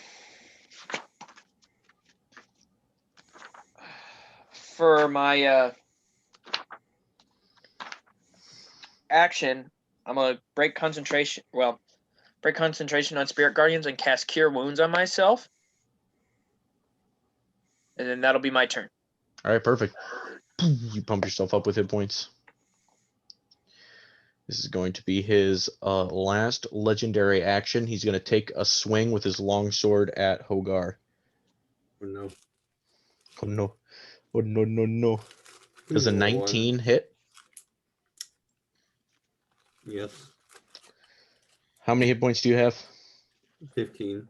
for my action, I'm gonna break concentration. Well, break concentration on Spirit Guardians and cast Cure Wounds on myself. And then that'll be my turn. All right, perfect. You pump yourself up with hit points. This is going to be his last legendary action. He's going to take a swing with his longsword at Hogar. Oh no. Oh no. Oh no, no, no. Does a Ooh, 19 hit? Yes. How many hit points do you have? 15.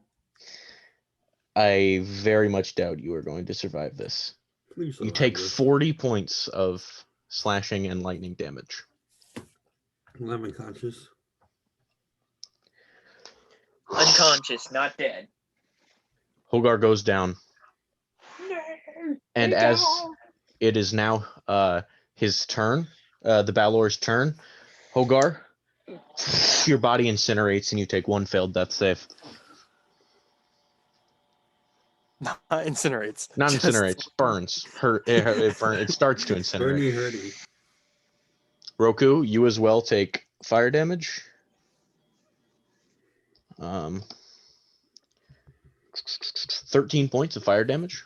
I very much doubt you are going to survive this. Please You survive take this. 40 points of slashing and lightning damage. I'm unconscious. Unconscious, not dead. Hogar goes down. And as it is now his turn, the Balor's turn, Hogar, your body incinerates and you take 1 failed death save. Not incinerates. Not Just- incinerates, burns. It starts to incinerate. Bernie Hurdy. Roku, you as well take fire damage. 13 points of fire damage.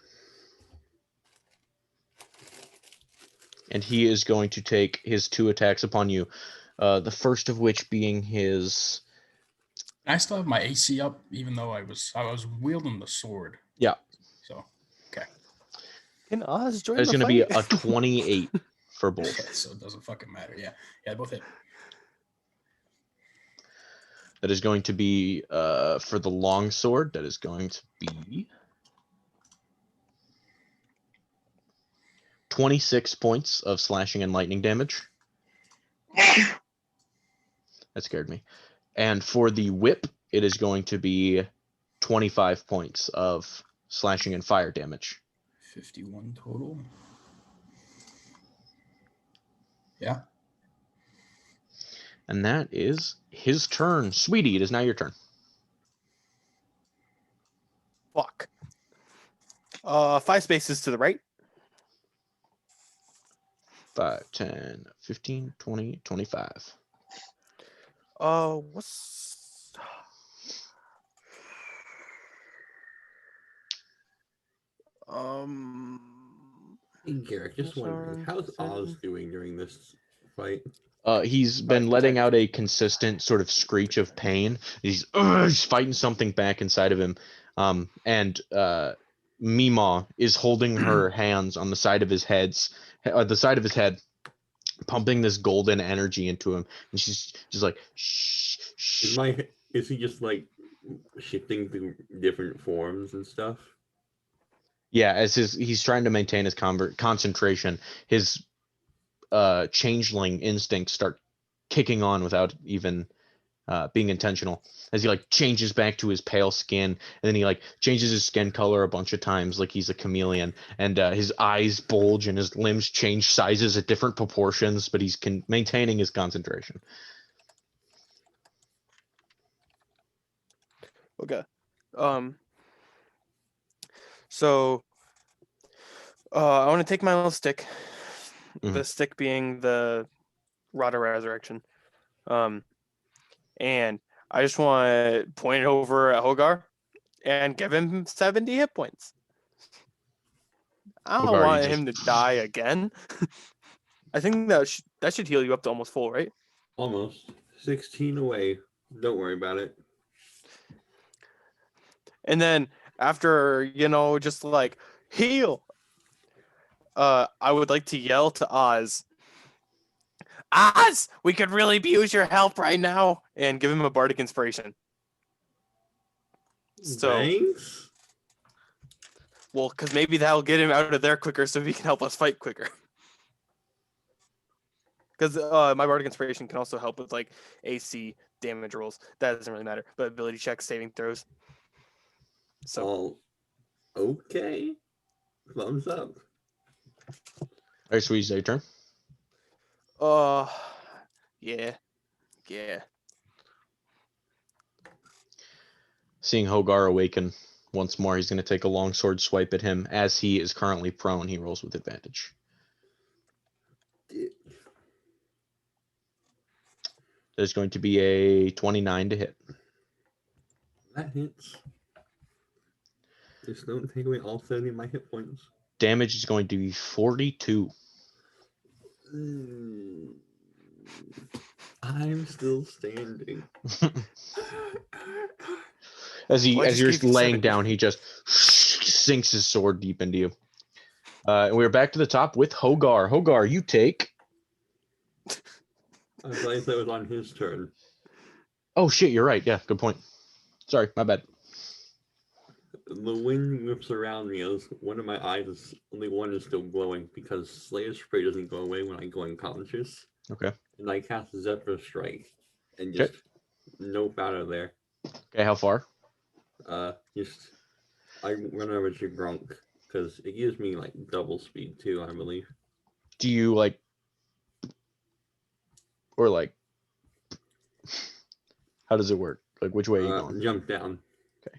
And he is going to take his 2 attacks upon you. The first of which being his... I still have my AC up, even though I was wielding the sword. Yeah. So Can Oz join It's the going to be fight? a 28 for both. so it doesn't fucking matter. Yeah, both hit. That is going to be for the long sword. That is going to be 26 points of slashing and lightning damage. That scared me. And for the whip, it is going to be 25 points of slashing and fire damage. 51 total. Yeah. And that is his turn. Sweetie, it is now your turn. Fuck. 5 spaces to the right. 5, 10, 15, 20, 25. What's Hey, Garrett, just wondering, how's Oz doing during this fight? He's been He letting protects- out a consistent sort of screech of pain. He's fighting something back inside of him. And Mima is holding her hands on the side of his head, pumping this golden energy into him, and she's just like, shh, shh. Is he just like shifting through different forms and stuff? Yeah, as he's trying to maintain his concentration, his changeling instincts start kicking on without even being intentional, as he like changes back to his pale skin, and then he like changes his skin color a bunch of times like he's a chameleon, and his eyes bulge and his limbs change sizes at different proportions, but he's maintaining his concentration. Okay. So I want to take my little stick. The stick being the Rod of Resurrection. And I just want to point it over at Hogar and give him 70 hit points. I don't Hogar, want you him to die again. I think that should heal you up to almost full, right? Almost 16 away. Don't worry about it. And then after, just like heal, I would like to yell to Oz, Oz, we could really use your help right now, and give him a bardic inspiration. So, Thanks. well, because maybe that'll get him out of there quicker, so he can help us fight quicker. Because my bardic inspiration can also help with like AC damage rolls. That doesn't really matter, but ability checks, saving throws. So, Okay. Thumbs up. All right, Sweetie, your turn. yeah. Seeing Hogar awaken once more, he's going to take a longsword swipe at him. As he is currently prone, he rolls with advantage. There's going to be a 29 to hit. That hits. Just don't take away all 70 of my hit points. Damage is going to be 42. I'm still standing. As Well, I you're just gave you laying 70. down, he just sinks his sword deep into you. And we're back to the top with Hogar. Hogar, you take. I thought it was on his turn. Oh shit, you're right. Yeah, good point. Sorry, my bad. The wind whips around me as one of my eyes is only one is still glowing because Slayer's Spray doesn't go away when I go unconscious. Okay. And I cast Zephyr Strike and just nope out of there. Okay, how far? I run over to Grunk because it gives me like double speed too, I believe. Do you like, or like, how does it work? Like, which way are you going? Jump down. Okay.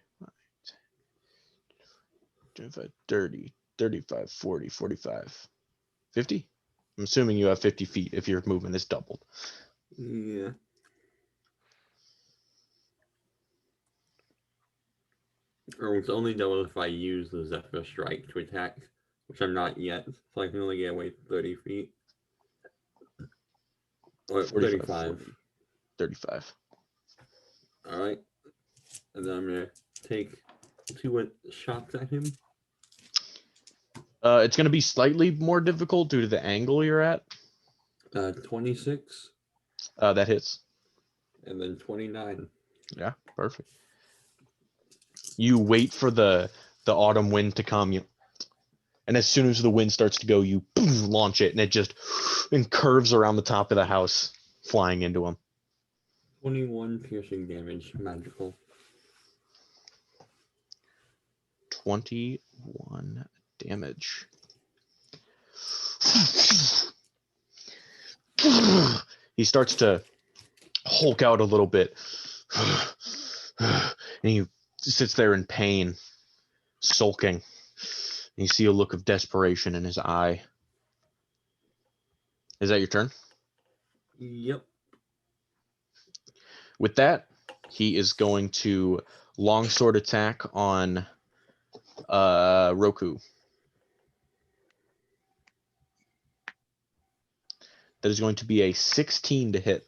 25, 30, 35, 40, 45, 50? I'm assuming you have 50 feet if your movement is doubled. Yeah. Or it's only double if I use the Zephyr Strike to attack, which I'm not yet, so I can only get away 30 feet. Or 45, 35. 40, 35. Alright. And then I'm going to take 2 shots at him. It's going to be slightly more difficult due to the angle you're at. 26. That hits. And then 29. Yeah, perfect. You wait for the autumn wind to come, and as soon as the wind starts to go, you launch it, and it just curves around the top of the house, flying into him. 21 piercing damage, magical. 21 damage. He starts to hulk out a little bit. And he sits there in pain, sulking. And you see a look of desperation in his eye. Is that your turn? Yep. With that, he is going to longsword attack on Roku. That is going to be a 16 to hit.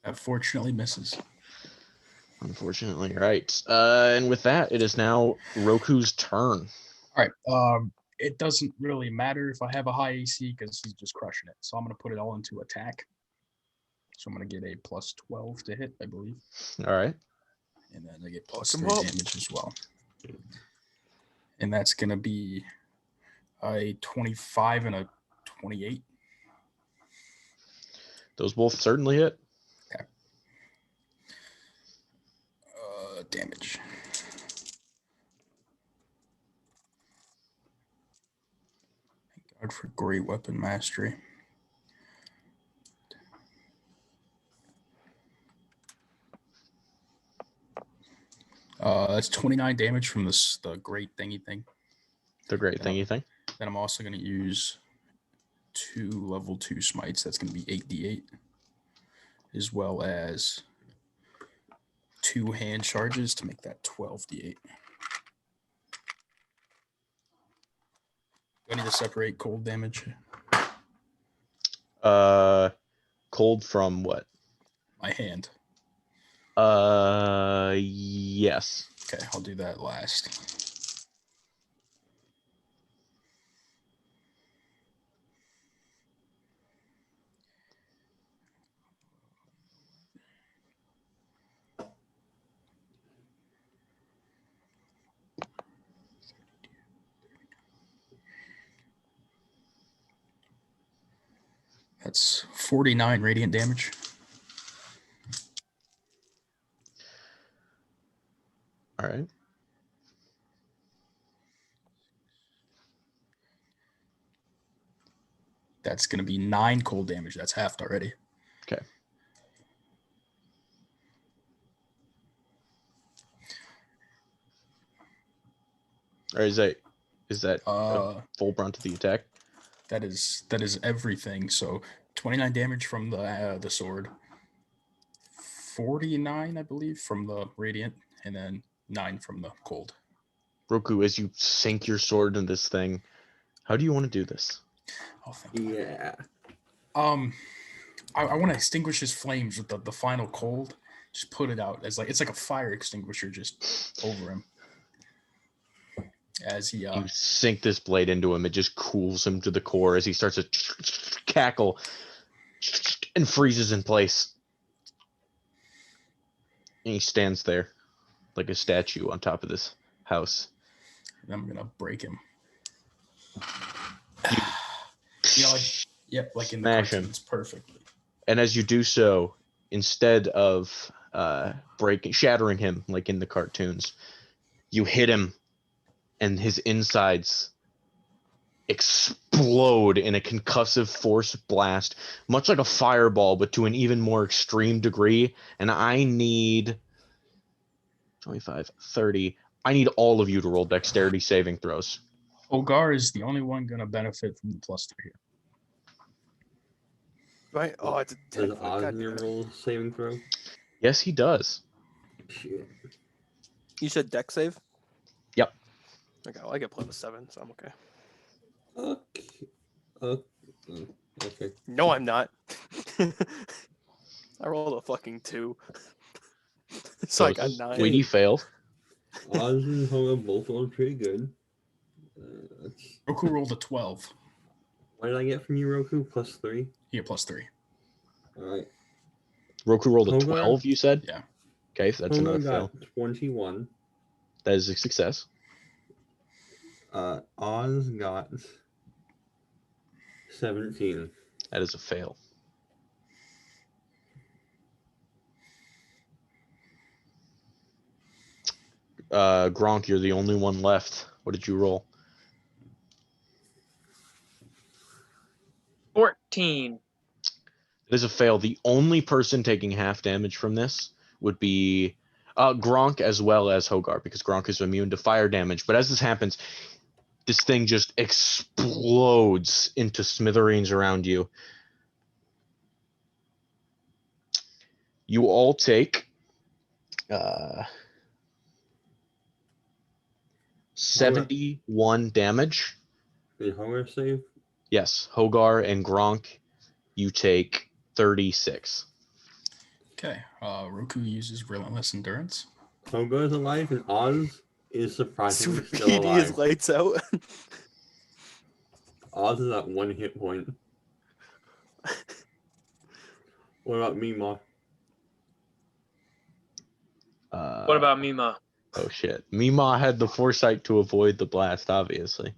That fortunately misses. Unfortunately, right. And with that, it is now Roku's turn. All right. It doesn't really matter if I have a high AC because he's just crushing it. So I'm gonna put it all into attack. So I'm gonna get a plus 12 to hit, I believe. All right. And then I get plus Fuck 'em 3 up. damage as well. And that's gonna be a 25 and a 28. Those both certainly hit. Damage. Thank God for great weapon mastery. That's 29 damage from the great thingy thing. The great thing, you think? Then I'm also going to use 2 level 2 smites. That's going to be 8d8, as well as 2 hand charges to make that 12d8. Do I need to separate cold damage? Cold from what? My hand. Yes. Okay, I'll do that last. That's 49 radiant damage. All right. That's going to be 9 cold damage. That's halved already. Okay. Or is that a full brunt of the attack? That is everything. So 29 damage from the sword, 49, I believe, from the radiant, and then 9 from the cold. Roku, as you sink your sword in this thing, how do you want to do this? Oh, thank you. Yeah. I want to extinguish his flames with the final cold. Just put it out as it's like a fire extinguisher just over him. As he You sink this blade into him, it just cools him to the core as he starts to cackle and freezes in place. And he stands there like a statue on top of this house. and I'm gonna break him. Like in the Smash him. cartoons, perfectly. And as you do so, instead of shattering him like in the cartoons, you hit him and his insides explode in a concussive force blast, much like a fireball, but to an even more extreme degree. And I need 25, 30. I need all of you to roll dexterity saving throws. Olgar is the only one gonna benefit from the +3 here. Right? Oh, it's a 10 Does foot. God Osmir damn it. roll saving throw? Yes, he does. Shit. You said deck save? Yep. Okay, well, I get +7, so I'm okay. Okay. No, I'm not. I rolled a fucking 2. So I got 9. Sweetie failed. Oz and Hoga both rolled pretty good. Roku rolled a 12. What did I get from you, Roku? +3? He had +3. Alright. Roku rolled a Hoga? 12, you said? Yeah. Okay, so that's Hoga another got fail. 21. That is a success. Oz got 17. That is a fail. Gronk, you're the only one left. What did you roll? 14. It is a fail. The only person taking half damage from this would be Gronk as well as Hogar, because Gronk is immune to fire damage. But as this happens, this thing just explodes into smithereens around you. You all take 71 damage. The hunger save? Yes, Hogar and Gronk, you take 36. Okay. Roku uses relentless endurance. Togo's alive and Oz is surprisingly still Sweetie is alive. lights out. Oz is at 1 hit point. What about Mima? What about Mima? Oh shit. Mima had the foresight to avoid the blast, obviously.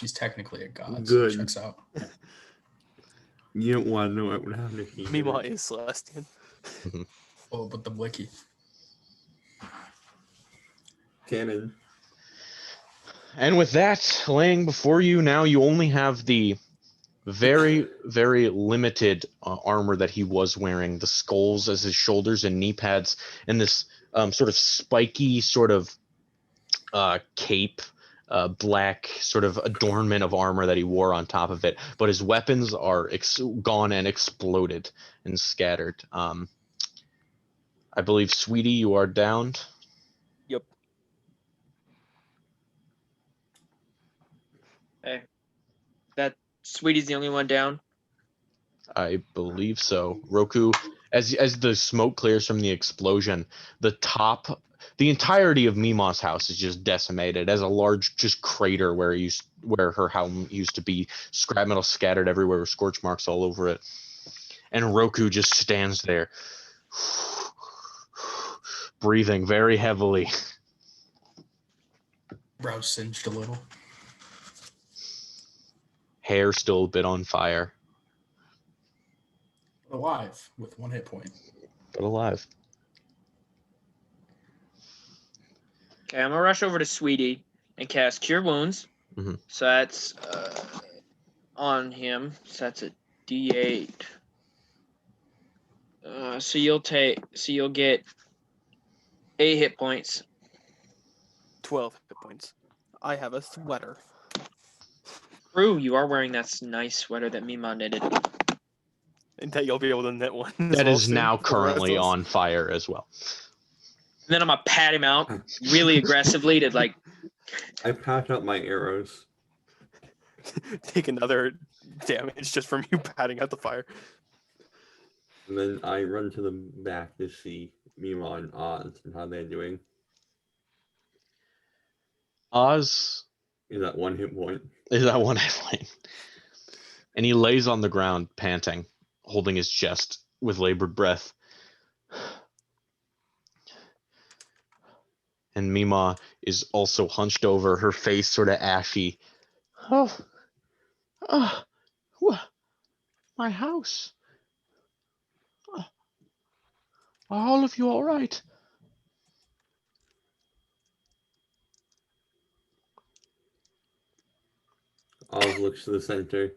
He's technically a god, Good. so it checks out. You don't want to know what would happen if he Mima didn't. is Celestian. Oh, but the blicky. Cannon. And with that laying before you now, you only have the very, very limited armor that he was wearing, the skulls as his shoulders and knee pads, and this sort of spiky sort of cape, black sort of adornment of armor that he wore on top of it. But his weapons are gone and exploded and scattered. I believe, Sweetie, you are downed. Yep. Hey, that Sweetie's the only one down. I believe so. Roku, as the smoke clears from the explosion, the entirety of Mima's house is just decimated as a large just crater where her home used to be. Scrap metal scattered everywhere with scorch marks all over it. And Roku just stands there, breathing very heavily. Brows singed a little. Hair still a bit on fire, Alive with 1 hit point. but alive. Okay, I'm gonna rush over to Sweetie and cast Cure Wounds. Mhm. So that's on him. So that's a D8. So you'll get 8 hit points. 12 hit points. I have a sweater. True, you are wearing that nice sweater that Mima knitted. And that you'll be able to knit one. as That well is soon now for the rest of currently us. on fire as well. And then I'm gonna pat him out really aggressively to like. I patch out my arrows. Take another damage just from you patting out the fire. And then I run to the back to see Mima and Oz and how they're doing. Oz Is at 1 hit point. is at 1 hit point. And he lays on the ground, panting, holding his chest with labored breath. And Mima is also hunched over, her face sort of ashy. Oh, my house. Are all of you all right? Oz looks to the center.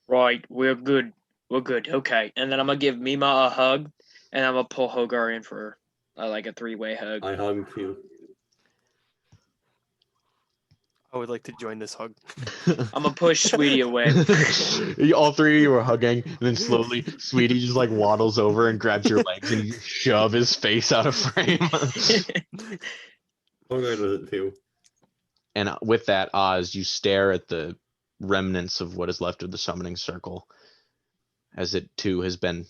Right, we're good. We're good. Okay, and then I'm gonna give Mima a hug, and I'm gonna pull Hogar in for like a 3-way hug. I hug too. I would like to join this hug. I'm gonna push Sweetie away. All three of you are hugging, and then slowly Sweetie just like waddles over and grabs your legs and you shove his face out of frame. Hogar does it too. And with that, Oz, you stare at the remnants of what is left of the summoning circle, as it too has been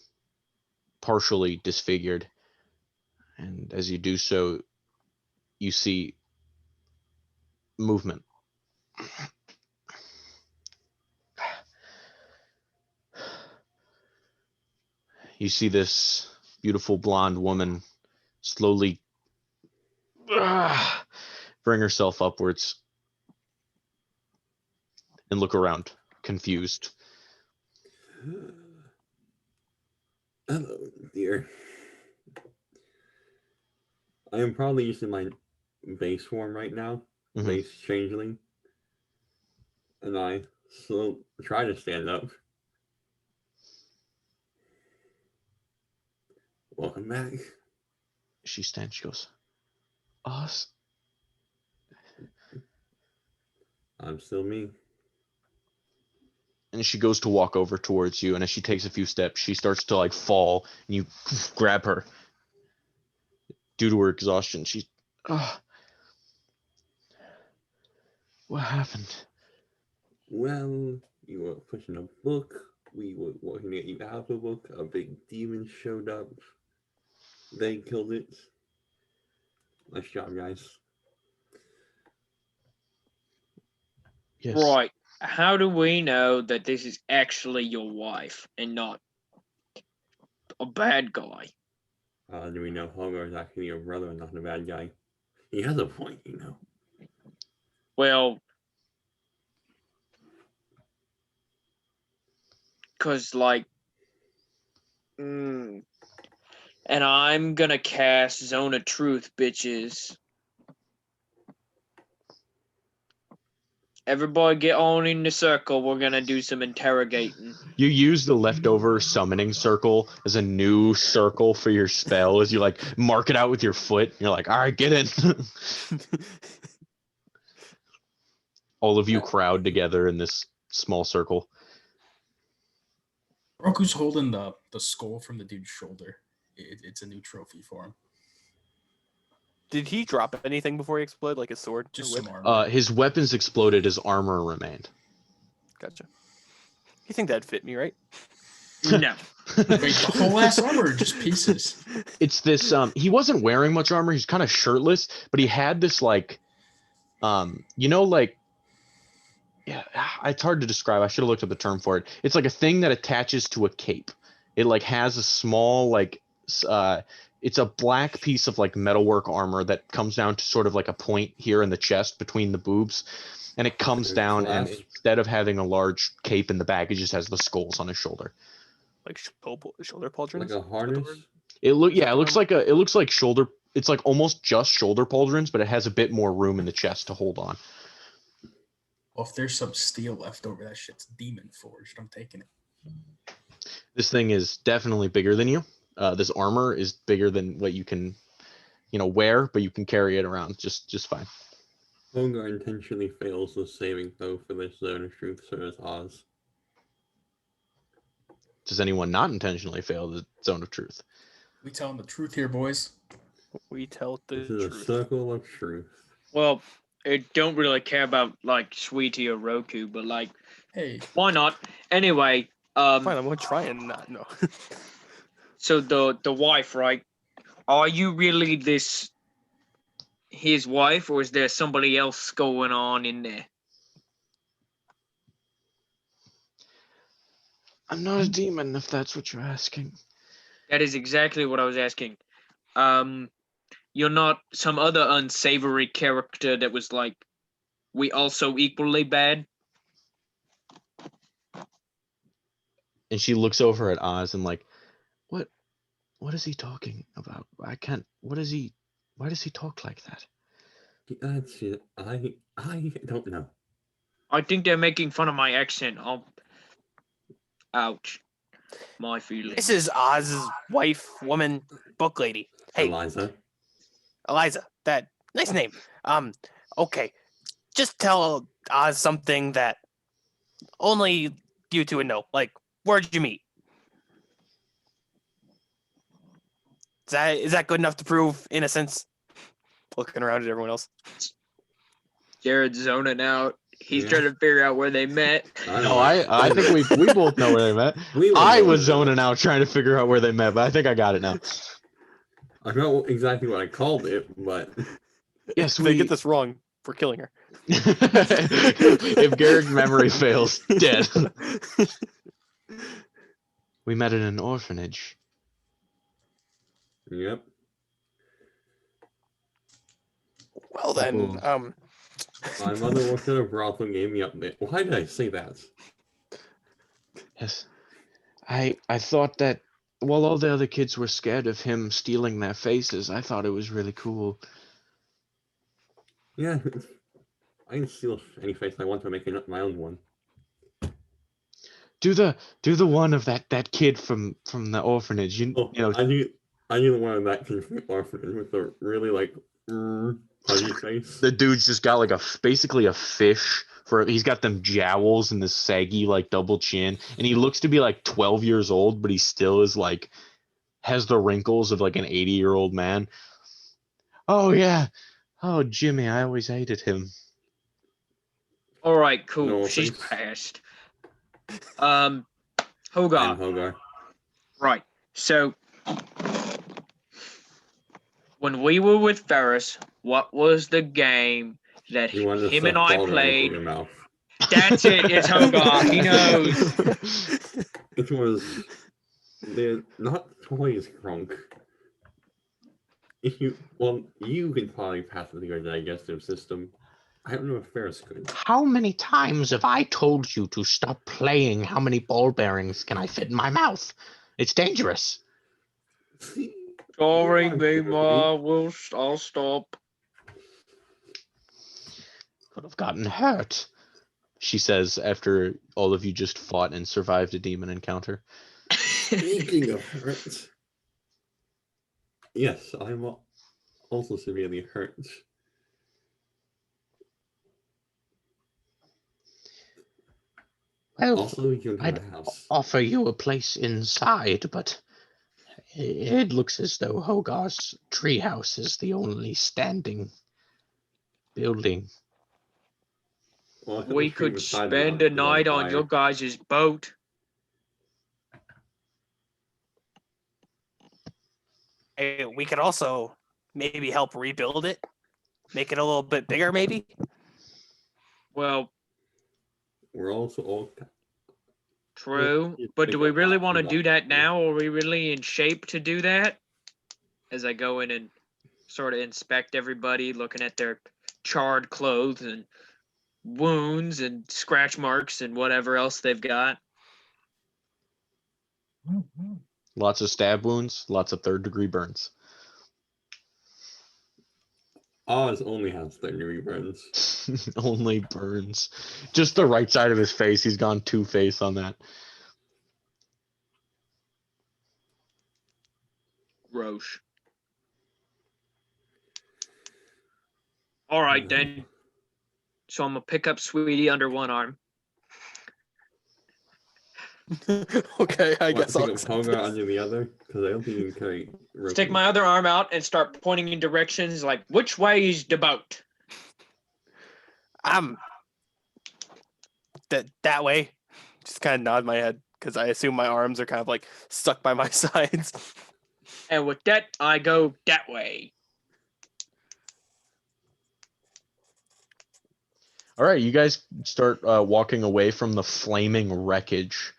partially disfigured. And as you do so, you see movement. You see this beautiful blonde woman slowly bring herself upwards and look around, confused. Hello, dear. I am probably using my base form right now, Mhm. base changeling, and I try to stand up. Welcome back. She stands. She goes, "Us." I'm still me. And she goes to walk over towards you, and as she takes a few steps, she starts to like fall, and you grab her. Due to her exhaustion, she's, what happened? Well, you were pushing a book. We were working to get you out of the book. A big demon showed up. They killed it. Nice job, guys. Yes. Right. How do we know that this is actually your wife and not a bad guy? Do we know Holger is actually your brother and not a bad guy? He has a point, you know. Well, because, like, and I'm gonna cast Zone of Truth, bitches. Everybody get on in the circle. We're gonna do some interrogating. You use the leftover summoning circle as a new circle for your spell as you like mark it out with your foot. You're like, all right, get in. All of you crowd together in this small circle. Roku's holding the skull from the dude's shoulder. It's a new trophy for him. Did he drop anything before he exploded, like his sword? Just or some whip? armor. His weapons exploded, his armor remained. Gotcha. You think that'd fit me, right? No. Wait, the whole ass armor, or just pieces? It's this he wasn't wearing much armor, he's kind of shirtless, but he had this like like, yeah, it's hard to describe. I should have looked up the term for it. It's like a thing that attaches to a cape. It like has a small like it's a black piece of like metalwork armor that comes down to sort of like a point here in the chest between the boobs, and it comes down, and instead of having a large cape in the back, it just has the skulls on his shoulder. Like shoulder pauldrons? Like a harness? It looks like shoulder. It's like almost just shoulder pauldrons, but it has a bit more room in the chest to hold on. Well, if there's some steel left over, that shit's demon forged. I'm taking it. This thing is definitely bigger than you. This armor is bigger than what you can, wear, but you can carry it around just fine. Holger intentionally fails the saving throw for this Zone of Truth, so does Oz. Does anyone not intentionally fail the Zone of Truth? We telling the truth here, boys. We tell the This is truth. a circle of truth. Well, I don't really care about like Sweetie or Roku, but like, Hey, why not? Anyway, Fine, I'm gonna try and not know. so the wife, right? Are you really his wife, or is there somebody else going on in there? I'm not a demon, if that's what you're asking. That is exactly what I was asking. You're not some other unsavory character that was like, we also equally bad? And she looks over at Oz and like, what is he talking about? Why does he talk like that? That's it. I don't know. I think they're making fun of my accent. Ouch. My feelings. This is Oz's wife, woman, book lady. Hey, Eliza. That nice name. Okay. Just tell Oz something that only you two would know. Like, where'd you meet? Is that good enough to prove innocence? Looking around at everyone else. Jared's zoning out. He's Yeah. trying to figure out where they met. I think we both know where they met. I was zoning out trying to figure out where they met, but I think I got it now. I don't know exactly what I called it, but Yes, If they get this wrong, we're killing her. If Garrick's memory fails, dead. We met in an orphanage. yep. Well then, My mother worked at a brothel and gave me up there. Why did I say that? Yes. I thought that while all the other kids were scared of him stealing their faces, I thought it was really cool. Yeah, I can steal any face I want to make my own one. Do the one of that kid from the orphanage. You know, I knew the one of that kid from the orphanage with the really like pudgy face. the dude's just got like basically a fish he's got them jowls and this saggy like double chin, and he looks to be like 12 years old, but he still is like has the wrinkles of like an 80-year-old man. Oh yeah. Oh Jimmy, I always hated him. All right, cool. No, She's thanks. passed. I'm Hogar. Hogar. Right. So when we were with Ferris, what was the game that You wanted to him and stuff I Baldur into played? your mouth. That's it. It's Hogar. He knows. It was they're not toys, Crunk. You can probably pass it through your digestive system. I don't know if Ferris could. How many times have I told you to stop playing? How many ball bearings can I fit in my mouth? It's dangerous. Sorry, Mima. I'll stop. Could have gotten hurt, she says after all of you just fought and survived a demon encounter. Speaking of hurt, yes, I'm also severely hurt. Well, Also, you have I'd a house. offer you a place inside, but it looks as though Hogar's treehouse is the only standing building. Well, We could spend a night on your guys' boat. Hey, we could also maybe help rebuild it, make it a little bit bigger, maybe. Well, We're also all true. But do we really want to do that now? Are we really in shape to do that? As I go in and sort of inspect everybody, looking at their charred clothes and wounds and scratch marks and whatever else they've got. Lots of stab wounds, lots of third-degree burns. Oz only has 30 burns. Only burns. Just the right side of his face. He's gone Two-Face on that. Roche. All right, then. So I'm going to pick up Sweetie under one arm. Okay, I guess I'll pick up accept Hogar this. under the other, because I don't think you can carry. Stick my other arm out and start pointing in directions like, which way is the boat? That way. Just kind of nod my head because I assume my arms are kind of like stuck by my sides. And with that, I go that way. All right, you guys start walking away from the flaming wreckage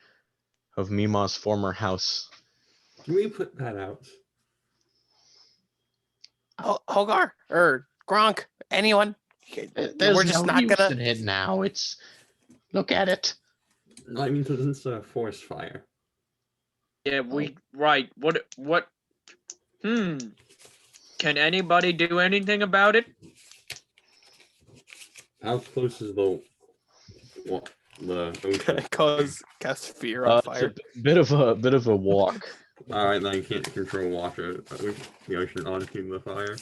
of Mima's former house. Can we put that out? Hogar or Gronk, anyone? There's We're just no not use gonna. in it now. Look at it. No, I mean, because it's a forest fire. Yeah, right. What? Can anybody do anything about it? How close is the ocean? Cast fear on fire. It's a bit of a walk. Alright, then I can't control water. The ocean onto the fire.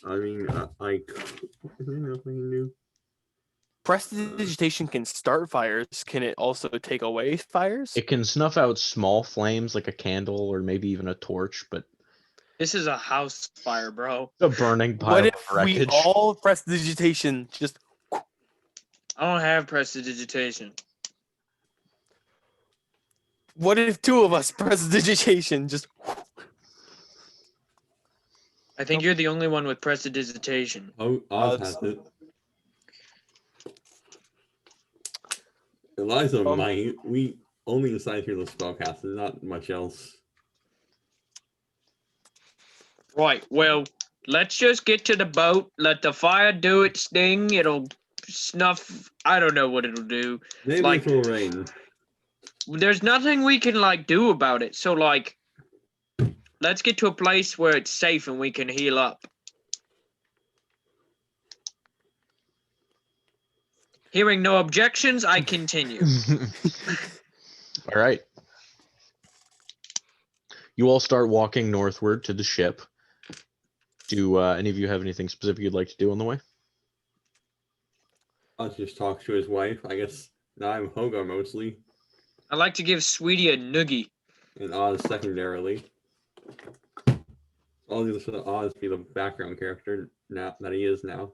I mean, I could. Is there nothing I can do? Prestidigitation can start fires. Can it also take away fires? It can snuff out small flames like a candle or maybe even a torch, but This is a house fire, bro. a burning pile What of if wreckage. we all prestidigitation just? I don't have prestidigitation. What if two of us prestidigitation just? I think you're the only one with prestidigitation. Oh, Oz has it. Eliza might. We only decide here the spellcaster, not much else. Right, well, let's just get to the boat. Let the fire do its thing. It'll snuff. I don't know what it'll do. Maybe Like- it will rain. there's nothing we can like do about it. So like, let's get to a place where it's safe and we can heal up. Hearing no objections, I continue. All right. You all start walking northward to the ship. Do any of you have anything specific you'd like to do on the way? I'll just talk to his wife. I guess now I'm Hogar mostly, I'd like to give Sweetie a noogie. and Oz secondarily. I'll just let Oz be the background character now that he is now.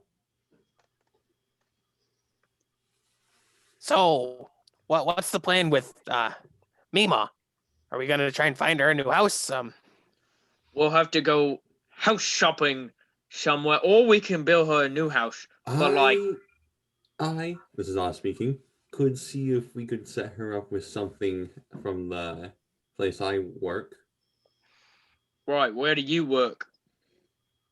So, what's the plan with Mima? Are we gonna try and find her a new house? We'll have to go house shopping somewhere, or we can build her a new house. But like, this is Oz speaking, could see if we could set her up with something from the place I work. right, where do you work?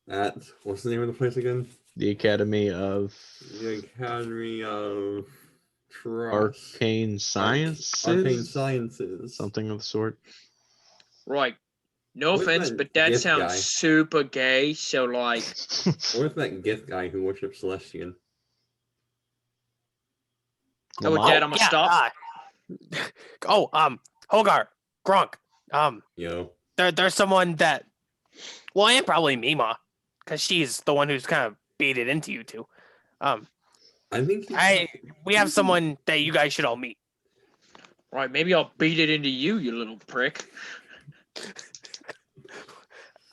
At, what's the name of the place again? The Academy of The Academy of Arcane Sciences? Arcane Sciences. Something of the sort. Right. No Where's offense, that but that gift sounds guy? super gay. So like, Where's that gift guy who worships Celestian? oh, with that, I'm gonna stop. Hogar, Gronk. Yo. There's someone that, well, and probably Mima, because she's the one who's kind of beat it into you two. I think We have someone that you guys should all meet. Right, maybe I'll beat it into you, you little prick.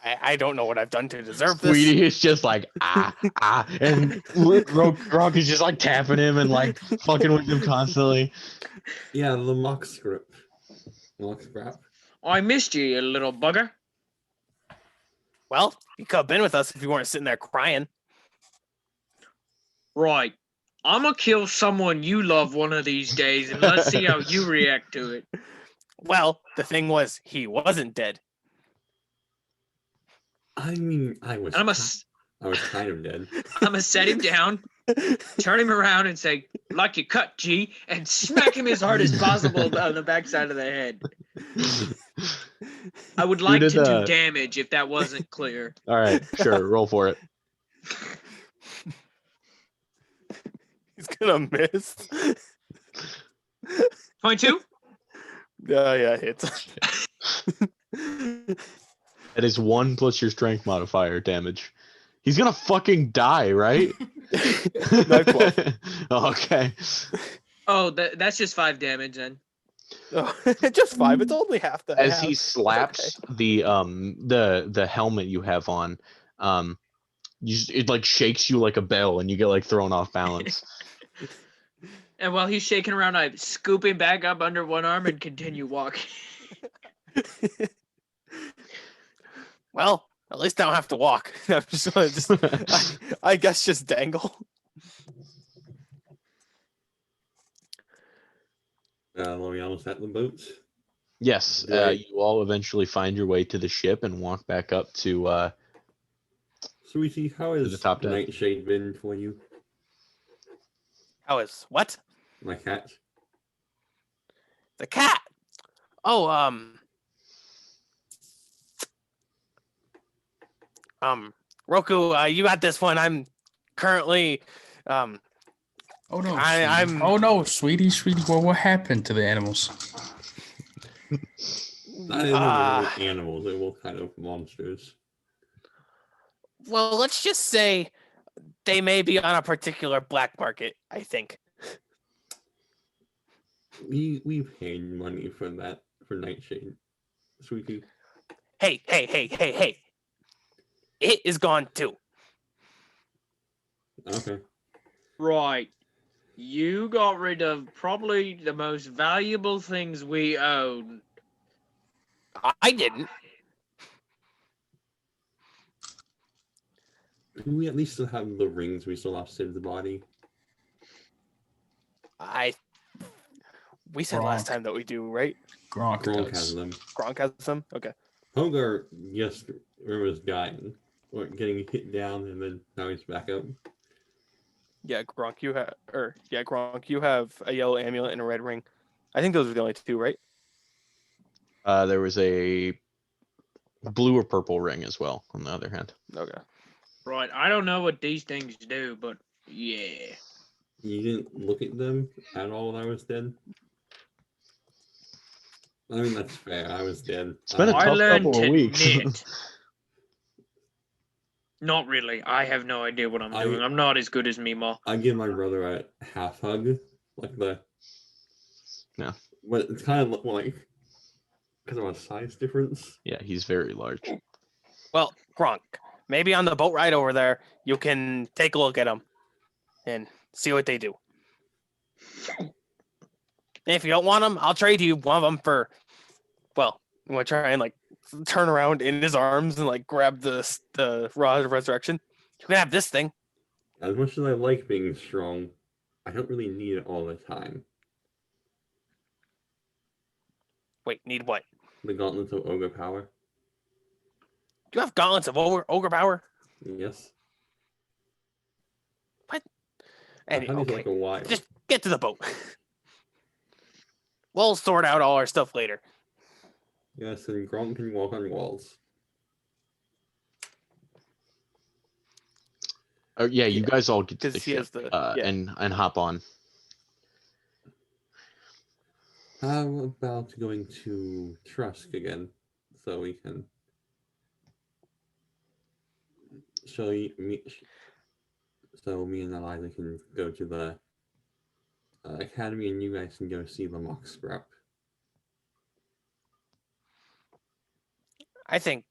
I don't know what I've done to deserve this. Sweetie is just like, and Gronk is just like tapping him and like fucking with him constantly. Yeah, the mock script. Mock scrap. I missed you, you little bugger. Well, you could have been with us if you weren't sitting there crying. Right. I'm gonna kill someone you love one of these days, and let's see how you react to it. Well, the thing was, he wasn't dead. I mean, I was kind of dead. I'm gonna set him down, turn him around, and say, "Like you cut, G," and smack him as hard as possible on the backside of the head. I would like to do damage if that wasn't clear. All right, sure, roll for it. He's gonna miss. 22? Yeah, it hits. That is 1 plus your strength modifier damage. He's gonna fucking die, right? Not 12. Okay. Oh, that's just 5 damage then. Oh, just 5. It's only half the. As he slaps the helmet you have on, it like shakes you like a bell, and you get like thrown off balance. And while he's shaking around, I scoop him back up under one arm and continue walking. Well, at least I don't have to walk. I'm just gonna I guess just dangle. Well, we almost at the boats. Yes, Great. you all eventually find your way to the ship and walk back up to. Sweetie, how has the top deck. Nightshade been for you? How is what? My cat. The cat. Oh, Roku, you got this one. I'm currently, Oh no! I'm. Sweetie. Oh no, sweetie. Well, what happened to the animals? Not animals, they were kind of monsters. Well, let's just say they may be on a particular black market, I think. We paid money for that, for Nightshade. Sweetie. Hey. It is gone too. Okay. Right. You got rid of probably the most valuable things we own. I didn't. Do we at least still have the rings we still lost Sid's body? We said last time that we do, right? Gronk Gronk does. has them. Gronk has them? Okay. Hogar just remembers dying. Or getting hit down and then now he's back up. Yeah, Gronk, you have a yellow amulet and a red ring. I think those were the only two, right? There was a blue or purple ring as well, on the other hand. Okay. Right. I don't know what these things do, but yeah. You didn't look at them at all when I was dead? I mean, that's fair. I was dead. It's been a I tough learned couple of to weeks. knit. Not really. I have no idea what I'm doing. I'm not as good as Mima. I give my brother a half hug, like the. Yeah. But it's kind of like because of a size difference. Yeah, he's very large. Well, Gronk, maybe on the boat ride over there, you can take a look at them and see what they do. And if you don't want them, I'll trade you one of them for. Well, I'm gonna try and like turn around in his arms and like grab the rod of resurrection. You can have this thing. As much as I like being strong, I don't really need it all the time. Wait, need what? The gauntlets of ogre power. You have gauntlets of ogre power? Yes. And I've had these okay, like a while. just get to the boat. We'll sort out all our stuff later. Yes, and Gronk can walk on walls. Oh yeah, you Yeah, guys all get to the because he ship has the yeah. and hop on. How about going to Trusk again, so we can show you me. So me and Eliza can go to the academy, and you guys can go see the mock scrap. I think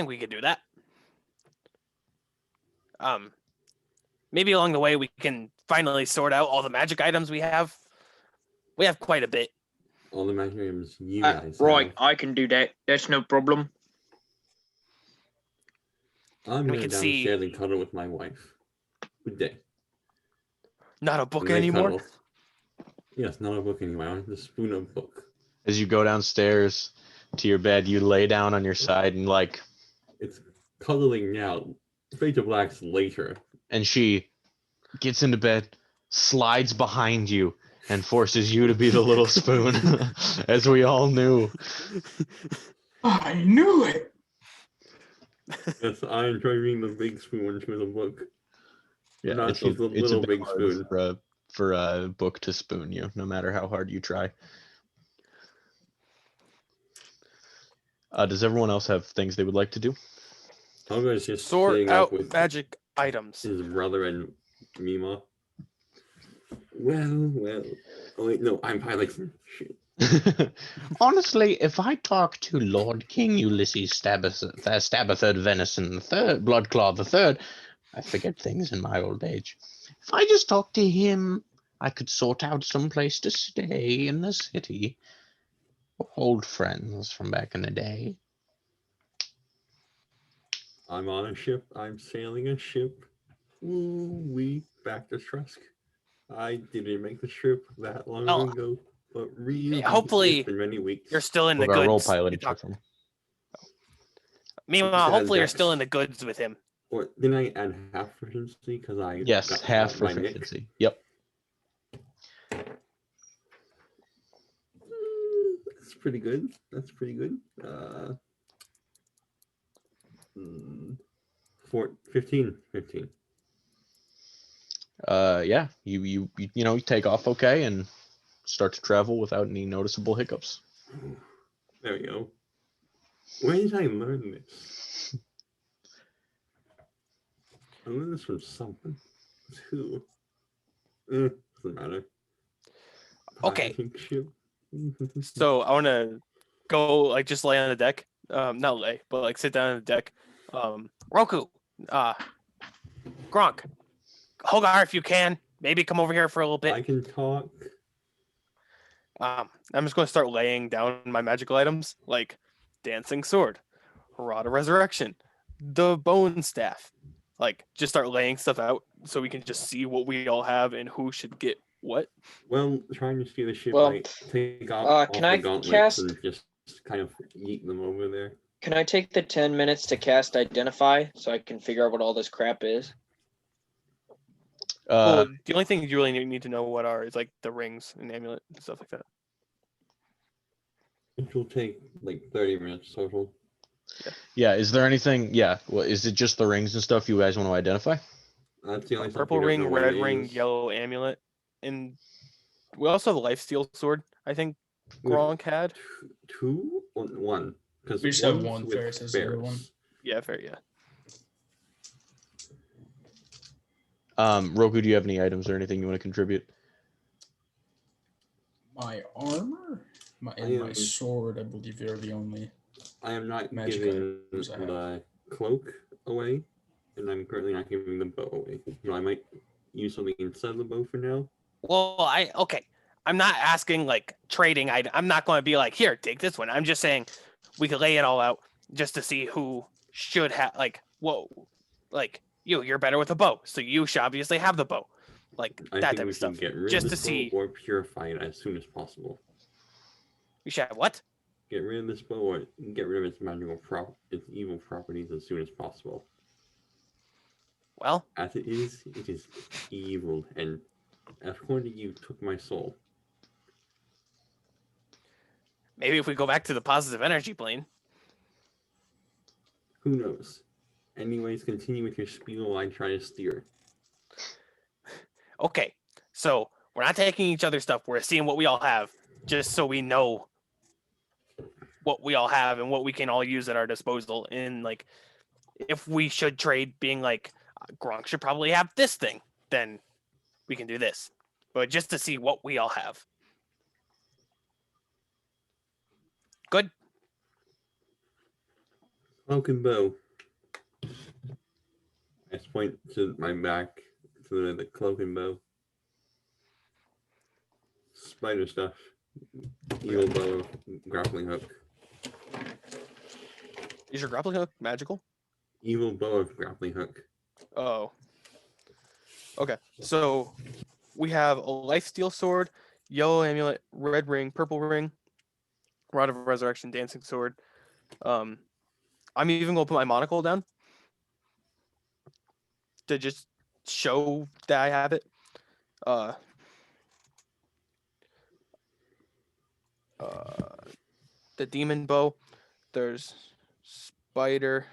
we could do that. Maybe along the way we can finally sort out all the magic items we have. We have quite a bit. All the magic items you guys Right, have. I can do that. That's no problem. I'm we going can see- downstairs and cuddle with my wife. Good day. Not a book And they anymore. cuddle. Yes, not a book anymore. I want to spoon a book. As you go downstairs to your bed, you lay down on your side and like, It's cuddling now. Fade to Black's later. and she gets into bed, slides behind you, and forces you to be the little spoon, as we all knew. I knew it. Yes, I enjoy being the big spoon when she was a book. Yeah, Not it's just a a little bit big hard spoon. for a book to spoon you, no matter how hard you try. Does everyone else have things they would like to do? Toga's just Sort sitting out up with magic items. his brother and Mima. Well. Oh wait, no, I'm piling some shit. Honestly, if I talk to Lord King Ulysses Stabathird Venison III, Bloodclaw III, I forget things in my old age. If I just talk to him, I could sort out some place to stay in the city. Old friends from back in the day. I'm on a ship. I'm sailing a ship. We back to Trusk. I didn't make the trip that long Well, ago, but really, hopefully it's been many weeks. You're still in the We'll got a role goods. pilot You check talk- from. Meanwhile, Said hopefully you're that's- still in the goods with him. Or didn't I add half proficiency because I Yes, got half my nick? proficiency. Yep. That's pretty good. That's pretty good. 15. Yeah, you take off okay and start to travel without any noticeable hiccups. There we go. Where did I learn this? I learned this from something. Who? Doesn't matter. Okay. Pirate ship. So I want to go like just lay on the deck. Not lay, but like sit down on the deck. Roku, Gronk, Hogar, if you can, maybe come over here for a little bit. I can talk. I'm just going to start laying down my magical items like dancing sword, rod of resurrection, the bone staff. Like just start laying stuff out so we can just see what we all have and who should get what. Well, trying to steal the ship, Well, I take off can the I gauntlets cast- and just kind of yeet them over there. Can I take the 10 minutes to cast Identify so I can figure out what all this crap is? Well, the only thing you really need to know what are is like the rings and amulet and stuff like that. which will take like 30 minutes total. Yeah, is there anything? Yeah, well, is it just the rings and stuff you guys want to identify? That's the only stuff Purple we don't ring, know what red it ring, is. yellow amulet, and we also have a lifesteal sword. I think We have Gronk had. two or one? Because We just have one's one. with Ferris has the other one. Yeah, fair. Yeah. Roku, do you have any items or anything you want to contribute? My armor, and my sword. I believe are the only. I am not Magic giving items I have. the cloak away, and I'm currently not giving the bow away. I might use something instead of the bow for now. Well, okay. I'm not asking like trading. I'm not going to be like, here, take this one. I'm just saying we could lay it all out just to see who should have like, whoa, like you're better with a bow, so you should obviously have the bow, like I that think type we of should stuff. get rid Just of to this bow see, or purify it as soon as possible. we should have what? Get rid of this bow or get rid of its evil properties as soon as possible. Well, As it is evil, and according to you, took my soul. maybe if we go back to the positive energy plane. Who knows? Anyways, continue with your spiel while I try to steer. Okay, so we're not taking each other's stuff. We're seeing what we all have, just so we know what we all have and what we can all use at our disposal. And like, if we should trade, being like, Gronk should probably have this thing, then we can do this. But just to see what we all have. Good. Cloak and bow. I just point to my back to the cloak and bow. Spider stuff. Evil bow, grappling hook. Is your grappling hook magical? Evil bow of grappling hook. Oh. Okay. So we have a lifesteal sword, yellow amulet, red ring, purple ring, rod of resurrection, dancing sword. I'm even gonna put my monocle down to just show that I have it. The demon bow. There's spider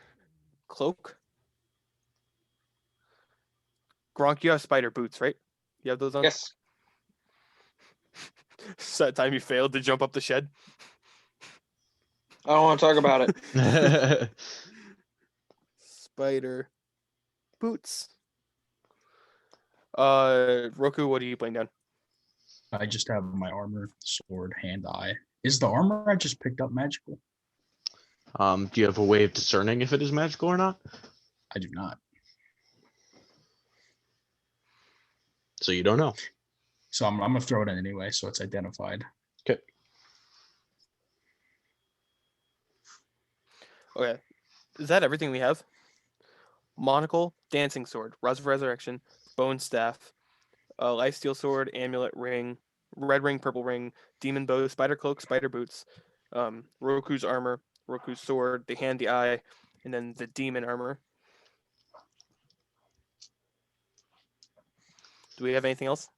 cloak. Gronk, you have spider boots, right? You have those on? Yes. Is that time you failed to jump up the shed? I don't want to talk about it. Spider boots. Roku, what are you playing down? I just have my armor, sword, hand, eye. Is the armor I just picked up magical? Do you have a way of discerning if it is magical or not? I do not. So you don't know. So I'm gonna throw it in anyway, so it's identified. Okay. Okay. Is that everything we have? Monocle, dancing sword, rod of resurrection, bone staff, lifesteal sword, amulet, ring, red ring, purple ring, demon bow, spider cloak, spider boots, Roku's armor, Roku's sword, the hand, the eye, and then the demon armor. Do we have anything else?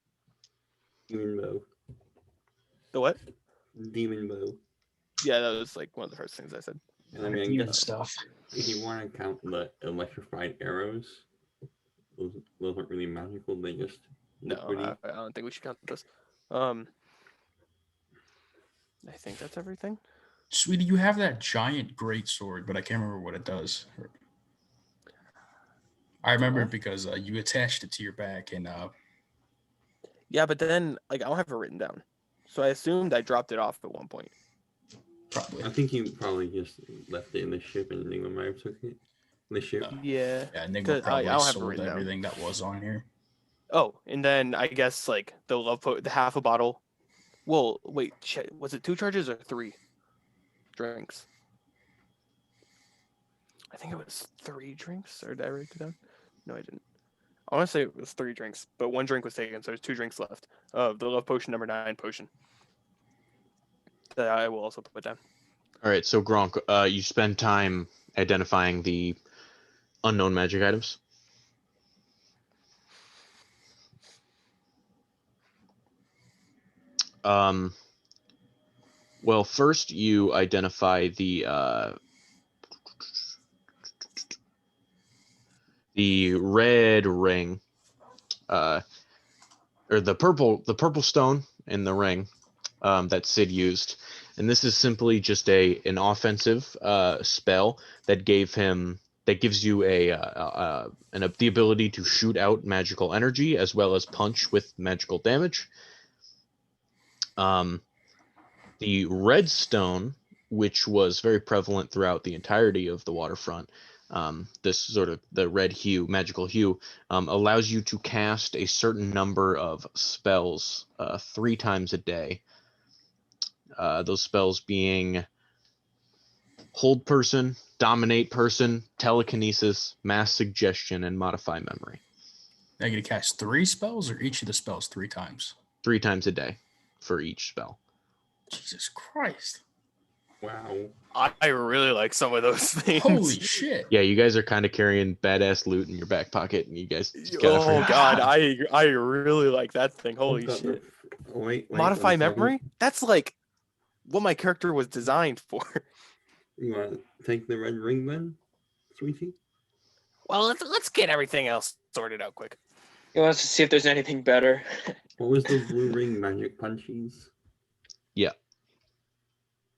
Demon bow. The what? Demon bow. Yeah, that was like one of the first things I said. And I mean, I Demon guess stuff. if you want to count the electrified arrows, those aren't really magical. They just No, look pretty. I don't think we should count this. I think that's everything. Sweetie, you have that giant great sword, but I can't remember what it does. I remember it because you attached it to your back, and Yeah, but then like I don't have it written down, so I assumed I dropped it off at one point. probably. I think you probably just left it in the ship, and Enigma might have took it. The ship. Yeah. Yeah, Enigma 'Cause probably I don't have it sold written down. everything that was on here. Oh, and then I guess like the half a bottle. Well, wait, shit, was it 2 charges or 3 drinks? I think it was 3 drinks, or did I write it down? No, I didn't. I want to say it was 3 drinks, but 1 drink was taken, so there's 2 drinks left. The love potion number 9 potion. That I will also put down. All right, so Gronk, you spend time identifying the unknown magic items. Well, first you identify the red ring, or the purple stone in the ring that Sid used, and this is simply just an offensive spell that gives you the ability to shoot out magical energy as well as punch with magical damage. The red stone, which was very prevalent throughout the entirety of the waterfront, this sort of the red hue, magical hue, allows you to cast a certain number of spells 3 times a day. Those spells being Hold Person, Dominate Person, Telekinesis, Mass Suggestion, and Modify Memory. I get to cast 3 spells, or each of the spells 3 times? 3 times a day for each spell. Jesus Christ. Wow. I really like some of those things. Holy shit. Yeah, you guys are kind of carrying badass loot in your back pocket, and you guys just gotta Oh figure- god, I really like that thing. Holy Got shit. Wait, Modify 1 second. memory? That's like what my character was designed for. You want to take the red ring then, sweetie? Well, let's get everything else sorted out quick. You want us to see if there's anything better? What was those blue ring magic punchies?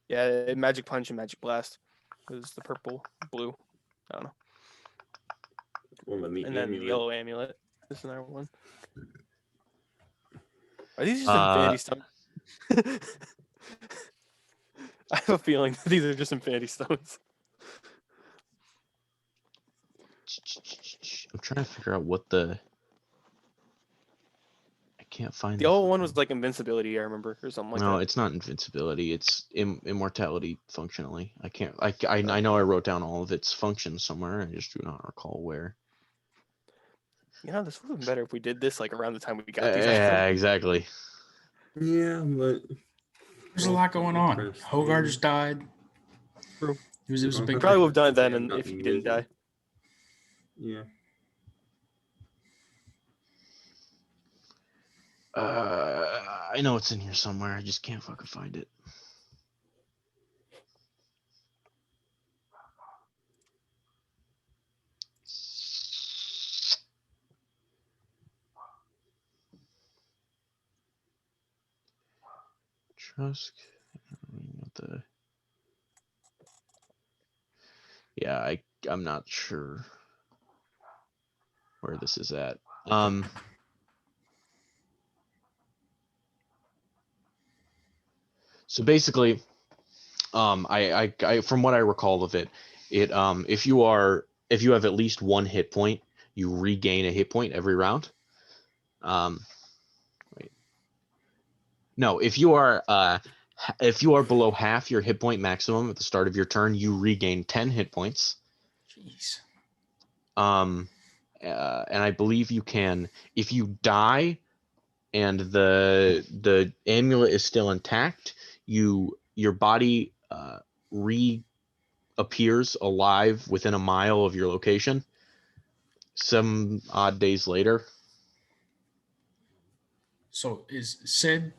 Yeah, Magic Punch and Magic Blast was the purple, blue. I don't know. Well, And then the amulet. yellow amulet is another one. Are these just Uh, Infinity Stones? I have a feeling that these are just Infinity Stones. I'm trying to figure out what the. I can't find The yellow one was like invincibility, I remember, or something like no, that. it's not invincibility. It's immortality functionally. I can't. I know I wrote down all of its functions somewhere. I just do not recall where. You know, this would have been better if we did this like around the time we got these. Yeah, exactly. Yeah, but There's a lot going on. Interesting. Hogarth just died. True. It was a big Probably would have done it They then, have and if nothing he didn't busy. die. Yeah. I know it's in here somewhere. I just can't fucking find it. Trusk. Yeah, I'm not sure where this is at. So basically, I from what I recall of it, if you have at least 1 hit point, you regain a hit point every round. Wait. No, if you are below half your hit point maximum at the start of your turn, you regain 10 hit points. Jeez. And I believe you can, if you die and the amulet is still intact, your body reappears alive within a mile of your location some odd days later. So is Sid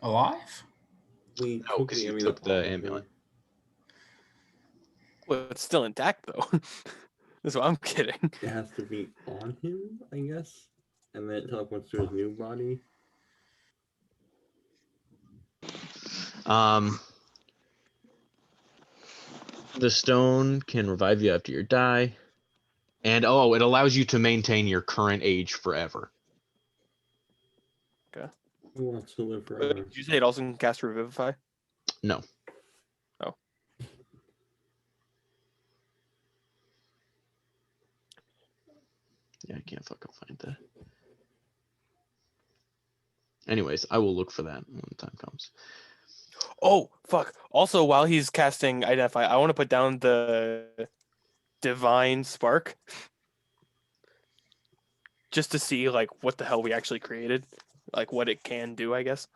alive? We No, because you took the off of amulet. him. Well, it's still intact though. That's what I'm kidding. It has to be on him, I guess, and then it teleports to his new body. The stone can revive you after you die, and it allows you to maintain your current age forever. Who wants to live Did forever? you say it also can cast Revivify? No. Oh. Yeah, I can't fucking find that. Anyways, I will look for that when the time comes. Oh, fuck. Also, while he's casting Identify, I want to put down the Divine Spark. Just to see, like, what the hell we actually created. Like, what it can do, I guess.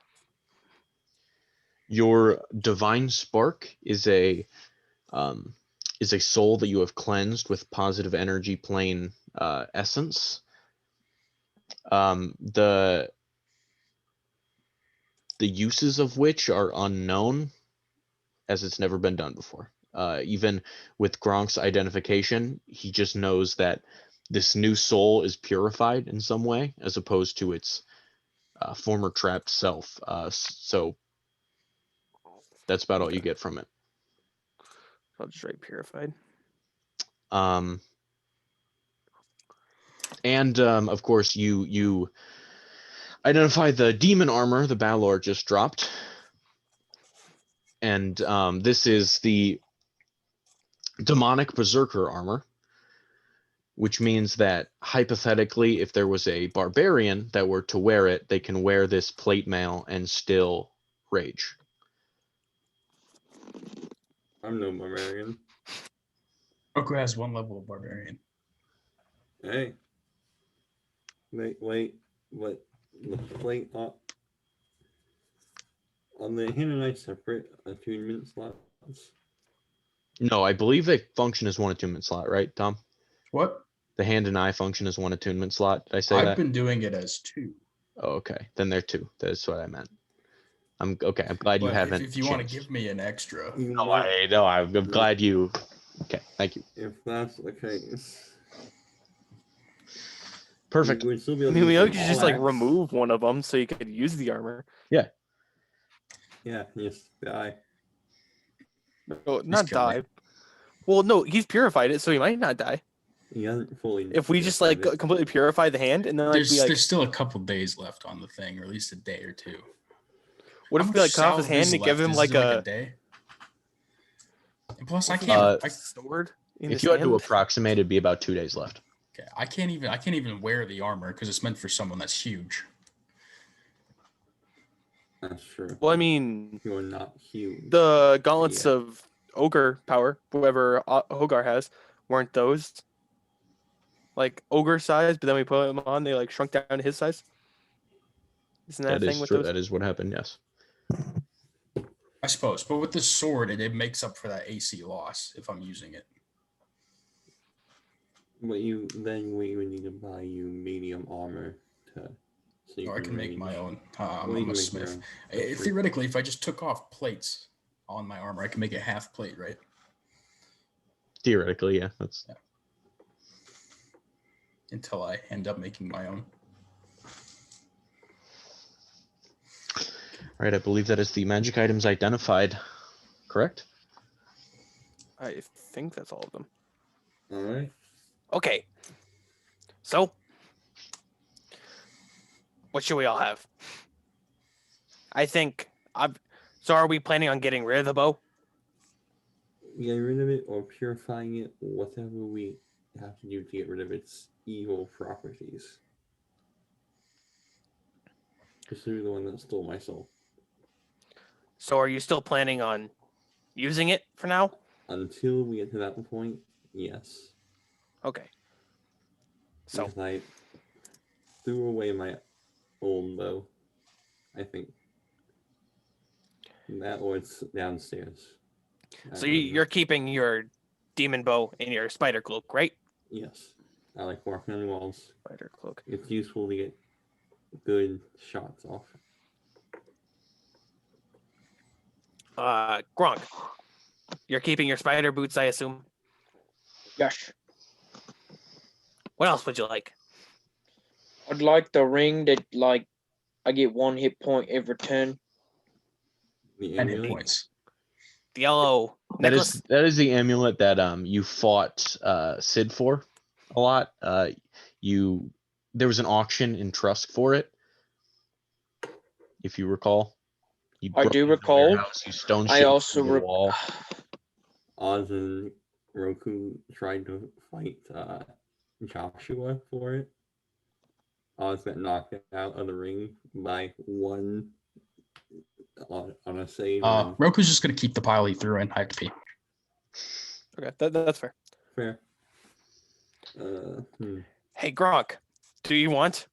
Your divine spark is a soul that you have cleansed with positive energy plane essence. The the uses of which are unknown, as it's never been done before. Even with Gronk's identification, he just knows that this new soul is purified in some way, as opposed to its former trapped self. So that's about all you get from it. I'll just write purified. And of course, you identify the demon armor the Balor just dropped, and this is the demonic berserker armor, which means that hypothetically, if there was a barbarian that were to wear it, they can wear this plate mail and still rage. I'm no barbarian. Roku has 1 level of barbarian. Hey. Wait. What? The plate up. On the hand and eye separate attunement slots. No, I believe they function as one attunement slot, right, Tom? What? The hand and eye function as one attunement slot. Did I say I've that? been doing it as 2. Oh, okay. Then they're 2. That's what I meant. I'm okay. I'm glad you But haven't. if you want to changed. give me an extra, No, I'm glad you. Okay, thank you. If that's the case. Perfect. You would still be I able to mean, we use could just like all-X. remove one of them so you could use the armor. Yeah, just die. No, not kill me. die. Well, no, he's purified it, so he might not die. He hasn't fully. If we just like purified it. completely purify the hand and then like we like, there's still a couple days left on the thing, or at least a day or 2. what How if we much like cut off his salve hand is and give left? him Is like it a day? And plus, I if we can't. have a sword? In If his you had to hand? approximate, it'd be about 2 days left. Okay, I can't even wear the armor because it's meant for someone that's huge. That's true. Well, I mean, You are not huge. the gauntlets Yeah. of ogre power, whoever Hogar has, weren't those like ogre size? But then we put them on, they like shrunk down to his size. Isn't that a That thing is with true. those? That is what happened. Yes. I suppose, but with the sword, it makes up for that AC loss if I'm using it. But we would need to buy you medium armor to. So you Or I can make range. my own. Well, I'm you a can make your smith. own. That's true. Theoretically, if I just took off plates on my armor, I can make it half plate, right? Theoretically, yeah. That's Until I end up making my own. all right. I believe that is the magic items identified. Correct. I think that's all of them. All right. Okay. So, what should we all have? I think so are we planning on getting rid of the bow? Get rid of it or purifying it, whatever we have to do to get rid of its evil properties. Consider the one that stole my soul. So are you still planning on using it for now? Until we get to that point, yes. Okay. So Because I threw away my old bow, I think. That or it's downstairs. I so don't know. you're keeping your demon bow in your spider cloak, right? Yes. I like walking on the walls. Spider cloak. It's useful to get good shots off. Gronk, you're keeping your spider boots, I assume. Yes. What else would you like? I'd like the ring that like I get 1 hit point every turn. The 10 hit amulet. points. The yellow That necklace? is the amulet that you fought Sid for a lot. There was an auction in Trusk for it, if you recall. You I broke do into the recall. warehouse, you stone I shaped also the wall. Oz and Roku tried to fight Joshua for it. Oz got knocked out of the ring by 1 on a save. and Roku's just gonna keep the pile he threw in. I have to pee. Okay, that's fair. fair. Hey, Gronk, do you want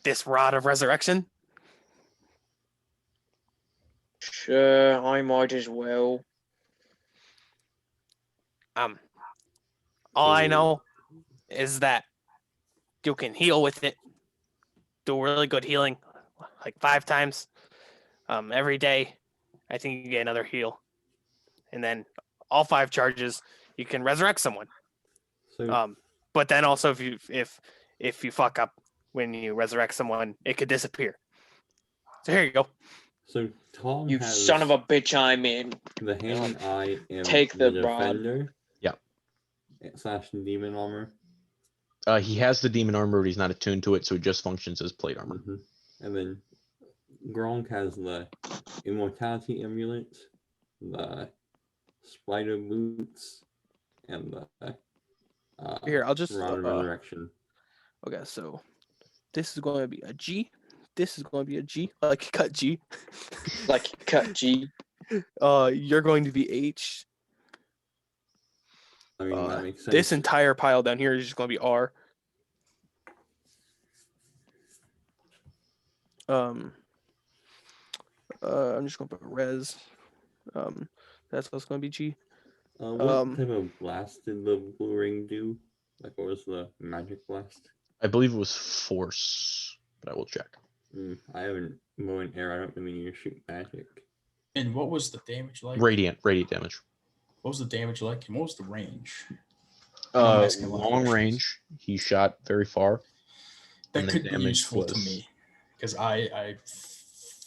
this rod of resurrection? Sure, I might as well. All I know is that you can heal with it. Do really good healing like 5 times every day, I think you get another heal. And then all 5 charges, you can resurrect someone. So, But then also if you fuck up when you resurrect someone, it could disappear. So here you go. so Tom You has son of a bitch, I'm in. the Hanging Eye and Take the the rod. Defender. Yeah. / Demon Armor. He has the demon armor, but he's not attuned to it, so it just functions as plate armor. Mm-hmm. And then Gronk has the Immortality Amulet, the Spider Boots, and the Here, I'll just Rod of Resurrection. okay, so this is going to be a G. This is going to be a G, like cut G. Like cut G. You're going to be H. I mean, that makes sense. This entire pile down here is just going to be R. I'm just going to put res. That's what's going to be G. What type of blast did the blue ring do? Like, what was the magic blast? I believe it was force, but I will check. I haven't bow and arrow. I don't really need to shoot magic. And what was the damage like? Radiant damage. What was the damage like? And what was the range? I'm asking a lot of Long questions. range. He shot very far. That and the could be damage useful to was- me because I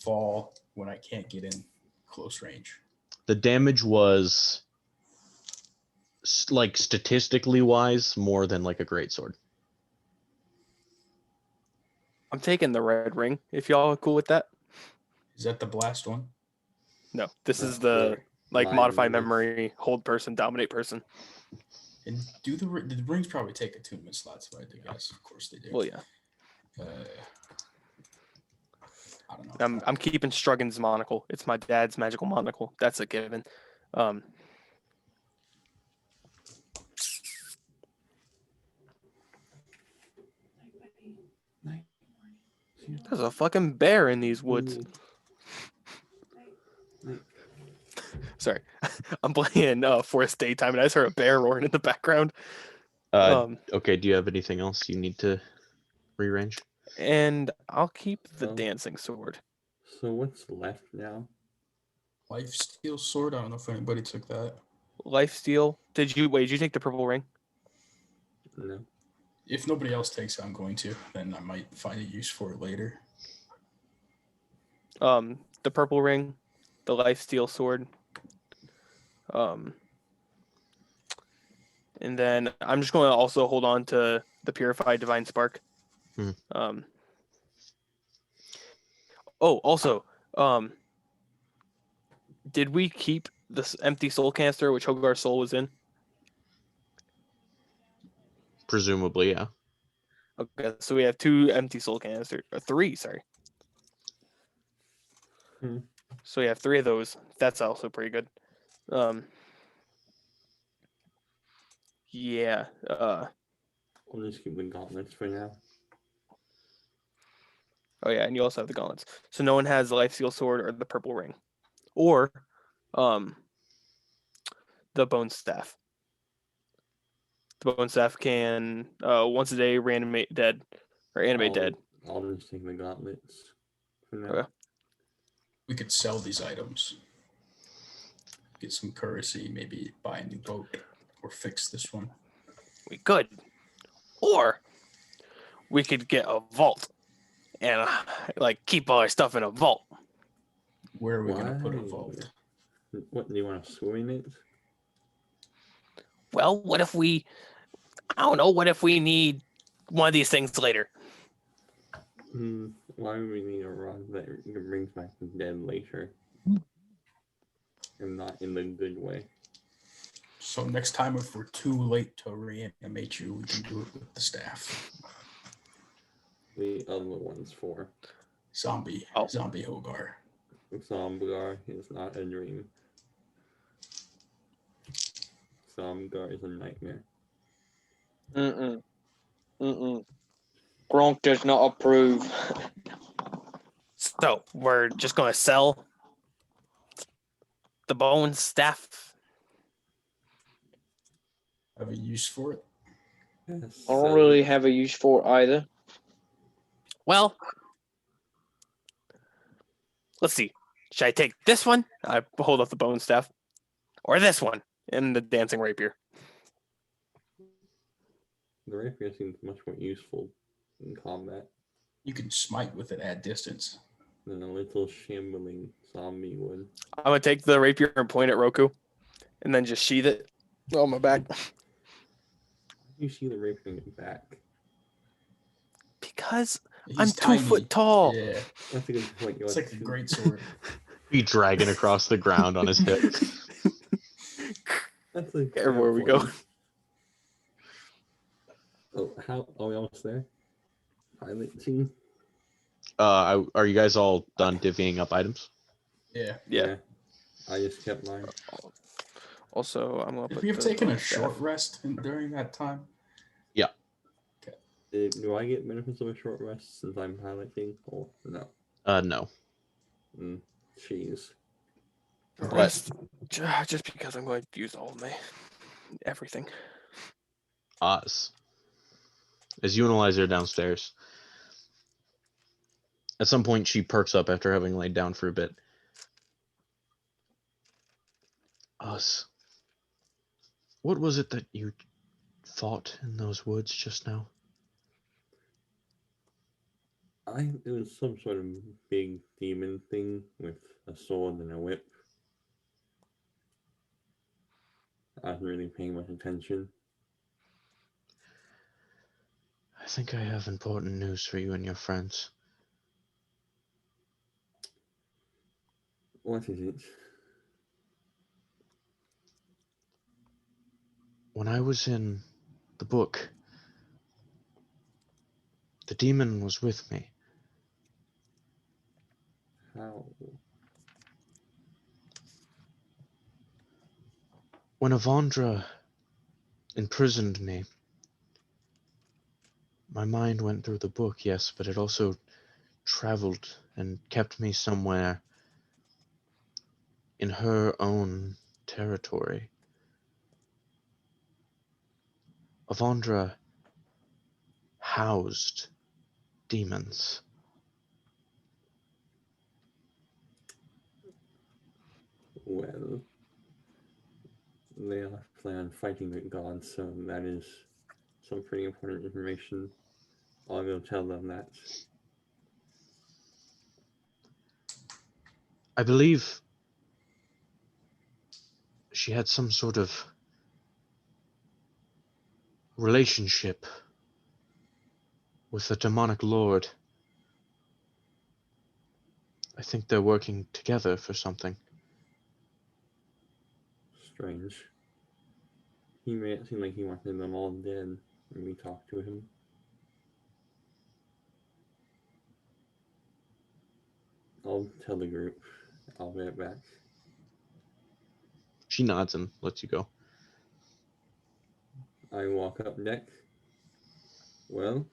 fall when I can't get in close range. The damage was like statistically wise more than like a greatsword. I'm taking the red ring. If y'all are cool with that. Is that the blast one? No, this That's is the like live modify moves. memory, hold person, dominate person. And do the rings probably take attunement slots, right? I guess, of course they do. Well, yeah. I don't know. I'm keeping Struggan's monocle. It's my dad's magical monocle. That's a given. There's a fucking bear in these woods. Sorry, I'm playing Forest Daytime, and I just heard a bear roaring in the background. Okay, do you have anything else you need to rearrange? And I'll keep the Oh. dancing sword. So what's left now? Lifesteal sword. I don't know if anybody took that. Lifesteal. Did you take the purple ring? No. If nobody else takes it, I'm going to. Then I might find a use for it later. The purple ring, the lifesteal sword. And then I'm just going to also hold on to the purified divine spark. Also, did we keep this empty soul canister which Hogar's soul was in? Presumably, yeah. Okay, so we have 2 empty soul canisters, or 3, sorry. So we have 3 of those. That's also pretty good. Yeah. We'll just keep the gauntlets for now. Oh yeah, and you also have the gauntlets. So no one has the lifesteal sword or the purple ring, or the bone staff. The bone staff can once a day reanimate dead or animate dead. I'll just take the gauntlets for now. Okay. We could sell these items. Get some currency, maybe buy a new boat or fix this one. We could, or we could get a vault and like keep all our stuff in a vault. Where are we going to put a Why? vault? What, do you want to swim in it? Well, what if we? I don't know. What if we need one of these things later? Why would we need a rod that brings back the dead later? And not in the good way. So next time, if we're too late to reanimate you, we can do it with the staff. The other one's for Zombie Hogar. Zomgar is not a dream. Zomgar is a nightmare. Gronk does not approve. So we're just gonna sell the bone staff. Have a use for it? Yes, I don't really have a use for it either. Well, let's see. Should I take this one? I hold up the bone staff, or this one, and the dancing rapier. The rapier seems much more useful in combat You can smite with it at distance. than a little shambling zombie would. I'm gonna take the rapier and point at Roku, and then just sheath it on my back. You see the rapier in your back. Because He's I'm tiny. 2 foot tall. Yeah, That's a good point. it's like a great sword. Be dragging across the ground on his hips. That's a Everywhere we go. point. Oh, how are we almost there? Pilot team. Are you guys all done divvying up items? Yeah. Yeah. I just kept mine. Also, I'm gonna If put we have the taken a bone staff- short rest during that time, Do I get benefits of a short rest since I'm piloting? Or no? No. Jeez. rest, just because I'm going to use all of my everything. Oz. As you and Eliza are downstairs, at some point she perks up after having laid down for a bit. Oz, what was it that you fought in those woods just now? It was some sort of big demon thing with a sword and a whip. I wasn't really paying much attention. I think I have important news for you and your friends. What is it? When I was in the book, the demon was with me. How? When Avandra imprisoned me, my mind went through the book, yes, but it also traveled and kept me somewhere in her own territory. Avandra housed demons. Well, they are planning on fighting the gods, so that is some pretty important information. I'll go tell them that. I believe she had some sort of relationship with the demonic lord. I think they're working together for something. Strange. He made it seem like he wanted them all dead when we talked to him. I'll tell the group. I'll be right back. She nods and lets you go. I walk up deck. Well,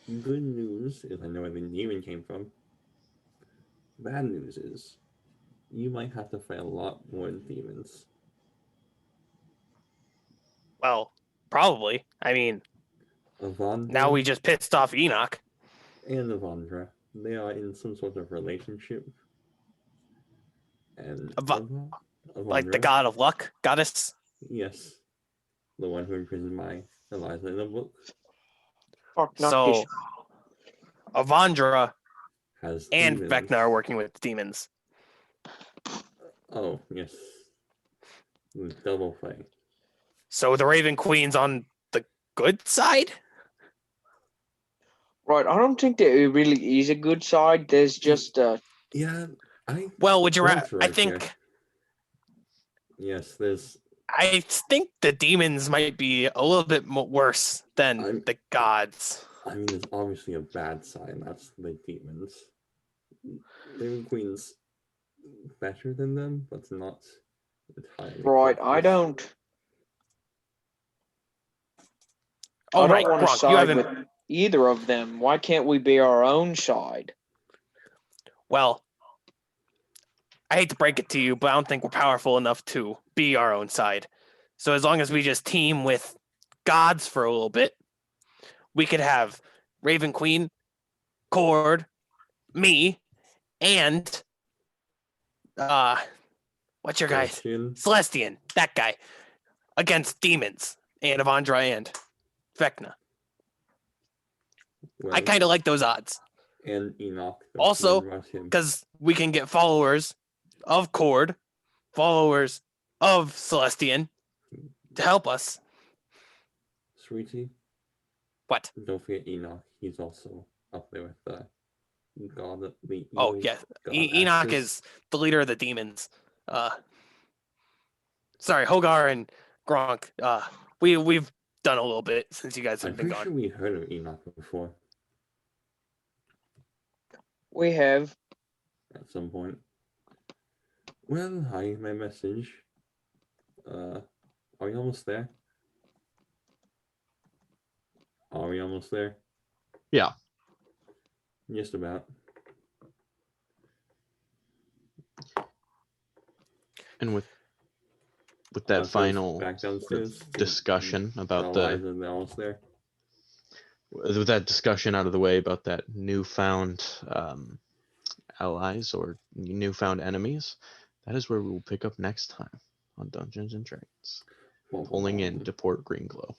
good news is I know where the demon came from. Bad news is you might have to fight a lot more demons. Well, probably. I mean, Avandra now we just pissed off Enoch. and Avandra, they are in some sort of relationship. And Like the Avandra, god of luck, goddess. yes, the one who imprisoned my Eliza in the book, Fuck, not So this. Avandra has and demons. Vecna are working with demons. Oh, yes. Double fight. So the Raven Queen's on the good side? Right, I don't think that it really is a good side. There's just Yeah, Well, would you Points I right think here. Yes, there's I think the demons might be a little bit worse than I'm- the gods. I mean, there's obviously a bad side, and that's the demons. Raven Queen's better than them, but not entirely. right. I flawless. don't. Oh, I don't right, want to Gronk, you side haven't. with either of them. Why can't we be our own side? Well, I hate to break it to you, but I don't think we're powerful enough to be our own side. So as long as we just team with gods for a little bit, we could have Raven Queen, Cord, me, and what's your guy? Question. Celestian, that guy, against demons and Avandra and Vecna. I Well, kind of like those odds and Enoch. Also, rush him. because we can get followers of Cord, followers of Celestian to help us. Sweetie, What? don't forget Enoch. He's also up there with the god of the Oh evil yes, god Enoch Axis. is the leader of the demons. Sorry, Hogar and Gronk. We've done a little bit since you guys I'm have been pretty gone. sure we heard of Enoch before We have. at some point. Well, hi, my message. Are we almost there? Are we almost there? Yeah. Just about. And with that Goes final back sort downstairs. of discussion about Allies and they're almost there. with that discussion out of the way about that newfound allies or newfound enemies, that is where we will pick up next time on Dungeons and Dragons, pulling into Port Greenglow.